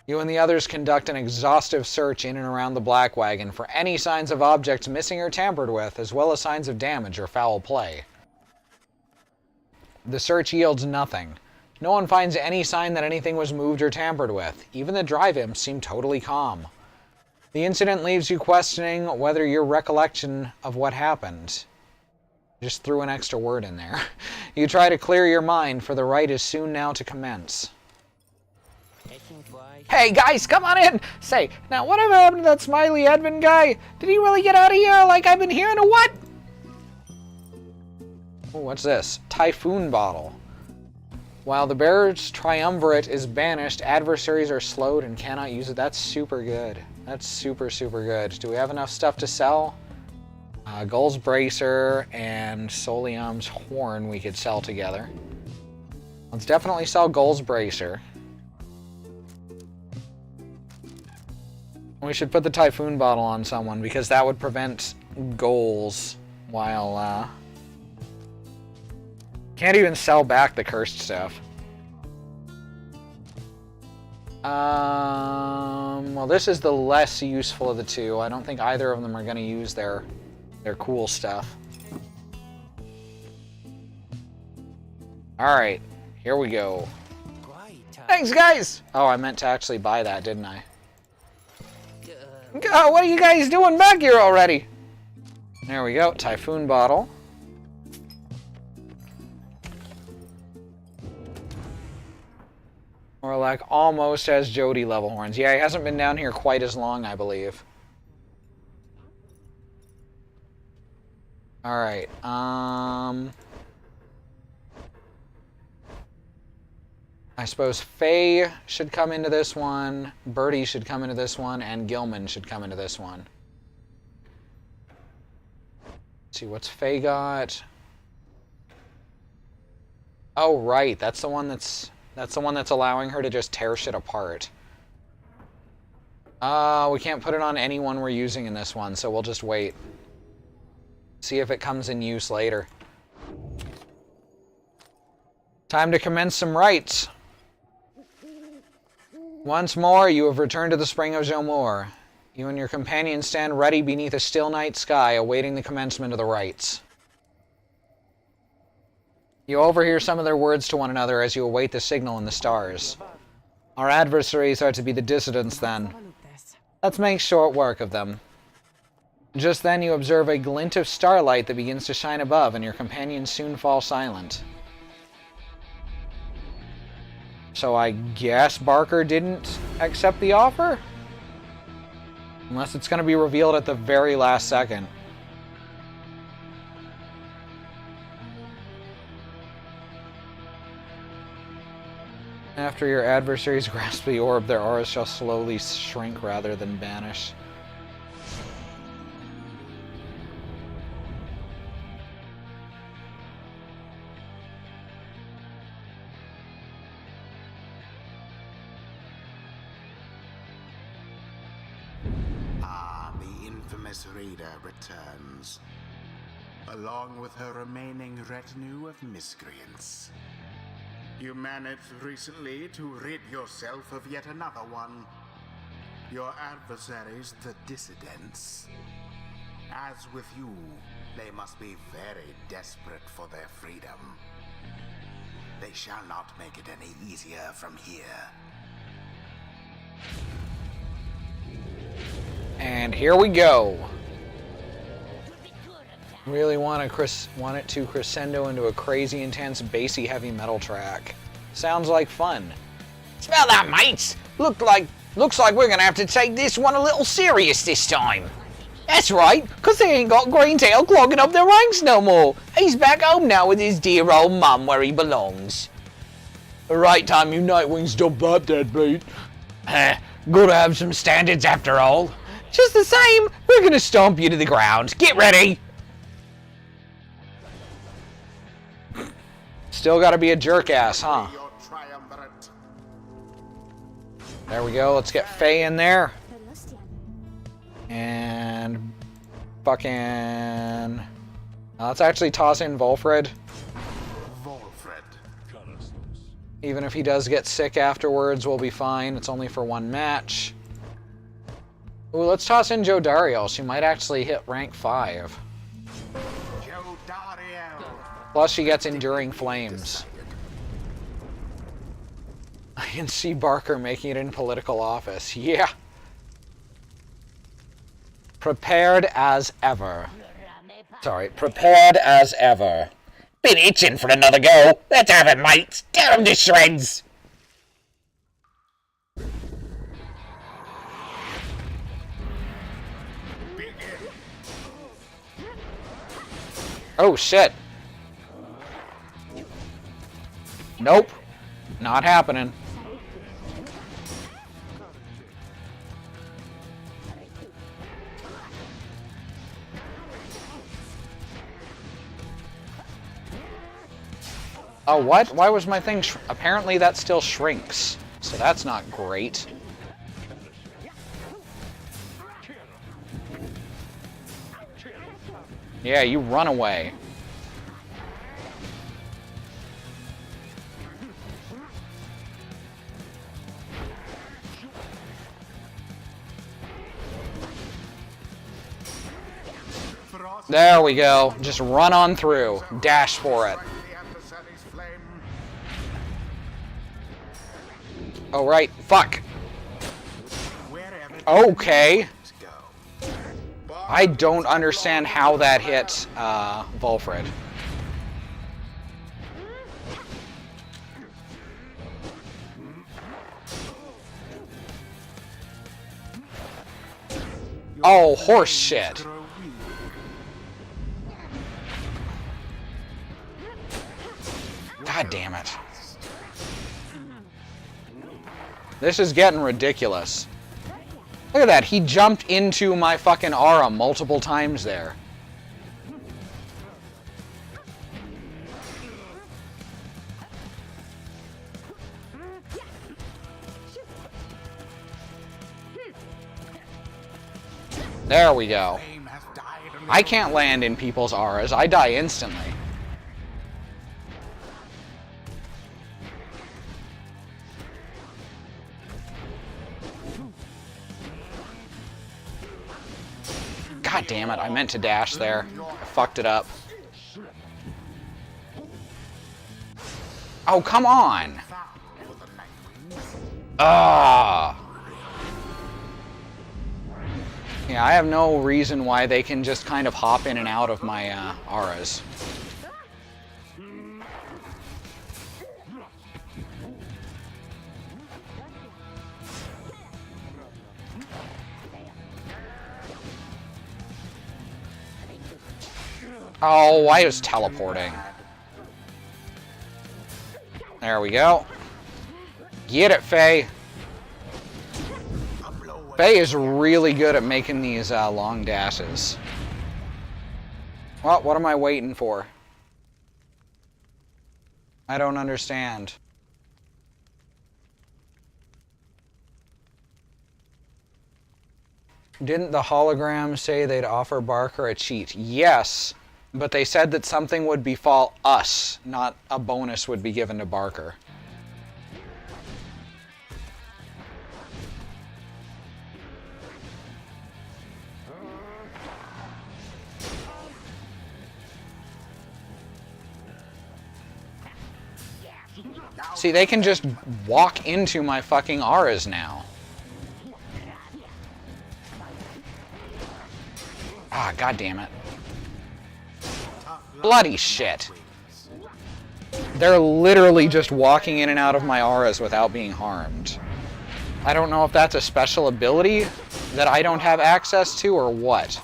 You and the others conduct an exhaustive search in and around the black wagon for any signs of objects missing or tampered with, as well as signs of damage or foul play. The search yields nothing. No one finds any sign that anything was moved or tampered with. Even the drive imps seem totally calm. The incident leaves you questioning whether your recollection of what happened. Just threw an extra word in there. You try to clear your mind, for the rite is soon now to commence. Hey guys, come on in! Say, now whatever happened to that Smiley Edmund guy? Did he really get out of here like I've been hearing, or what? Oh, what's this? Typhoon bottle. While the bearer's triumvirate is banished, adversaries are slowed and cannot use it. That's super good. That's super, super good. Do we have enough stuff to sell? Gull's Bracer and Solium's Horn we could sell together. Let's definitely sell Gull's Bracer. We should put the Typhoon bottle on someone because that would prevent goals while, can't even sell back the cursed stuff. Well, this is the less useful of the two. I don't think either of them are going to use their cool stuff. Alright, here we go. Thanks, guys! Oh, I meant to actually buy that, didn't I? God, what are you guys doing back here already? There we go, Typhoon bottle. Orlek almost has Jody level horns. Yeah, he hasn't been down here quite as long, I believe. Alright, I suppose Faye should come into this one, Birdie should come into this one, and Gilman should come into this one. Let's see, what's Faye got? Oh, right, that's the one that's allowing her to just tear shit apart. We can't put it on anyone we're using in this one, so we'll just wait. See if it comes in use later. Time to commence some rites. Once more, you have returned to the Spring of Jomur. You and your companions stand ready beneath a still night sky, awaiting the commencement of the rites. You overhear some of their words to one another as you await the signal in the stars. Our adversaries are to be the dissidents, then. Let's make short work of them. Just then you observe a glint of starlight that begins to shine above, and your companions soon fall silent. So I guess Barker didn't accept the offer? Unless it's going to be revealed at the very last second. After your adversaries grasp the orb, their auras shall slowly shrink rather than vanish. The infamous Reader returns, along with her remaining retinue of miscreants. You managed recently to rid yourself of yet another one. Your adversaries, the dissidents. As with you, they must be very desperate for their freedom. They shall not make it any easier from here. And here we go. Really want it to crescendo into a crazy, intense, bassy, heavy metal track. Sounds like fun. Smell that, mates! Looks like we're gonna have to take this one a little serious this time. That's right, 'cause they ain't got Greentail clogging up their ranks no more. He's back home now with his dear old mum where he belongs. The right time you Nightwings dumped that deadbeat. Gotta have some standards after all. Just the same, we're gonna stomp you to the ground. Get ready! Still gotta be a jerk-ass, huh? Your triumvirate. There we go, let's get Faye in there. And Fucking... let's actually toss in Volfred. Volfred. Even if he does get sick afterwards, we'll be fine. It's only for one match. Ooh, let's toss in Jodariel. She might actually hit rank 5. Jodariel. Plus she gets Enduring Flames. I can see Barker making it in political office. Yeah. Prepared as ever. Sorry, prepared as ever. Been itching for another go. Let's have it, mates. Tear 'em to shreds. Oh, shit. Nope. Not happening. Oh, what? Why was my thing apparently that still shrinks. So that's not great. Yeah, you run away. There we go. Just run on through. Dash for it. Oh, right. Fuck. Okay. I don't understand how that hit Volfred. Oh, horse shit. God damn it. This is getting ridiculous. Look at that, he jumped into my fucking aura multiple times there. There we go. I can't land in people's auras, I die instantly. God damn it, I meant to dash there. I fucked it up. Oh, come on! Ah! Yeah, I have no reason why they can just kind of hop in and out of my auras. Oh, I was teleporting. There we go. Get it, Faye. Faye is really good at making these long dashes. Well, what am I waiting for? I don't understand. Didn't the hologram say they'd offer Barker a cheat? Yes. But they said that something would befall us, not a bonus would be given to Barker. See, they can just walk into my fucking auras now. Ah, god damn it. Bloody shit. They're literally just walking in and out of my auras without being harmed. I don't know if that's a special ability that I don't have access to or what.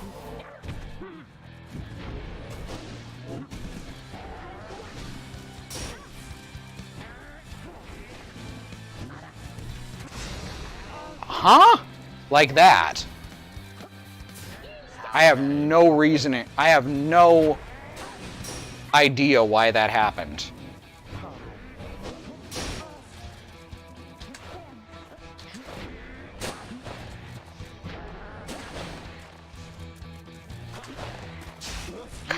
Huh? Like that. I have no reasoning. I have no idea why that happened.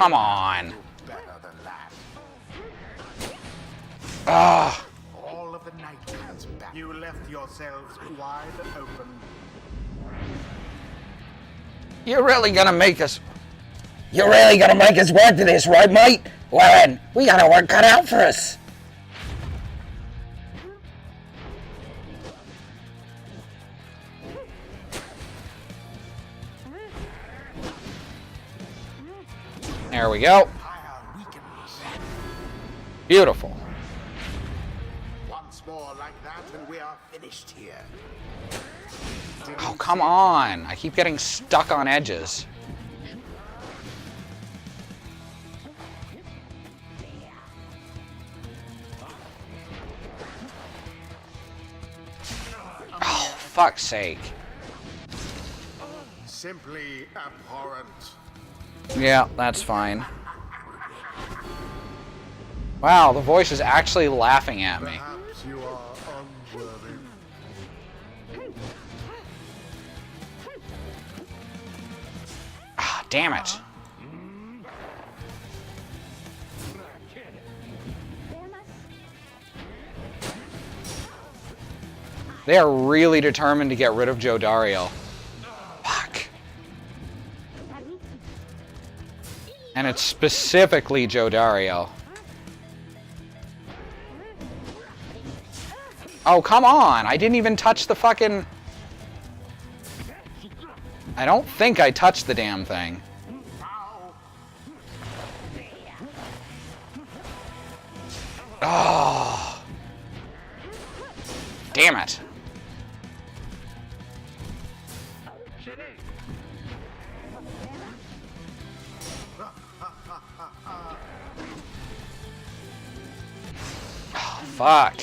come on. Better than that. Ah, All of the night wings back. You left yourselves wide open. you're really gonna make us... You're really gonna make us work to this, right, mate? Well then, we got our work cut out for us. There we go. Pyre weakens. Beautiful. Once more like that, and we are finished here. Oh, come on. I keep getting stuck on edges. Oh, fuck's sake. Simply abhorrent. Yeah, that's fine. Wow, the voice is actually laughing at me. Perhaps you are unworthy. Ah, damn it. They are really determined to get rid of Joe Dario. Fuck. And it's specifically Joe Dario. Oh, come on! I didn't even touch the fucking... I don't think I touched the damn thing. Oh. Damn it. Oh, fuck.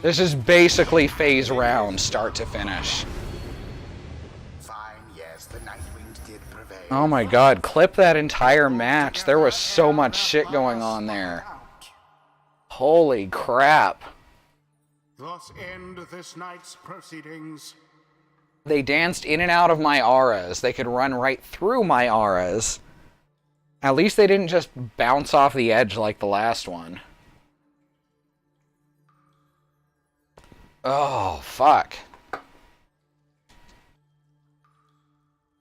This is basically phase round, start to finish. Fine, yes, the Nightwings did prevail. Oh my god, clip that entire match. There was so much shit going on there. Holy crap. Thus end this night's proceedings. They danced in and out of my auras. They could run right through my auras. At least they didn't just bounce off the edge like the last one. Oh, fuck.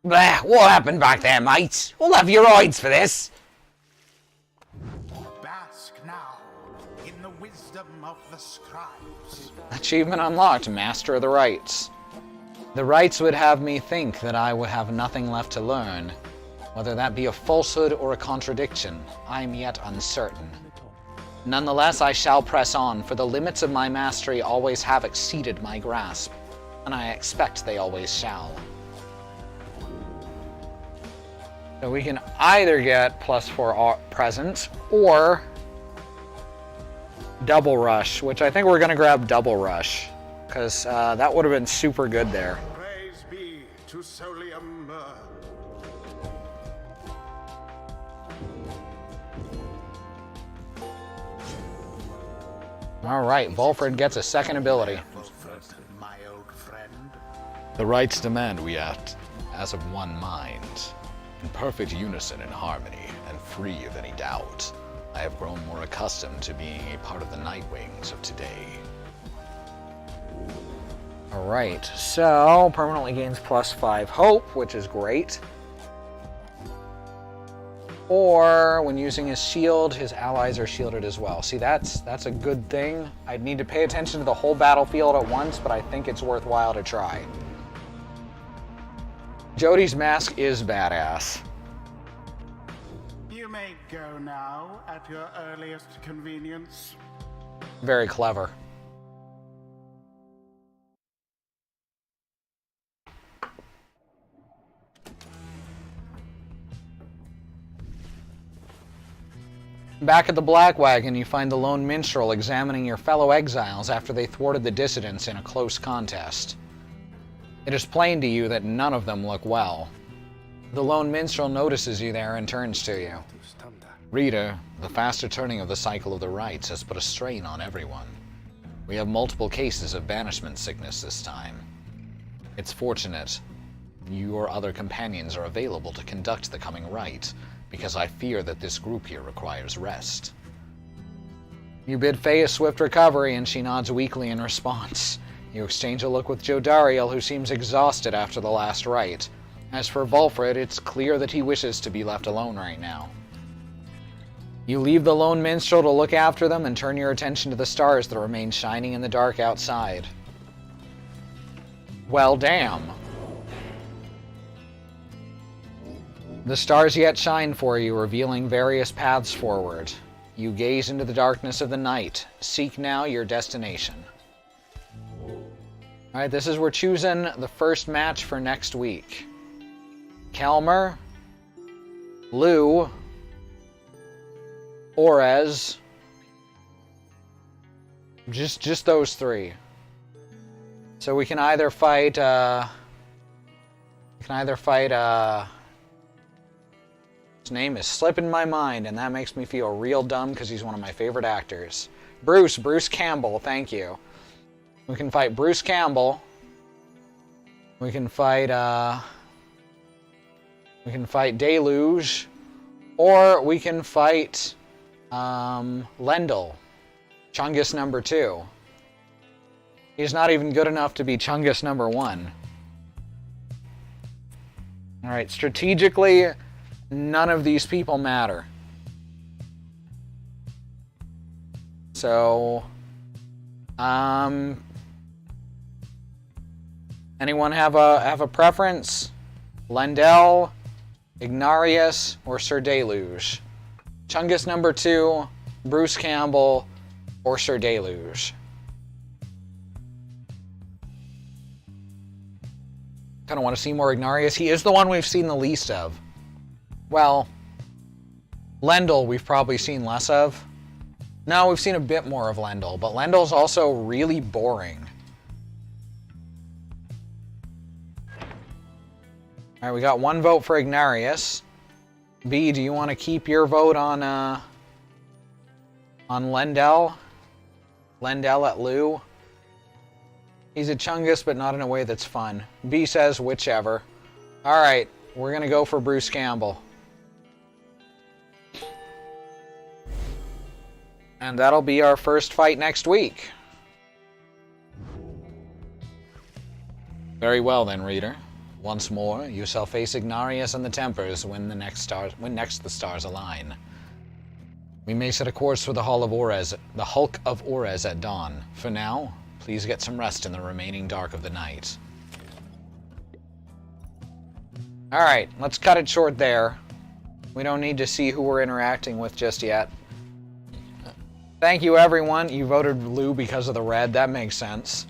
Blah, what happened back there, mate? We'll have your eyes for this. Bask now in the wisdom of the scribes. Achievement unlocked, Master of the Rites. The Rites would have me think that I would have nothing left to learn. Whether that be a falsehood or a contradiction, I am yet uncertain. Nonetheless, I shall press on, for the limits of my mastery always have exceeded my grasp, and I expect they always shall. So we can either get +4 presence, or Double Rush, which I think we're going to grab Double Rush, because that would have been super good there. Praise be to Solium Mur. Alright, Volfred gets a second ability. My old friend. The rites demand we act as of one mind, in perfect unison and harmony, and free of any doubt. I have grown more accustomed to being a part of the Nightwings of today. Alright, so permanently gains +5 hope, which is great. Or when using his shield, his allies are shielded as well. See, that's a good thing. I'd need to pay attention to the whole battlefield at once, but I think it's worthwhile to try. Jody's mask is badass. You may go now at your earliest convenience. Very clever. Back at the Black Wagon, you find the lone minstrel examining your fellow exiles after they thwarted the dissidents in a close contest. It is plain to you that none of them look well. The lone minstrel notices you there and turns to you. Reader, the faster turning of the cycle of the rites has put a strain on everyone. We have multiple cases of banishment sickness this time. It's fortunate your other companions are available to conduct the coming rite, because I fear that this group here requires rest. You bid Faye a swift recovery, and she nods weakly in response. You exchange a look with Jodariel, who seems exhausted after the last rite. As for Volfred, it's clear that he wishes to be left alone right now. You leave the lone minstrel to look after them and turn your attention to the stars that remain shining in the dark outside. Well, damn. The stars yet shine for you, revealing various paths forward. You gaze into the darkness of the night. Seek now your destination. Alright, this is we're choosing the first match for next week. Kelmer, Lou, Orez, just those three. So we can either fight, his name is slipping my mind, and that makes me feel real dumb because he's one of my favorite actors. Bruce Campbell, thank you. We can fight Bruce Campbell. We can fight Deluge, or we can fight Lendl, Chungus number 2. He's not even good enough to be Chungus number 1. Alright, strategically, none of these people matter. So, anyone have a preference? Lendl, Ignarius, or Sir Deluge? Chungus number 2, Bruce Campbell, or Sir Deluge? Kind of want to see more Ignarius. He is the one we've seen the least of. Well, Lendl we've probably seen less of. No, we've seen a bit more of Lendl, but Lendl's also really boring. Alright, we got one vote for Ignarius. B, do you want to keep your vote on Lendl? Lendl at Lou? He's a Chungus, but not in a way that's fun. B says whichever. Alright, we're gonna go for Bruce Campbell. And that'll be our first fight next week. Very well then, reader. Once more, you shall face Ignarius and the Tempers when next the stars align. We may set a course for the Hulk of Orez at dawn. For now, please get some rest in the remaining dark of the night. Alright, let's cut it short there. We don't need to see who we're interacting with just yet. Thank you, everyone. You voted Lou because of the red. That makes sense.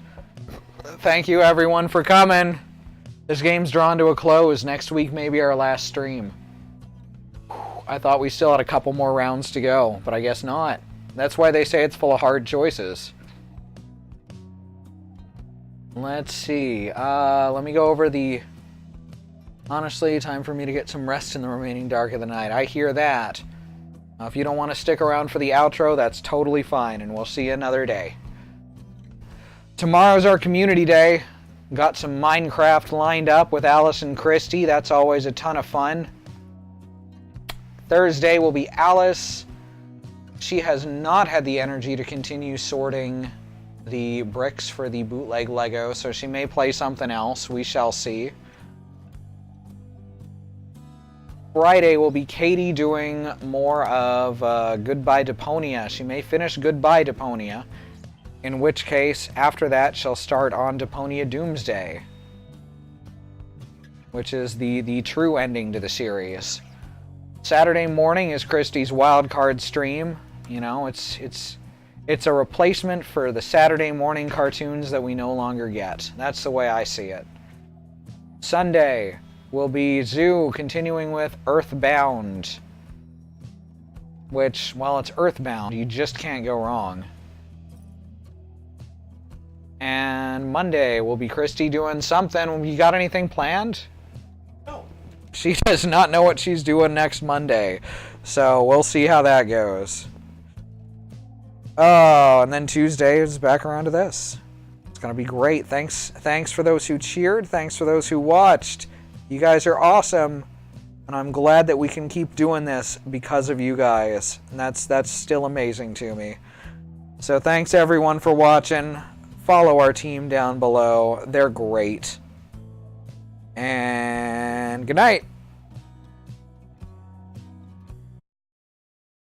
Thank you, everyone, for coming. This game's drawn to a close. Next week may be our last stream. I thought we still had a couple more rounds to go, but I guess not. That's why they say it's full of hard choices. Let's see. Let me go over the... Honestly, time for me to get some rest in the remaining dark of the night. I hear that. If you don't want to stick around for the outro, that's totally fine, and we'll see you another day. Tomorrow's our community day. Got some Minecraft lined up with Alice and Christy. That's always a ton of fun. Thursday will be Alice. She has not had the energy to continue sorting the bricks for the bootleg Lego, so she may play something else. We shall see. Friday will be Katie doing more of Goodbye Deponia. She may finish Goodbye Deponia, in which case, after that, she'll start on Deponia Doomsday, which is the true ending to the series. Saturday morning is Christie's wildcard stream. You know, it's a replacement for the Saturday morning cartoons that we no longer get. That's the way I see it. Sunday will be Zoo continuing with Earthbound, which, while it's Earthbound, you just can't go wrong. And Monday will be Christy doing something. You got anything planned? No. She does not know what she's doing next Monday, so we'll see how that goes. Oh, and then Tuesday is back around to this. It's going to be great. Thanks for those who cheered. Thanks for those who watched. You guys are awesome. And I'm glad that we can keep doing this because of you guys. And that's still amazing to me. So thanks everyone for watching. Follow our team down below. They're great. And good night.